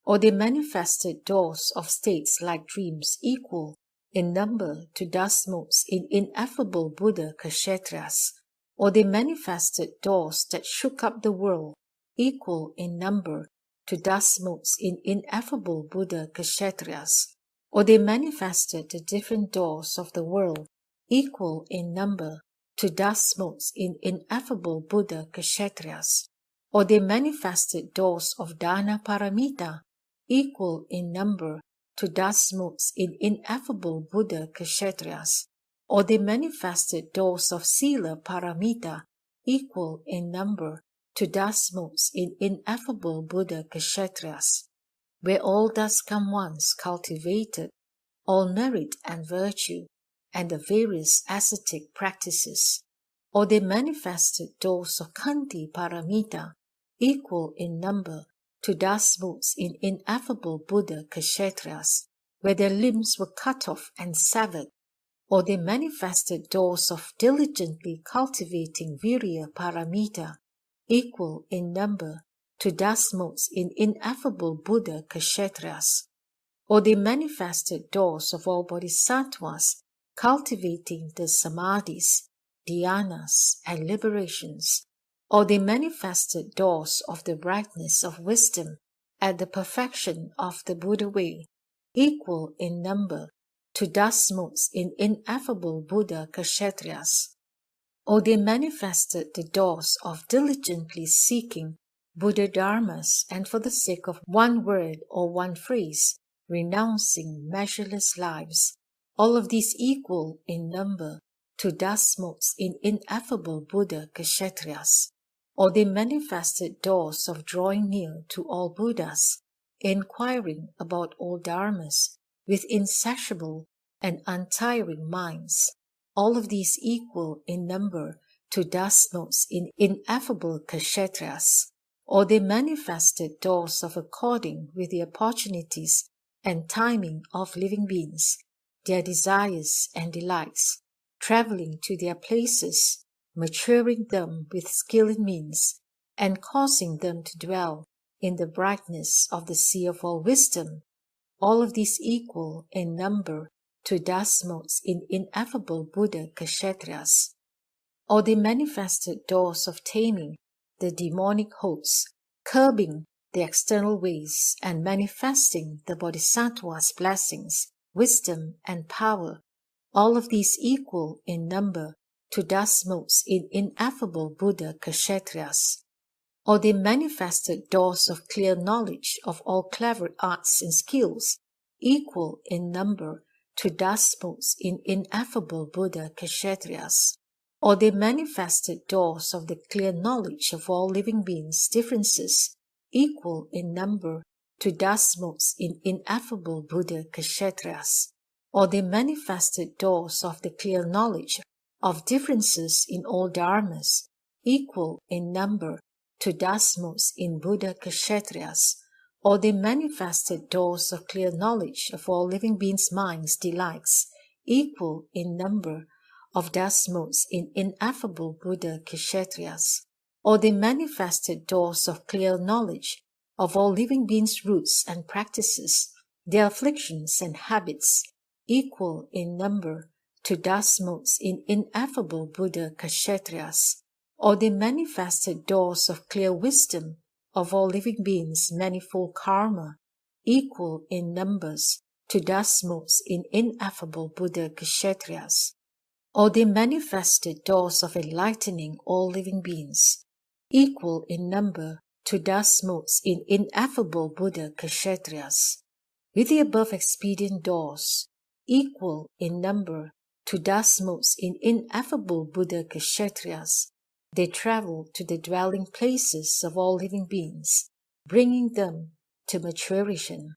or they manifested doors of states like dreams equal in number to dasmots in ineffable Buddha Kshatriyas, or they manifested doors that shook up the world equal in number to dasmots in ineffable Buddha Kshatriyas, or they manifested the different doors of the world equal in number to dasmots in ineffable Buddha Kshatriyas, or they manifested doors of Dana Paramita equal in number to dasmots in ineffable Buddha Kshatriyas, or they manifested doors of Sila Paramita equal in number to dasmots in ineffable Buddha Kshatriyas, where all thus come once cultivated, all merit and virtue, and the various ascetic practices, or they manifested doors of Kanti Paramita equal in number to dasmots in ineffable Buddha Kshatriyas, where their limbs were cut off and severed, or they manifested doors of diligently cultivating Virya Paramita equal in number to dasmots in ineffable Buddha Kshatriyas, or they manifested doors of all Bodhisattvas cultivating the samadhis, dhyanas, and liberations, or they manifested doors of the brightness of wisdom at the perfection of the Buddha way, equal in number to dasmots in ineffable Buddha Kshatriyas, or they manifested the doors of diligently seeking Buddha Dharmas and for the sake of one word or one phrase, renouncing measureless lives, all of these equal in number to dasmots in ineffable Buddha Kshatriyas, or they manifested doors of drawing near to all Buddhas, inquiring about all Dharmas with insatiable and untiring minds, all of these equal in number to dasmots in ineffable Kshatriyas, or they manifested doors of according with the opportunities and timing of living beings, their desires and delights, traveling to their places, maturing them with skill and means, and causing them to dwell in the brightness of the sea of all wisdom, all of these equal in number to dasmots in ineffable Buddha Kshatriyas, or they manifested doors of taming the demonic hosts, curbing the external ways, and manifesting the Bodhisattva's blessings, wisdom, and power, all of these equal in number to dasmots in ineffable Buddha Kshatriyas, or they manifested doors of clear knowledge of all clever arts and skills, equal in number to dasmots in ineffable Buddha Kshatriyas, or they manifested doors of the clear knowledge of all living beings' differences, equal in number to dasmots in ineffable Buddha Kshatriyas, or they manifested doors of the clear knowledge of differences in all dharmas, equal in number to Dasmos in Buddha Kshetriyas, or the manifested doors of clear knowledge of all living beings' minds' delights, equal in number of Dasmos in ineffable Buddha Kshetriyas, or the manifested doors of clear knowledge of all living beings' roots and practices, their afflictions and habits, equal in number to Dasmos in ineffable Buddha Kshetriyas, or the manifested doors of clear wisdom of all living beings' manifold karma, equal in numbers to Dasmos in ineffable Buddha Kshetriyas, or the manifested doors of enlightening all living beings, equal in number to Dasmos in ineffable Buddha Kshetriyas. With the above expedient doors, equal in number to Dasmos in ineffable Buddha Kshetriyas, they travel to the dwelling places of all living beings, bringing them to maturation.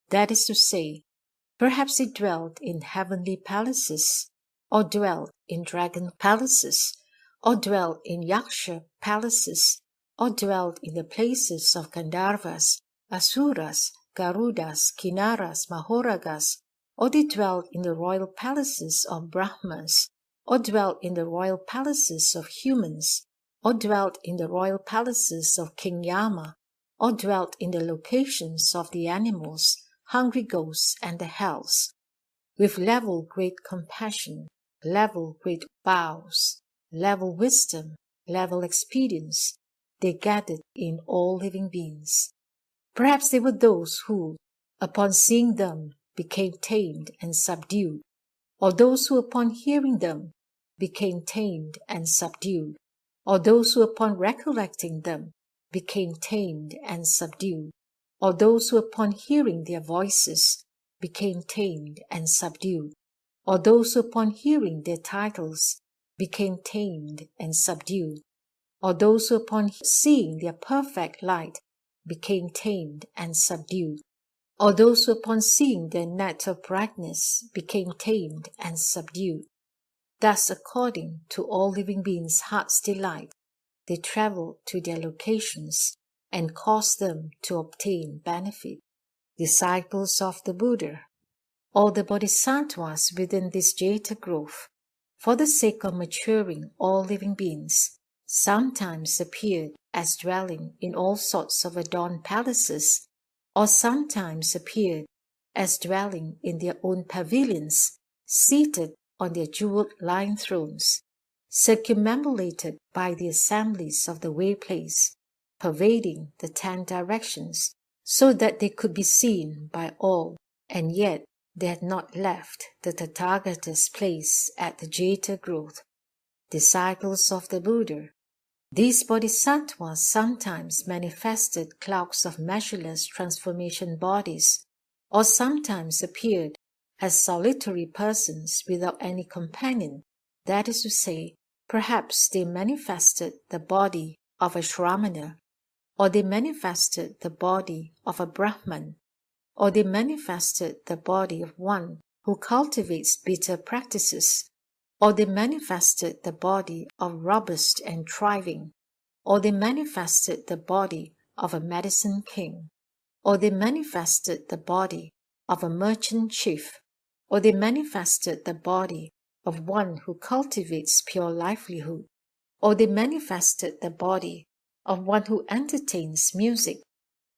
That is to say, perhaps they dwelt in heavenly palaces, or dwelt in dragon palaces, or dwelt in yaksha palaces, or dwelt in the places of Gandharvas, Asuras, Garudas, Kinnaras, Mahoragas, or they dwelt in the royal palaces of Brahmas, or dwelt in the royal palaces of humans, or dwelt in the royal palaces of King Yama, or dwelt in the locations of the animals, hungry ghosts, and the hells. With level great compassion, level great vows, level wisdom, level expedience, they gathered in all living beings. Perhaps they were those who, upon seeing them, became tamed and subdued, or those who upon hearing them became tamed and subdued, or those who upon recollecting them became tamed and subdued, or those who upon hearing their voices became tamed and subdued, or those who upon hearing their titles became tamed and subdued, or those who upon seeing their perfect light became tamed and subdued, or those who upon seeing their net of brightness became tamed and subdued. Thus, according to all living beings' heart's delight, they travel to their locations and cause them to obtain benefit. Disciples of the Buddha, all the Bodhisattvas within this Jeta grove, for the sake of maturing all living beings, sometimes appeared as dwelling in all sorts of adorned palaces, or sometimes appeared as dwelling in their own pavilions, seated on their jeweled lion thrones, circumambulated by the assemblies of the way place, pervading the 10 directions, so that they could be seen by all, and yet they had not left the Tathagata's place at the Jeta growth. Disciples of the Buddha, these bodhisattvas sometimes manifested clouds of measureless transformation bodies, or sometimes appeared as solitary persons without any companion. That is to say, perhaps they manifested the body of a Shramana, or they manifested the body of a Brahman, or they manifested the body of one who cultivates bitter practices, or they manifested the body of robust and thriving, or they manifested the body of a medicine king, or they manifested the body of a merchant chief, or they manifested the body of one who cultivates pure livelihood, or they manifested the body of one who entertains music,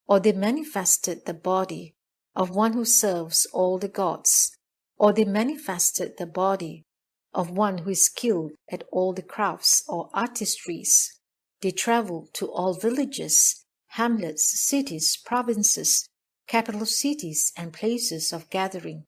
or they manifested the body of one who serves all the gods, or they manifested the body of one who is skilled at all the crafts or artistries. They travel to all villages, hamlets, cities, provinces, capital cities, and places of gathering,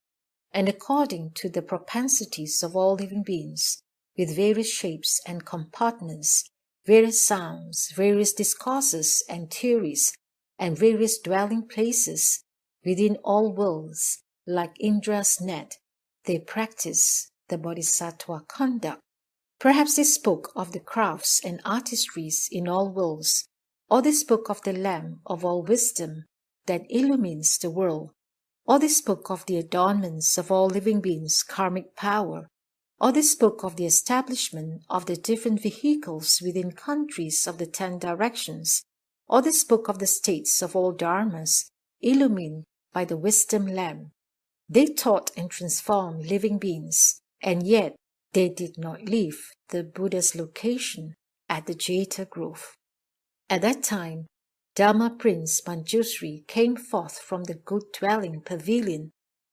and according to the propensities of all living beings, with various shapes and compartments, various sounds, various discourses and theories, and various dwelling places within all worlds, like Indra's net, they practice the bodhisattva conduct. Perhaps they spoke of the crafts and artistries in all worlds, or they spoke of the lamp of all wisdom that illumines the world, or they spoke of the adornments of all living beings' karmic power, or they spoke of the establishment of the different vehicles within countries of the 10 directions, or they spoke of the states of all dharmas illumined by the wisdom lamp. They taught and transformed living beings, and yet they did not leave the Buddha's location at the Jeta grove. At that time, Dharma Prince Manjushri came forth from the good dwelling pavilion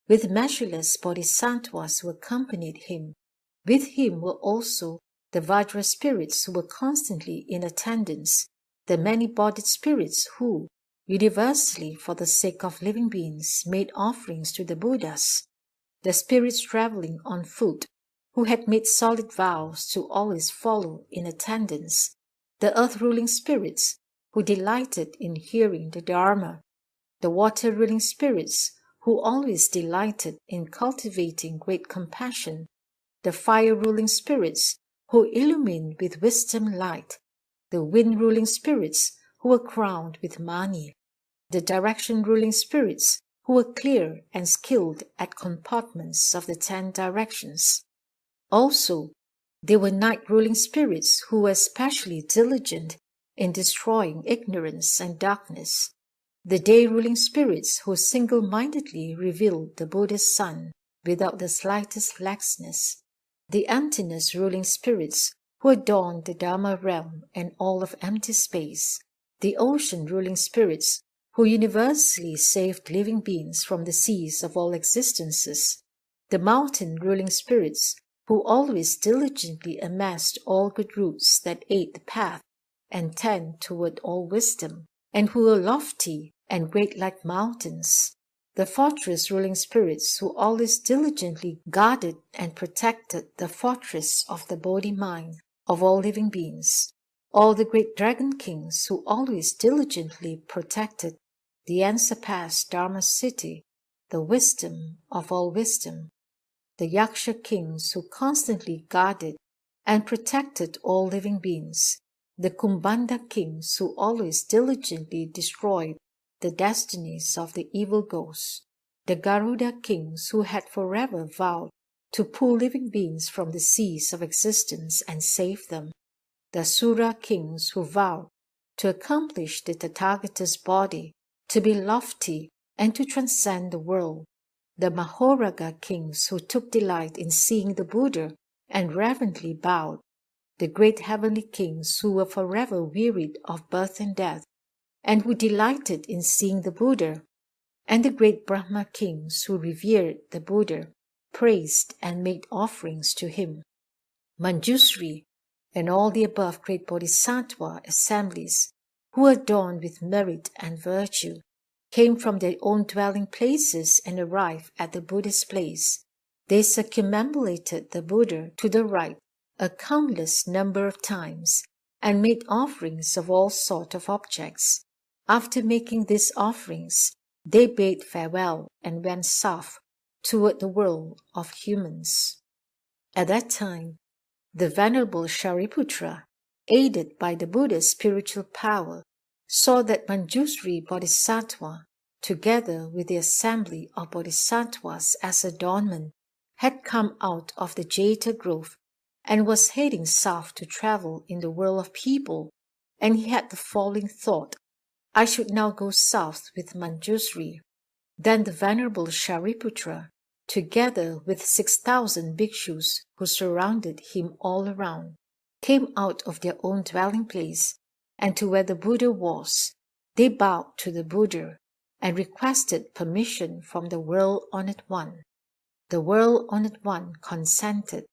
with measureless Bodhisattvas who accompanied him. With him were also the Vajra spirits who were constantly in attendance, the many-bodied spirits who, universally for the sake of living beings, made offerings to the Buddhas, the spirits traveling on foot, who had made solid vows to always follow in attendance, the earth-ruling spirits who delighted in hearing the Dharma, the water-ruling spirits who always delighted in cultivating great compassion, the fire-ruling spirits who illumined with wisdom light, the wind-ruling spirits who were crowned with mani, the direction-ruling spirits who were clear and skilled at compartments of the 10 directions. Also, there were night-ruling spirits who were especially diligent in destroying ignorance and darkness, the day-ruling spirits who single-mindedly revealed the Buddha's sun without the slightest laxness, the emptiness-ruling spirits who adorned the Dharma realm and all of empty space, the ocean-ruling spirits who universally saved living beings from the seas of all existences, the mountain-ruling spirits who always diligently amassed all good roots that aid the path and tend toward all wisdom, and who were lofty and great like mountains, the fortress-ruling spirits who always diligently guarded and protected the fortress of the Bodhi mind of all living beings, all the great dragon kings who always diligently protected the unsurpassed Dharma city, the wisdom of all wisdom, the Yaksha kings who constantly guarded and protected all living beings, the Kumbhanda kings who always diligently destroyed the destinies of the evil ghosts, the Garuda kings who had forever vowed to pull living beings from the seas of existence and save them, the Sura kings who vowed to accomplish the Tathagata's body, to be lofty and to transcend the world, the Mahoraga kings who took delight in seeing the Buddha and reverently bowed, the great heavenly kings who were forever wearied of birth and death, and who delighted in seeing the Buddha, and the great Brahma kings who revered the Buddha, praised and made offerings to him. Manjushri and all the above great Bodhisattva assemblies, who were adorned with merit and virtue, came from their own dwelling places and arrived at the Buddha's place. They circumambulated the Buddha to the right a countless number of times, and made offerings of all sorts of objects. After making these offerings, they bade farewell and went south toward the world of humans. At that time, the Venerable Shariputra, aided by the Buddha's spiritual power, saw that Manjushri Bodhisattva, together with the assembly of Bodhisattvas as adornment, had come out of the Jeta grove and was heading south to travel in the world of people, and he had the following thought: I should now go south with Manjushri. Then the Venerable Shariputra, together with 6,000 bhikshus who surrounded him all around, came out of their own dwelling place, and to where the Buddha was, they bowed to the Buddha and requested permission from the World-Honored One. The World-Honored One consented.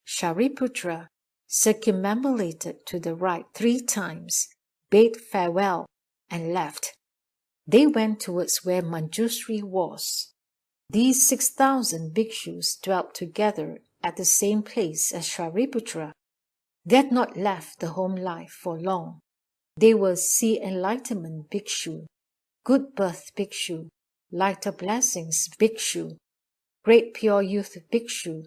Shariputra circumambulated to the right 3 times, bade farewell, and left. They went towards where Manjushri was. These 6,000 bhikshus dwelt together at the same place as Shariputra. They had not left the home life for long. They were Sea Enlightenment Bhikshu, Good Birth Bhikshu, Light of Blessings Bhikshu, Great Pure Youth Bhikshu,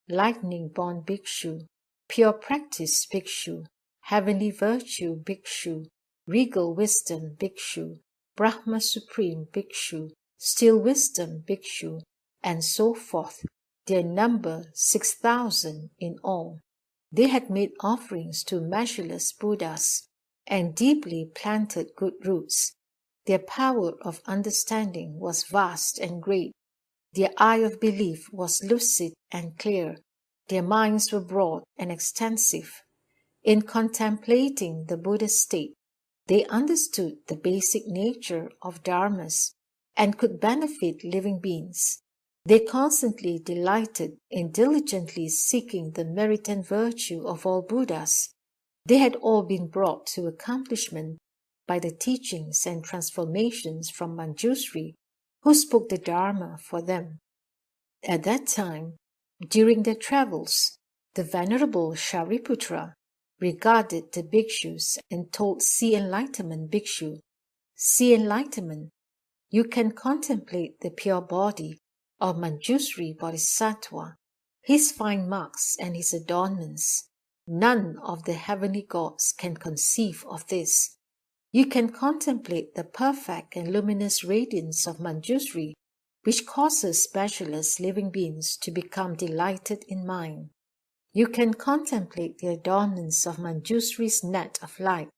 Lightning Born Bhikshu, Pure Practice Bhikshu, Heavenly Virtue Bhikshu, Regal Wisdom Bhikshu, Brahma Supreme Bhikshu, Still Wisdom Bhikshu, and so forth. their number 6,000 in all. They had made offerings to measureless Buddhas and deeply planted good roots. Their power of understanding was vast and great. Their eye of belief was lucid and clear. Their minds were broad and extensive. In contemplating the Buddha state, they understood the basic nature of dharmas and could benefit living beings. They constantly delighted in diligently seeking the merit and virtue of all Buddhas. They had all been brought to accomplishment by the teachings and transformations from Manjushri, who spoke the Dharma for them. At that time, during their travels, the Venerable Shariputra regarded the bhikshus and told See Enlightenment Bhikshu, See Enlightenment, you can contemplate the pure body of Manjushri Bodhisattva, his fine marks and his adornments. None of the heavenly gods can conceive of this. You can contemplate the perfect and luminous radiance of Manjushri, which causes measureless living beings to become delighted in mind. You can contemplate the adornments of Manjushri's net of light,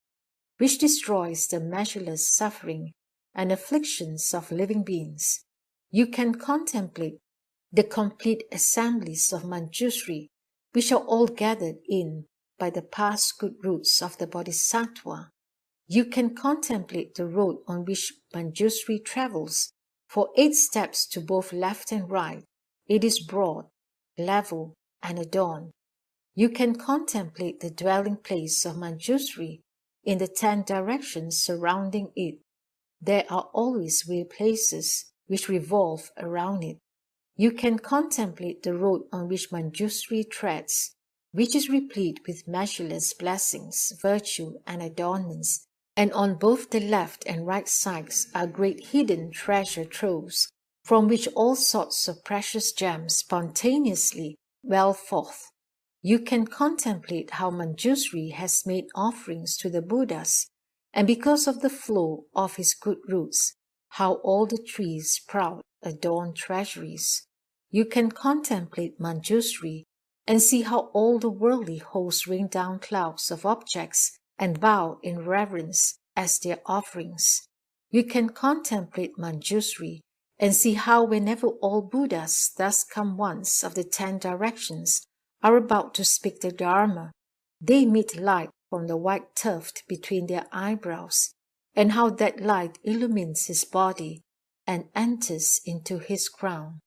which destroys the measureless suffering and afflictions of living beings. You can contemplate the complete assemblies of Manjushri, which are all gathered in by the past good roots of the Bodhisattva. You can contemplate the road on which Manjushri travels. For 8 steps to both left and right, it is broad, level, and adorned. You can contemplate the dwelling place of Manjushri in the 10 directions surrounding it. There are always weird places which revolve around it. You can contemplate the road on which Manjushri treads, which is replete with measureless blessings, virtue, and adornments, and on both the left and right sides are great hidden treasure troves, from which all sorts of precious gems spontaneously well forth. You can contemplate how Manjushri has made offerings to the Buddhas, and because of the flow of his good roots, how all the trees sprout adorned treasuries. You can contemplate Manjushri and see how all the worldly hosts rain down clouds of objects and bow in reverence as their offerings. You can contemplate Manjushri and see how whenever all Buddhas thus come once of the 10 directions are about to speak the Dharma, they meet light from the white tuft between their eyebrows, and how that light illumines his body and enters into his crown.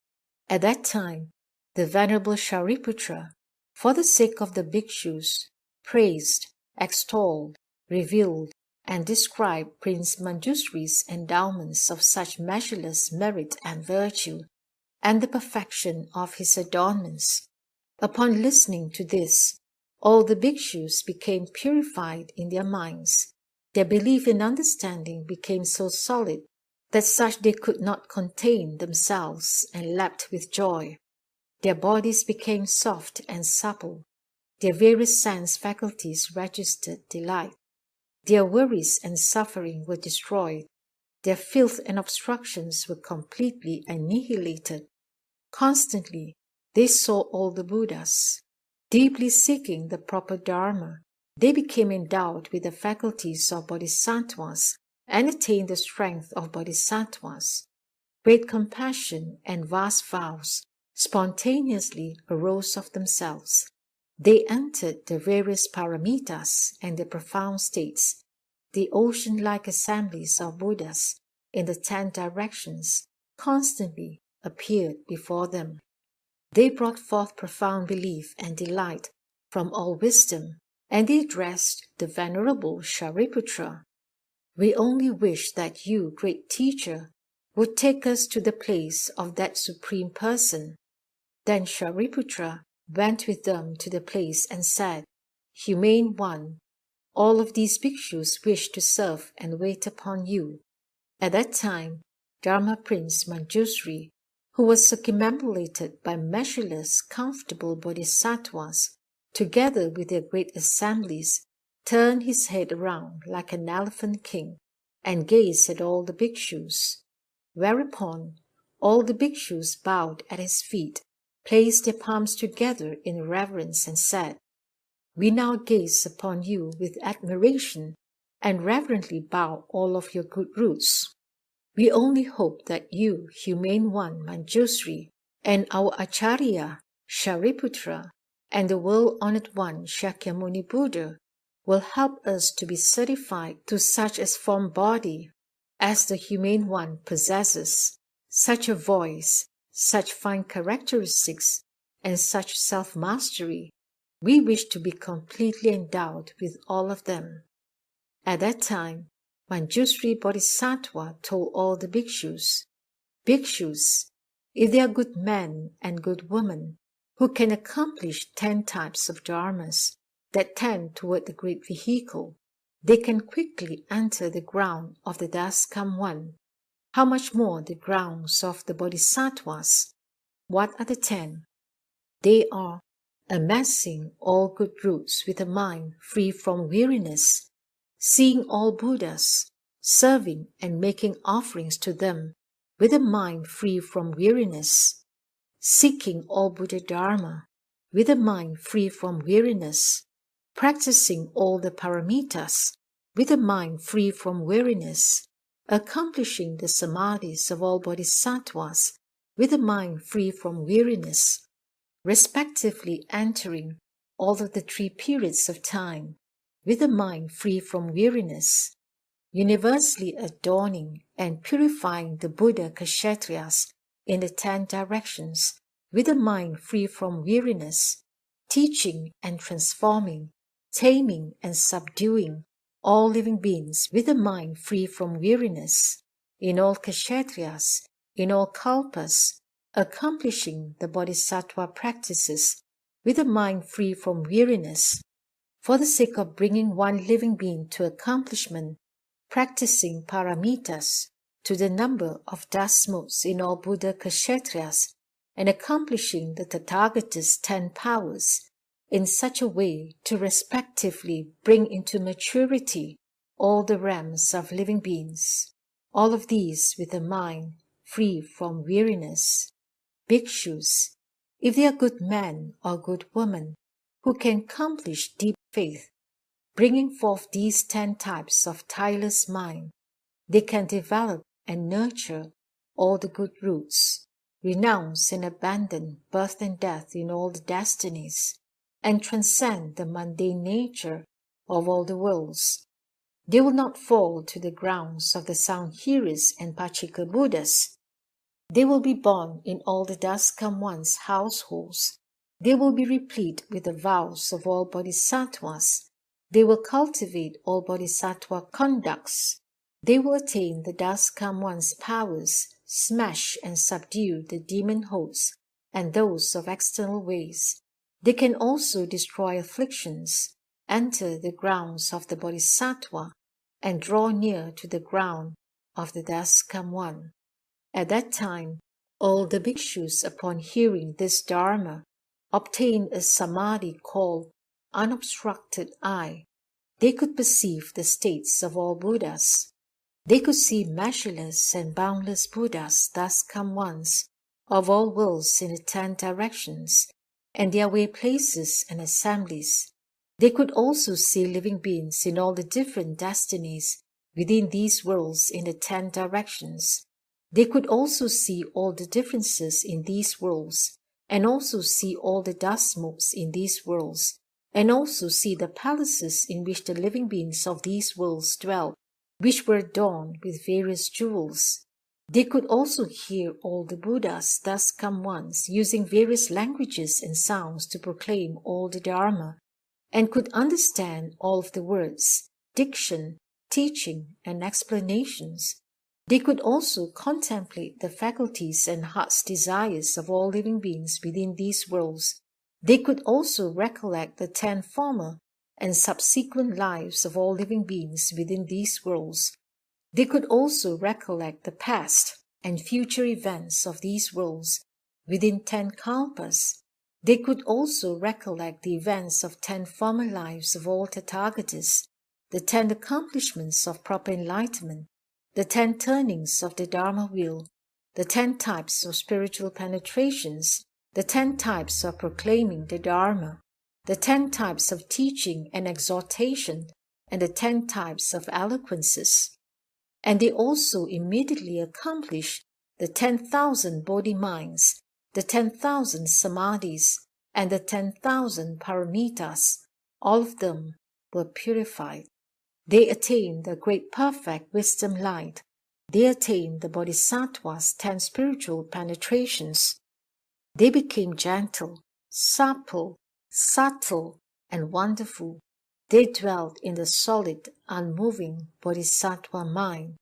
At that time, the Venerable Shariputra, for the sake of the bhikshus, praised, extolled, revealed, and described Prince Manjushri's endowments of such measureless merit and virtue, and the perfection of his adornments. Upon listening to this, all the bhikshus became purified in their minds. Their belief and understanding became so solid that such they could not contain themselves and leapt with joy. Their bodies became soft and supple. Their various sense faculties registered delight. Their worries and suffering were destroyed. Their filth and obstructions were completely annihilated. Constantly, they saw all the Buddhas. Deeply seeking the proper Dharma, they became endowed with the faculties of Bodhisattvas and attained the strength of Bodhisattvas. Great compassion and vast vows spontaneously arose of themselves. They entered the various paramitas and the profound states, the ocean-like assemblies of Buddhas in the 10 directions constantly appeared before them. They brought forth profound belief and delight from all wisdom, and they addressed the Venerable Shariputra. We only wish that you, great teacher, would take us to the place of that Supreme Person. Then Shariputra went with them to the place and said, Humane One, all of these bhikshus wish to serve and wait upon you. At that time, Dharma Prince Manjushri, who was circumambulated by measureless, comfortable bodhisattvas, together with their great assemblies, turned his head around like an elephant king and gazed at all the bhikshus. Whereupon all the bhikshus bowed at his feet placed their palms together in reverence and said, "We now gaze upon you with admiration and reverently bow all of your good roots. We only hope that you, Humane One Manjushri, and our Acharya, Shariputra, and the world-honored one, Shakyamuni Buddha, will help us to be certified to such a form body as the Humane One possesses, such a voice, such fine characteristics, and such self-mastery. We wish to be completely endowed with all of them." At that time, Manjushri Bodhisattva told all the bhikshus, "Bhikshus, if they are good men and good women who can accomplish 10 types of dharmas that tend toward the great vehicle, they can quickly enter the ground of the thus come one. How much more the grounds of the Bodhisattvas? What are the 10? They are amassing all good roots with a mind free from weariness, seeing all Buddhas, serving and making offerings to them with a mind free from weariness, seeking all Buddha Dharma with a mind free from weariness, practicing all the paramitas with a mind free from weariness, accomplishing the samadhis of all Bodhisattvas with a mind free from weariness, respectively entering all of the 3 periods of time with a mind free from weariness, universally adorning and purifying the Buddha Kshatriyas in the 10 directions with a mind free from weariness, teaching and transforming, taming and subduing all living beings with a mind free from weariness, in all Kshatriyas, in all kalpas, accomplishing the Bodhisattva practices with a mind free from weariness, for the sake of bringing one living being to accomplishment, practicing paramitas to the number of dasmodes in all Buddha Kshatriyas, and accomplishing the Tathagata's 10 powers in such a way to respectively bring into maturity all the realms of living beings, all of these with a mind free from weariness. Bhikshus, if they are good men or good women who can accomplish deep faith, bringing forth these 10 types of tireless mind, they can develop and nurture all the good roots, renounce and abandon birth and death in all the destinies, and transcend the mundane nature of all the worlds. They will not fall to the grounds of the sound hearers and Pachika Buddhas. They will be born in all the thus come one's households. They will be replete with the vows of all Bodhisattvas. They will cultivate all Bodhisattva conducts. They will attain the thus come one's powers, smash and subdue the demon hosts and those of external ways. They can also destroy afflictions, enter the grounds of the Bodhisattva, and draw near to the ground of the thus come one. At that time, all the bhikshus, upon hearing this Dharma, obtained a samadhi called unobstructed eye. They could perceive the states of all Buddhas. They could see measureless and boundless Buddhas, thus come ones, of all worlds in the 10 directions, and their way places and assemblies. They could also see living beings in all the different destinies within these worlds in the 10 directions. They could also see all the differences in these worlds, and also see all the dasmodes in these worlds, and also see the palaces in which the living beings of these worlds dwelt, which were adorned with various jewels. They could also hear all the Buddhas thus come ones using various languages and sounds to proclaim all the Dharma, and could understand all of the words, diction, teaching, and explanations. They could also contemplate the faculties and heart's desires of all living beings within these worlds. They could also recollect the 10 former and subsequent lives of all living beings within these worlds. They could also recollect the past and future events of these worlds within 10 kalpas. They could also recollect the events of 10 former lives of all Tathagatas, the 10 accomplishments of proper enlightenment, the 10 turnings of the Dharma wheel, the 10 types of spiritual penetrations, the 10 types of proclaiming the Dharma, the 10 types of teaching and exhortation, and the 10 types of eloquences. And they also immediately accomplished the 10,000 Bodhi minds, the 10,000 samadhis, and the 10,000 paramitas. All of them were purified. They attained the great perfect wisdom light. They attained the Bodhisattvas' 10 spiritual penetrations. They became gentle, supple, subtle, and wonderful. They dwelt in the solid, unmoving Bodhisattva mind.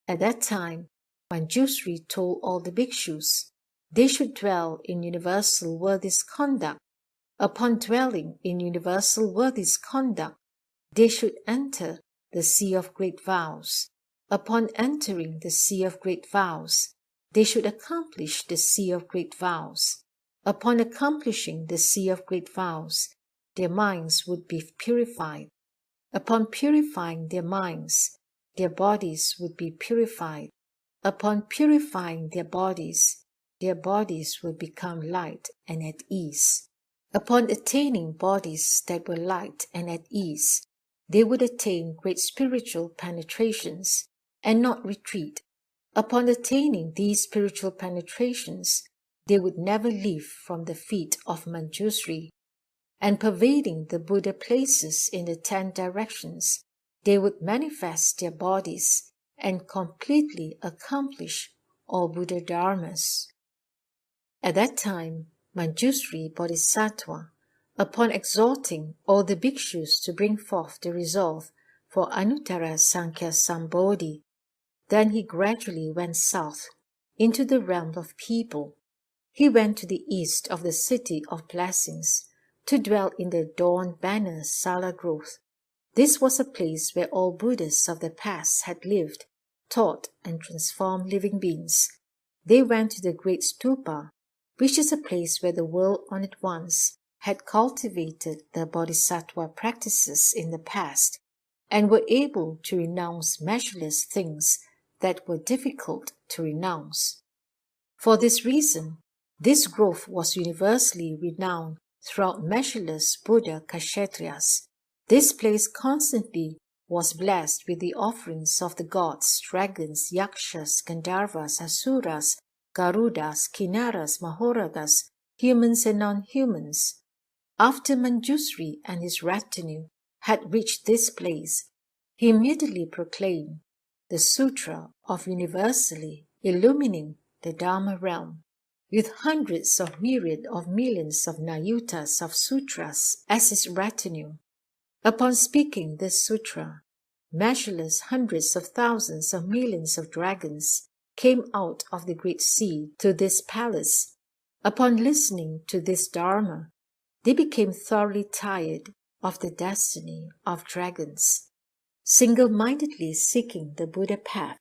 At that time, Manjushri told all the bhikshus they should dwell in universal worthies conduct. Upon dwelling in universal worthies conduct, they should enter the sea of great vows. Upon entering the sea of great vows, they should accomplish the sea of great vows. Upon accomplishing the sea of great vows, their minds would be purified. Upon purifying their minds, their bodies would be purified. Upon purifying their bodies would become light and at ease. Upon attaining bodies that were light and at ease, they would attain great spiritual penetrations and not retreat. Upon attaining these spiritual penetrations, they would never leave from the feet of Manjushri. And pervading the Buddha places in the 10 directions, they would manifest their bodies and completely accomplish all Buddha Dharmas. At that time, Manjushri Bodhisattva, upon exhorting all the bhikshus to bring forth the resolve for Anuttara Sankhya Sambodhi, then he gradually went south into the realm of people. He went to the east of the city of blessings to dwell in the dawn banner Sala growth. This was a place where all Buddhists of the past had lived, taught, and transformed living beings. They went to the great stupa, which is a place where the world on it once had cultivated the Bodhisattva practices in the past, and were able to renounce measureless things that were difficult to renounce. For this reason, this growth was universally renowned throughout measureless Buddha Kshetriyas. This place constantly was blessed with the offerings of the gods, dragons, yakshas, gandharvas, asuras, garudas, kinnaras, mahoragas, humans and non-humans. After Manjushri and his retinue had reached this place, he immediately proclaimed the Sutra of universally illumining the Dharma realm, with hundreds of myriad of millions of nayutas of sutras as his retinue. Upon speaking this sutra, measureless hundreds of thousands of millions of dragons came out of the great sea to this palace. Upon listening to this Dharma, they became thoroughly tired of the destiny of dragons. Single-mindedly seeking the Buddha path,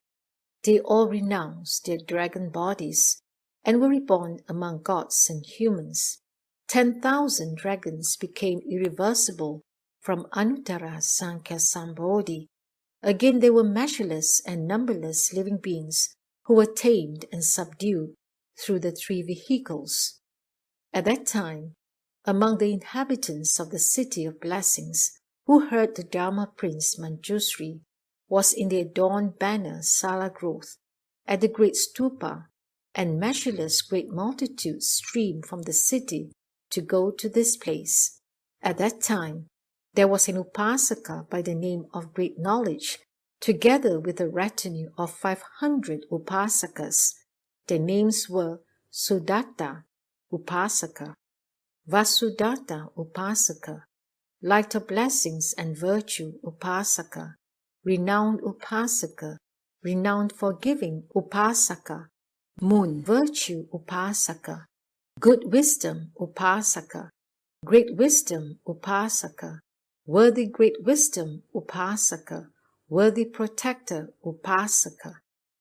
they all renounced their dragon bodies and were reborn among gods and humans. 10,000 dragons became irreversible from Anuttara Sankhya Sambodhi. Again they were measureless and numberless living beings who were tamed and subdued through the 3 vehicles. At that time, among the inhabitants of the city of blessings who heard the Dharma Prince Manjushri was in the adorned banner Sala growth at the great stupa, and measureless great multitudes streamed from the city to go to this place. At that time, there was an upasaka by the name of Great Knowledge, together with a retinue of 500 upasakas. Their names were Sudatta Upasaka, Vasudatta Upasaka, Light of Blessings and Virtue Upasaka, Renowned Upasaka, Renowned Forgiving Upasaka, Moon Virtue Upasaka, Good Wisdom Upasaka, Great Wisdom Upasaka, Worthy Great Wisdom Upasaka, Worthy Protector Upasaka,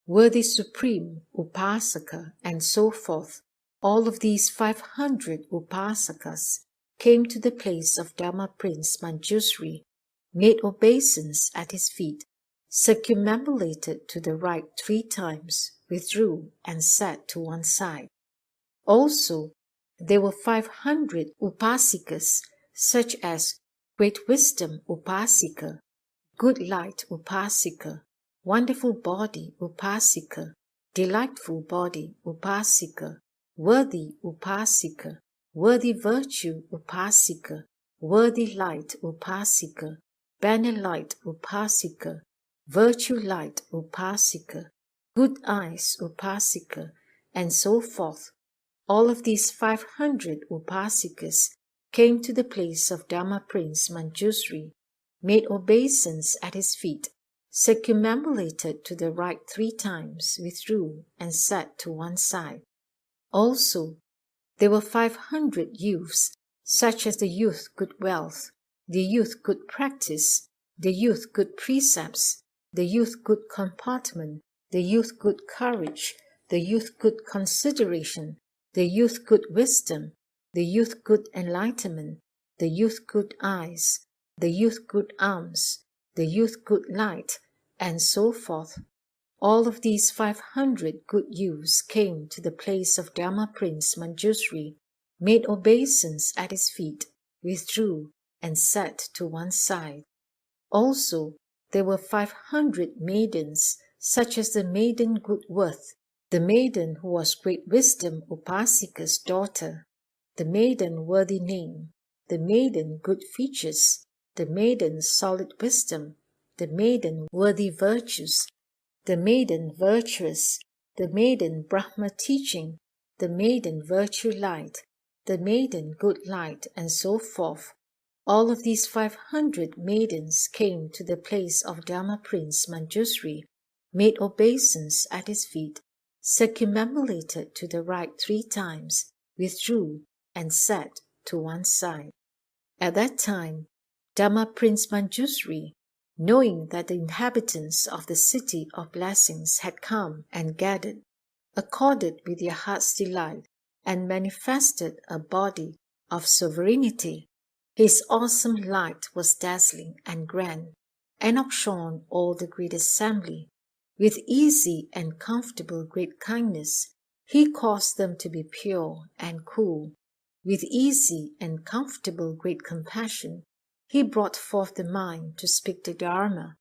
Worthy Supreme Upasaka, and so forth. All of these 500 upasakas came to the place of Dharma Prince Manjushri, made obeisance at his feet, circumambulated to the right 3 times, withdrew and sat to one side. Also, There were 500 upasikas, such as Great Wisdom Upasika, Good Light Upasika, Wonderful Body Upasika, Delightful Body Upasika, Worthy Upasika, Worthy Virtue Upasika, Worthy Light Upasika, Banner Light Upasika, Virtue Light Upasika, Good Eyes Upasika, and so forth. All of these 500 upasikas came to the place of Dharma Prince Manjushri, made obeisance at his feet, circumambulated to the right 3 times, withdrew, and sat to one side. Also, there were 500 youths, such as the youth good wealth, the youth good practice, the youth good precepts, the youth good comportment, the youth good courage, the youth good consideration, the youth good wisdom, the youth good enlightenment, the youth good eyes, the youth good arms, the youth good light, and so forth. All of these 500 good youths came to the place of Dharma Prince Manjushri, made obeisance at his feet, withdrew, and sat to one side. Also, there were 500 maidens, such as the maiden good worth, the maiden who was Great Wisdom Upasika's daughter, the maiden worthy name, the maiden good features, the maiden solid wisdom, the maiden worthy virtues, the maiden virtuous, the maiden Brahma teaching, the maiden virtue light, the maiden good light, and so forth. All of these 500 maidens came to the place of Dharma Prince Manjushri, made obeisance at his feet, circumambulated to the right 3 times, withdrew, and sat to one side. At that time, Dharma Prince Manjushri, knowing that the inhabitants of the city of blessings had come and gathered, accorded with their heart's delight, and manifested a body of sovereignty. His awesome light was dazzling and grand, and outshone all the great assembly. With easy and comfortable great kindness, he caused them to be pure and cool. With easy and comfortable great compassion, he brought forth the mind to speak the Dharma.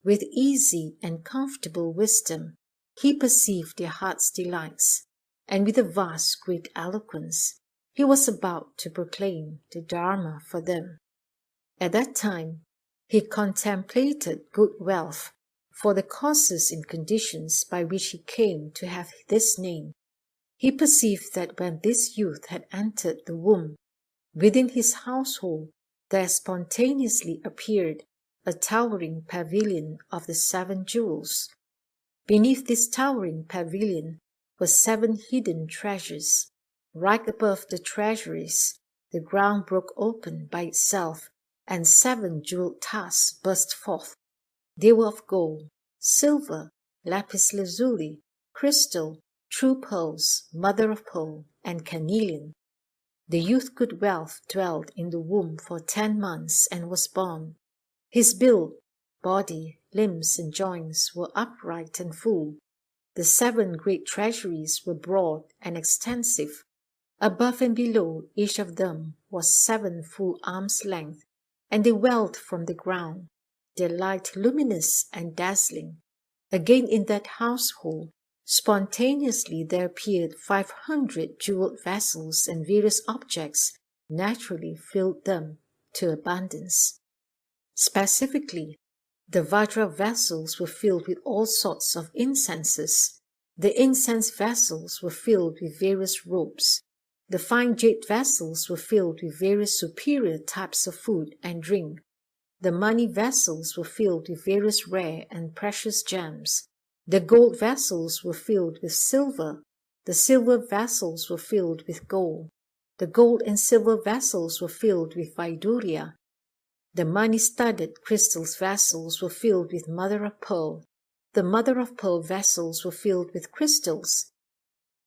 With easy and comfortable wisdom, he perceived their heart's delights, and with a vast great eloquence, he was about to proclaim the Dharma for them. At that time, he contemplated good wealth for the causes and conditions by which he came to have this name. He perceived that when this youth had entered the womb, within his household there spontaneously appeared a towering pavilion of the 7 jewels. Beneath this towering pavilion were 7 hidden treasures. Right above the treasuries, the ground broke open by itself, and 7 jeweled tusks burst forth. They were of gold, silver, lapis lazuli, crystal, true pearls, mother of pearl, and carnelian. The youth good wealth dwelt in the womb for 10 months and was born. His build, body, limbs, and joints were upright and full. The 7 great treasuries were broad and extensive. Above and below each of them was 7 full arms' length, and they welled from the ground, their light luminous and dazzling. Again in that household, spontaneously there appeared 500 jeweled vessels, and various objects naturally filled them to abundance. Specifically, the Vajra vessels were filled with all sorts of incenses. The incense vessels were filled with various robes. The fine jade vessels were filled with various superior types of food and drink. The money vessels were filled with various rare and precious gems. The gold vessels were filled with silver. The silver vessels were filled with gold. The gold and silver vessels were filled with Vaidurya. The money-studded crystal vessels were filled with mother of pearl. The mother of pearl vessels were filled with crystals.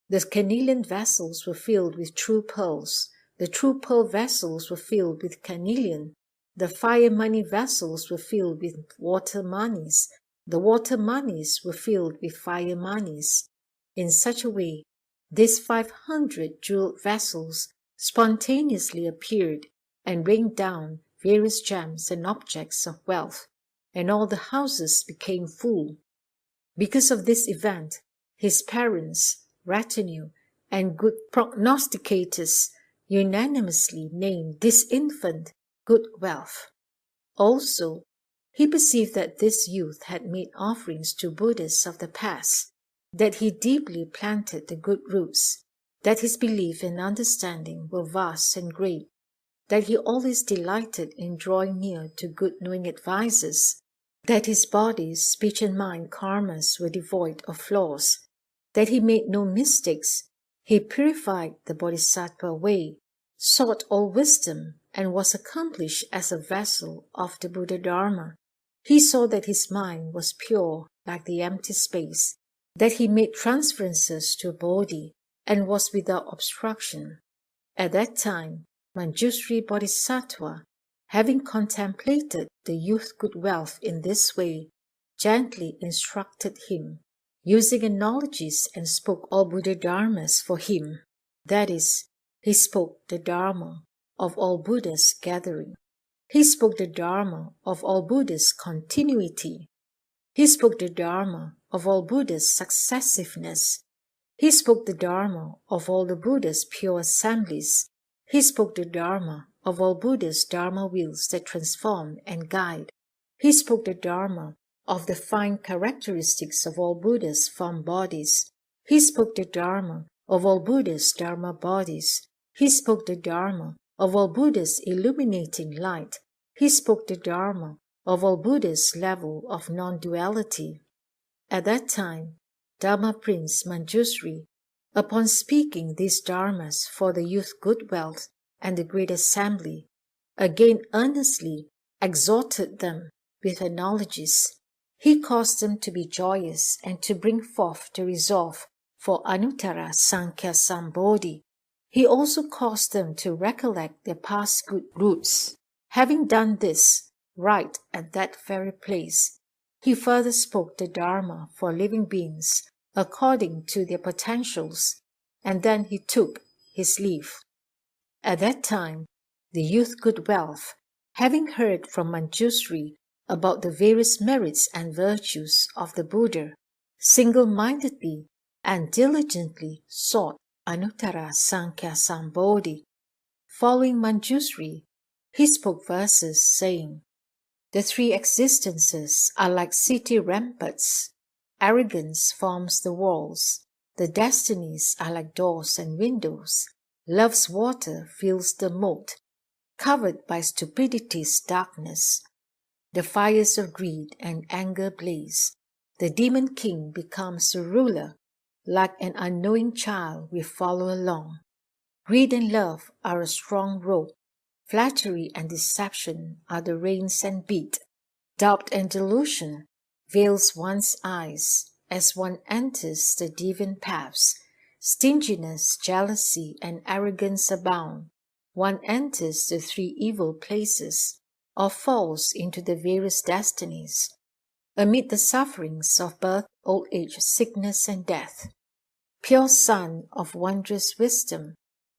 The carnelian vessels were filled with true pearls. The true pearl vessels were filled with carnelian. The fire money vessels were filled with water monies. The water monies were filled with fire monies. In such a way, these 500 jeweled vessels spontaneously appeared and rained down various gems and objects of wealth, and all the houses became full. Because of this event, his parents, retinue, and good prognosticators unanimously named this infant Good Wealth. Also, he perceived that this youth had made offerings to Buddhists of the past, that he deeply planted the good roots, that his belief and understanding were vast and great, that he always delighted in drawing near to good knowing advisers, that his body, speech and mind karmas were devoid of flaws, that he made no mistakes, he purified the Bodhisattva way, sought all wisdom, and was accomplished as a vessel of the Buddha Dharma. He saw that his mind was pure like the empty space, that he made transferences to Bodhi and was without obstruction. At that time, Manjushri Bodhisattva, having contemplated the youth's good wealth in this way, gently instructed him, using analogies, and spoke all Buddha Dharmas for him. That is, he spoke the Dharma of all Buddhas gathering. He spoke the Dharma of all Buddhas continuity. He spoke the Dharma of all Buddhas successiveness. He spoke the Dharma of all the Buddhas pure assemblies. He spoke the Dharma of all Buddhas Dharma wheels that transform and guide. He spoke the Dharma of the fine characteristics of all Buddhas form bodies. He spoke the Dharma of all Buddhas Dharma bodies. He spoke the Dharma of all Buddhas illuminating light. He spoke the Dharma of all Buddhas level of non-duality. At that time, Dharma Prince Manjushri, upon speaking these dharmas for the youth good wealth and the great assembly, again earnestly exhorted them with analogies. He caused them to be joyous and to bring forth the resolve for Anuttara Sankhya Sambodhi. He also caused them to recollect their past good roots. Having done this right at that very place, he further spoke the Dharma for living beings according to their potentials, and then he took his leave. At that time, the youth good wealth, having heard from Manjushri about the various merits and virtues of the Buddha, single-mindedly and diligently sought Anuttara Sankhya Sambodhi. Following Manjushri, he spoke verses saying, "The three existences are like city ramparts. Arrogance forms the walls. The destinies are like doors and windows. Love's water fills the moat, covered by stupidity's darkness. The fires of greed and anger blaze. The demon king becomes the ruler. Like an unknowing child we follow along. Greed and love are a strong rope. Flattery and deception are the reins and beat. Doubt and delusion veils one's eyes as one enters the deviant paths. Stinginess, jealousy, and arrogance abound. One enters the three evil places, or falls into the various destinies. Amid the sufferings of birth, old age, sickness, and death, pure Son of wondrous wisdom,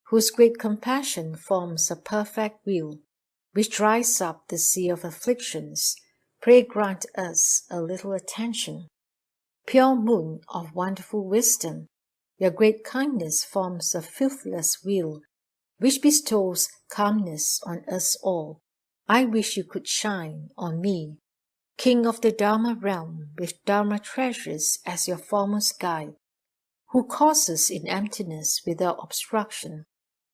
whose great compassion forms a perfect will, which dries up the sea of afflictions, pray grant us a little attention. Pure Moon of wonderful wisdom, your great kindness forms a filthless will, which bestows calmness on us all. I wish you could shine on me, King of the Dharma realm, with Dharma treasures as your foremost guide, who causes in emptiness without obstruction.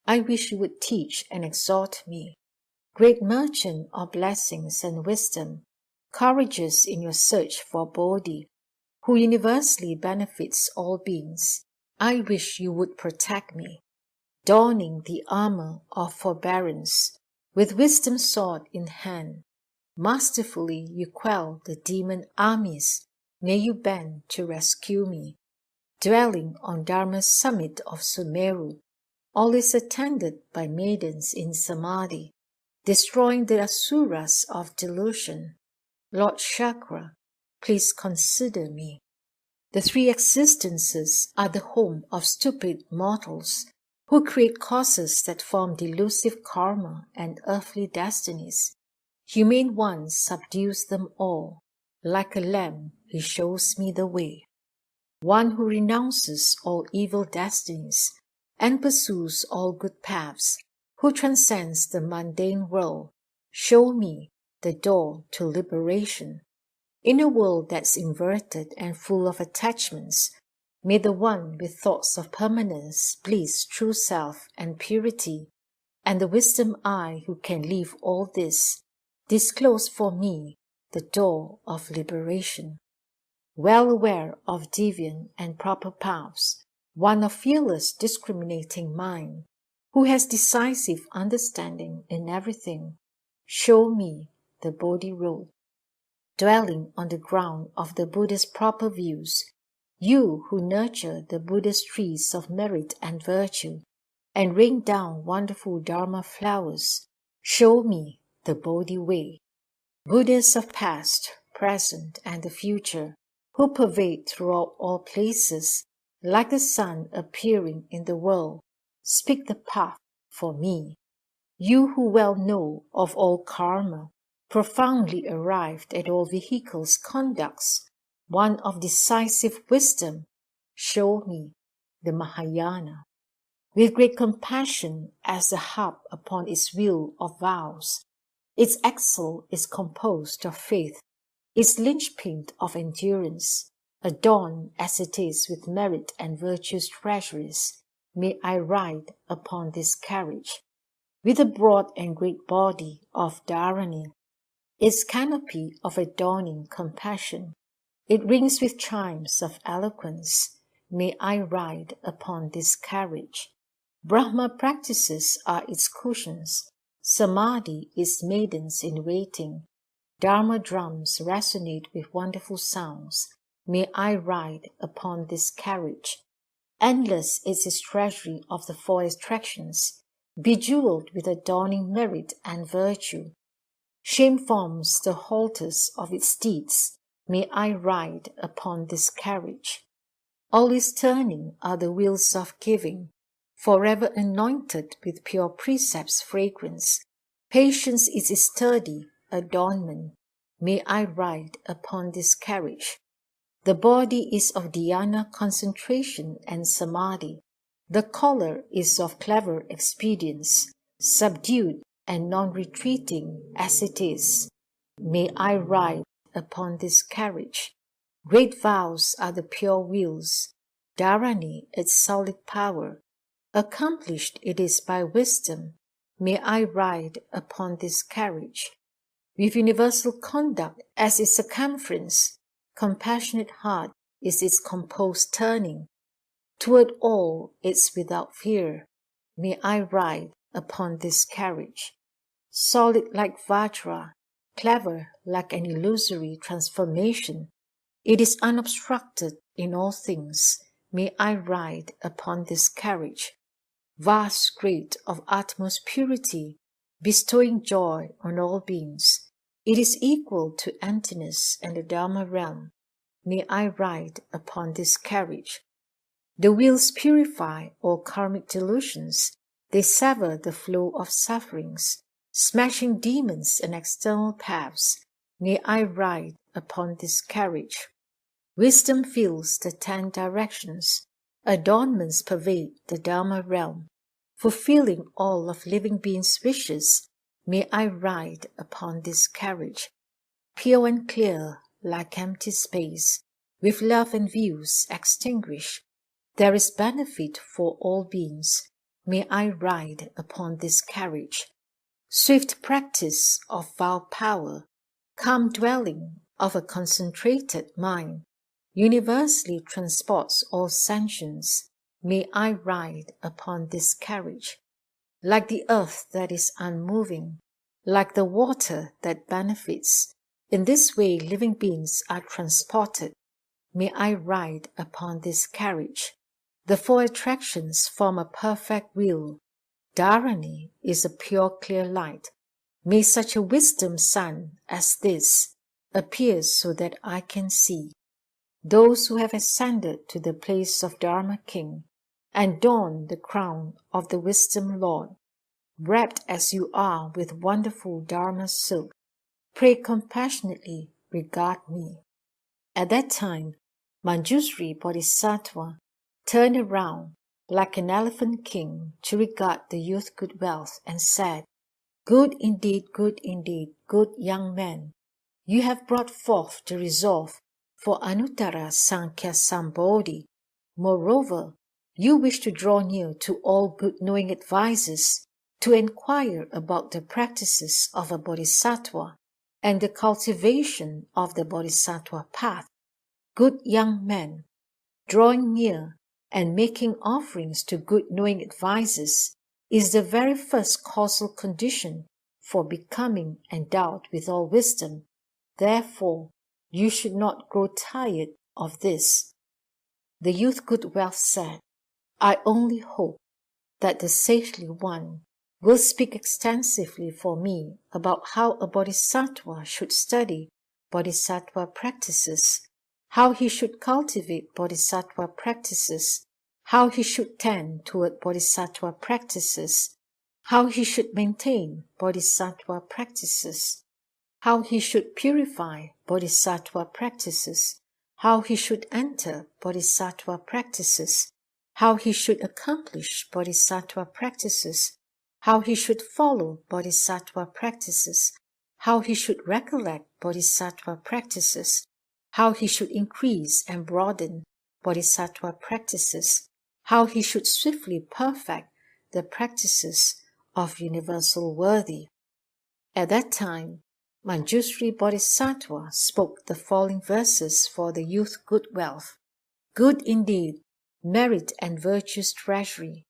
I wish you would teach and exhort me. Great merchant of blessings and wisdom, courageous in your search for Bodhi, who universally benefits all beings, I wish you would protect me. Donning the armor of forbearance, with wisdom sword in hand, masterfully you quell the demon armies. May you bend to rescue me. Dwelling on Dharma's summit of Sumeru, always attended by maidens in samadhi, destroying the asuras of delusion. Lord Chakra, please consider me. The three existences are the home of stupid mortals. who create causes that form delusive karma and earthly destinies. Humane One subdues them all. Like a lamb, he shows me the way. One who renounces all evil destinies and pursues all good paths, who transcends the mundane world, show me the door to liberation. In a world that's inverted and full of attachments, may the one with thoughts of permanence, bliss, true self, and purity, and the wisdom eye who can leave all this, disclose for me the door of liberation. Well aware of deviant and proper paths, one of fearless discriminating mind, who has decisive understanding in everything, show me the Bodhi road. Dwelling on the ground of the Buddha's proper views, you who nurture the Buddhist trees of merit and virtue, and rain down wonderful Dharma flowers, show me the Bodhi way. Buddhas of past, present, and the future, who pervade throughout all places, like the sun appearing in the world, speak the path for me. You who well know of all karma, profoundly arrived at all vehicles' conducts, one of decisive wisdom, show me the Mahayana. With great compassion as the harp upon its wheel of vows, its axle is composed of faith, its linchpin of endurance, adorned as it is with merit and virtue's treasuries, may I ride upon this carriage. With a broad and great body of Dharma, its canopy of adorning compassion, it rings with chimes of eloquence, may I ride upon this carriage. Brahma practices are its cushions, samadhi its maidens in waiting, Dharma drums resonate with wonderful sounds, may I ride upon this carriage. Endless is its treasury of the four attractions, bejeweled with adorning merit and virtue. Shame forms the halters of its steeds, may I ride upon this carriage. All its turning are the wheels of giving, forever anointed with pure precepts' fragrance. Patience is its sturdy adornment, may I ride upon this carriage. The body is of dhyana concentration and samadhi. The collar is of clever expedients, subdued and non-retreating as it is. May I ride upon this carriage. Great vows are the pure wheels, dharani its solid power. Accomplished it is by wisdom. May I ride upon this carriage. With universal conduct as its circumference, compassionate heart is its composed turning. Toward all it's without fear. May I ride upon this carriage. Solid like Vajra, clever like an illusory transformation, it is unobstructed in all things. May I ride upon this carriage. Vast great of utmost purity, bestowing joy on all beings. It is equal to emptiness and the Dharma realm. May I ride upon this carriage. The wheels purify all karmic delusions. They sever the flow of sufferings, smashing demons and external paths. May I ride upon this carriage. Wisdom fills the 10 directions. Adornments pervade the Dharma realm. Fulfilling all of living beings' wishes, may I ride upon this carriage. Pure and clear, like empty space, with love and views extinguished, there is benefit for all beings. May I ride upon this carriage. Swift practice of vow power, calm dwelling of a concentrated mind, universally transports all sensations. May I ride upon this carriage. Like the earth that is unmoving, like the water that benefits, in this way living beings are transported. May I ride upon this carriage. The 4 attractions form a perfect wheel. Dharani is a pure clear light. May such a wisdom sun as this appear so that I can see. Those who have ascended to the place of Dharma King and don the crown of the Wisdom Lord. Wrapped as you are with wonderful Dharma silk, pray compassionately, regard me. At that time, Manjushri Bodhisattva turned around like an elephant king to regard the youth good wealth and said, good indeed, good young man. You have brought forth the resolve for Anuttara Sankhya Sambodhi. Moreover, you wish to draw near to all good knowing advisers to inquire about the practices of a bodhisattva and the cultivation of the bodhisattva path. Good young man, drawing near and making offerings to good knowing advisers is the very first causal condition for becoming endowed with all wisdom. Therefore, you should not grow tired of this. The youth good wealth said, I only hope that the sagely one will speak extensively for me about how a bodhisattva should study bodhisattva practices, how he should cultivate bodhisattva practices, how he should tend toward bodhisattva practices, how he should maintain bodhisattva practices, how he should purify bodhisattva practices, how he should enter bodhisattva practices, how he should accomplish bodhisattva practices, how he should follow bodhisattva practices, how he should recollect bodhisattva practices, how he should increase and broaden bodhisattva practices, how he should swiftly perfect the practices of universal worthy. At that time, Manjushri Bodhisattva spoke the following verses for the youth good wealth. Good indeed, merit and virtue's treasury.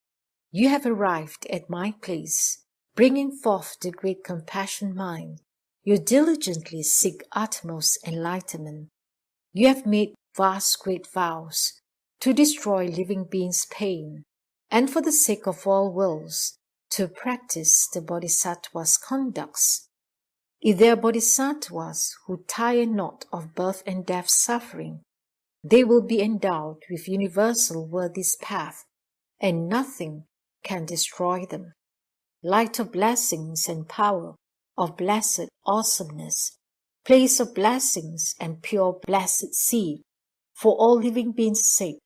You have arrived at my place, bringing forth the great compassion mind. You diligently seek utmost enlightenment. You have made vast great vows to destroy living beings' pain, and for the sake of all worlds, to practice the Bodhisattva's conducts. If there are Bodhisattvas who tire not of birth and death suffering, they will be endowed with universal worthy's path, and nothing can destroy them. Light of blessings and power of blessed awesomeness, place of blessings and pure blessed seed, for all living beings' sake,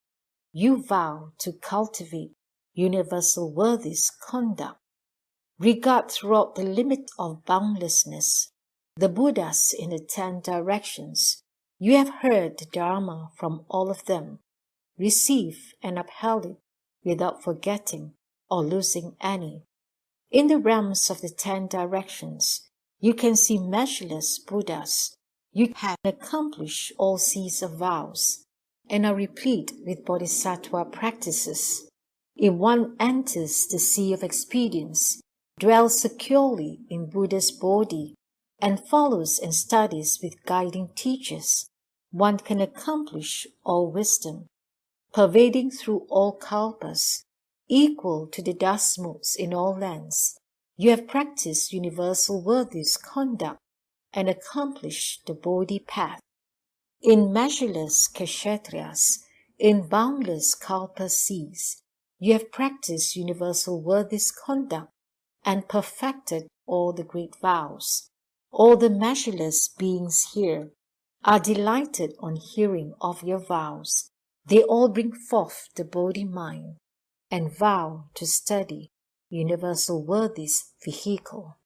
you vow to cultivate universal worthy's conduct. Regard throughout the limit of boundlessness the Buddhas in the 10 directions. You have heard the Dharma from all of them. Receive and upheld it without forgetting or losing any. In the realms of the 10 directions, you can see measureless Buddhas. You have accomplished all seas of vows and are replete with bodhisattva practices. If one enters the sea of experience, dwells securely in Buddha's Bodhi, and follows and studies with guiding teachers, one can accomplish all wisdom, pervading through all kalpas, equal to the dust motes in all lands. You have practiced universal worthy's conduct and accomplished the Bodhi path. In measureless kshetriyas, in boundless kalpa seas, you have practiced universal worthy's conduct and perfected all the great vows. All the measureless beings here are delighted on hearing of your vows. They all bring forth the Bodhi mind and vow to study universal worthy's vehicle.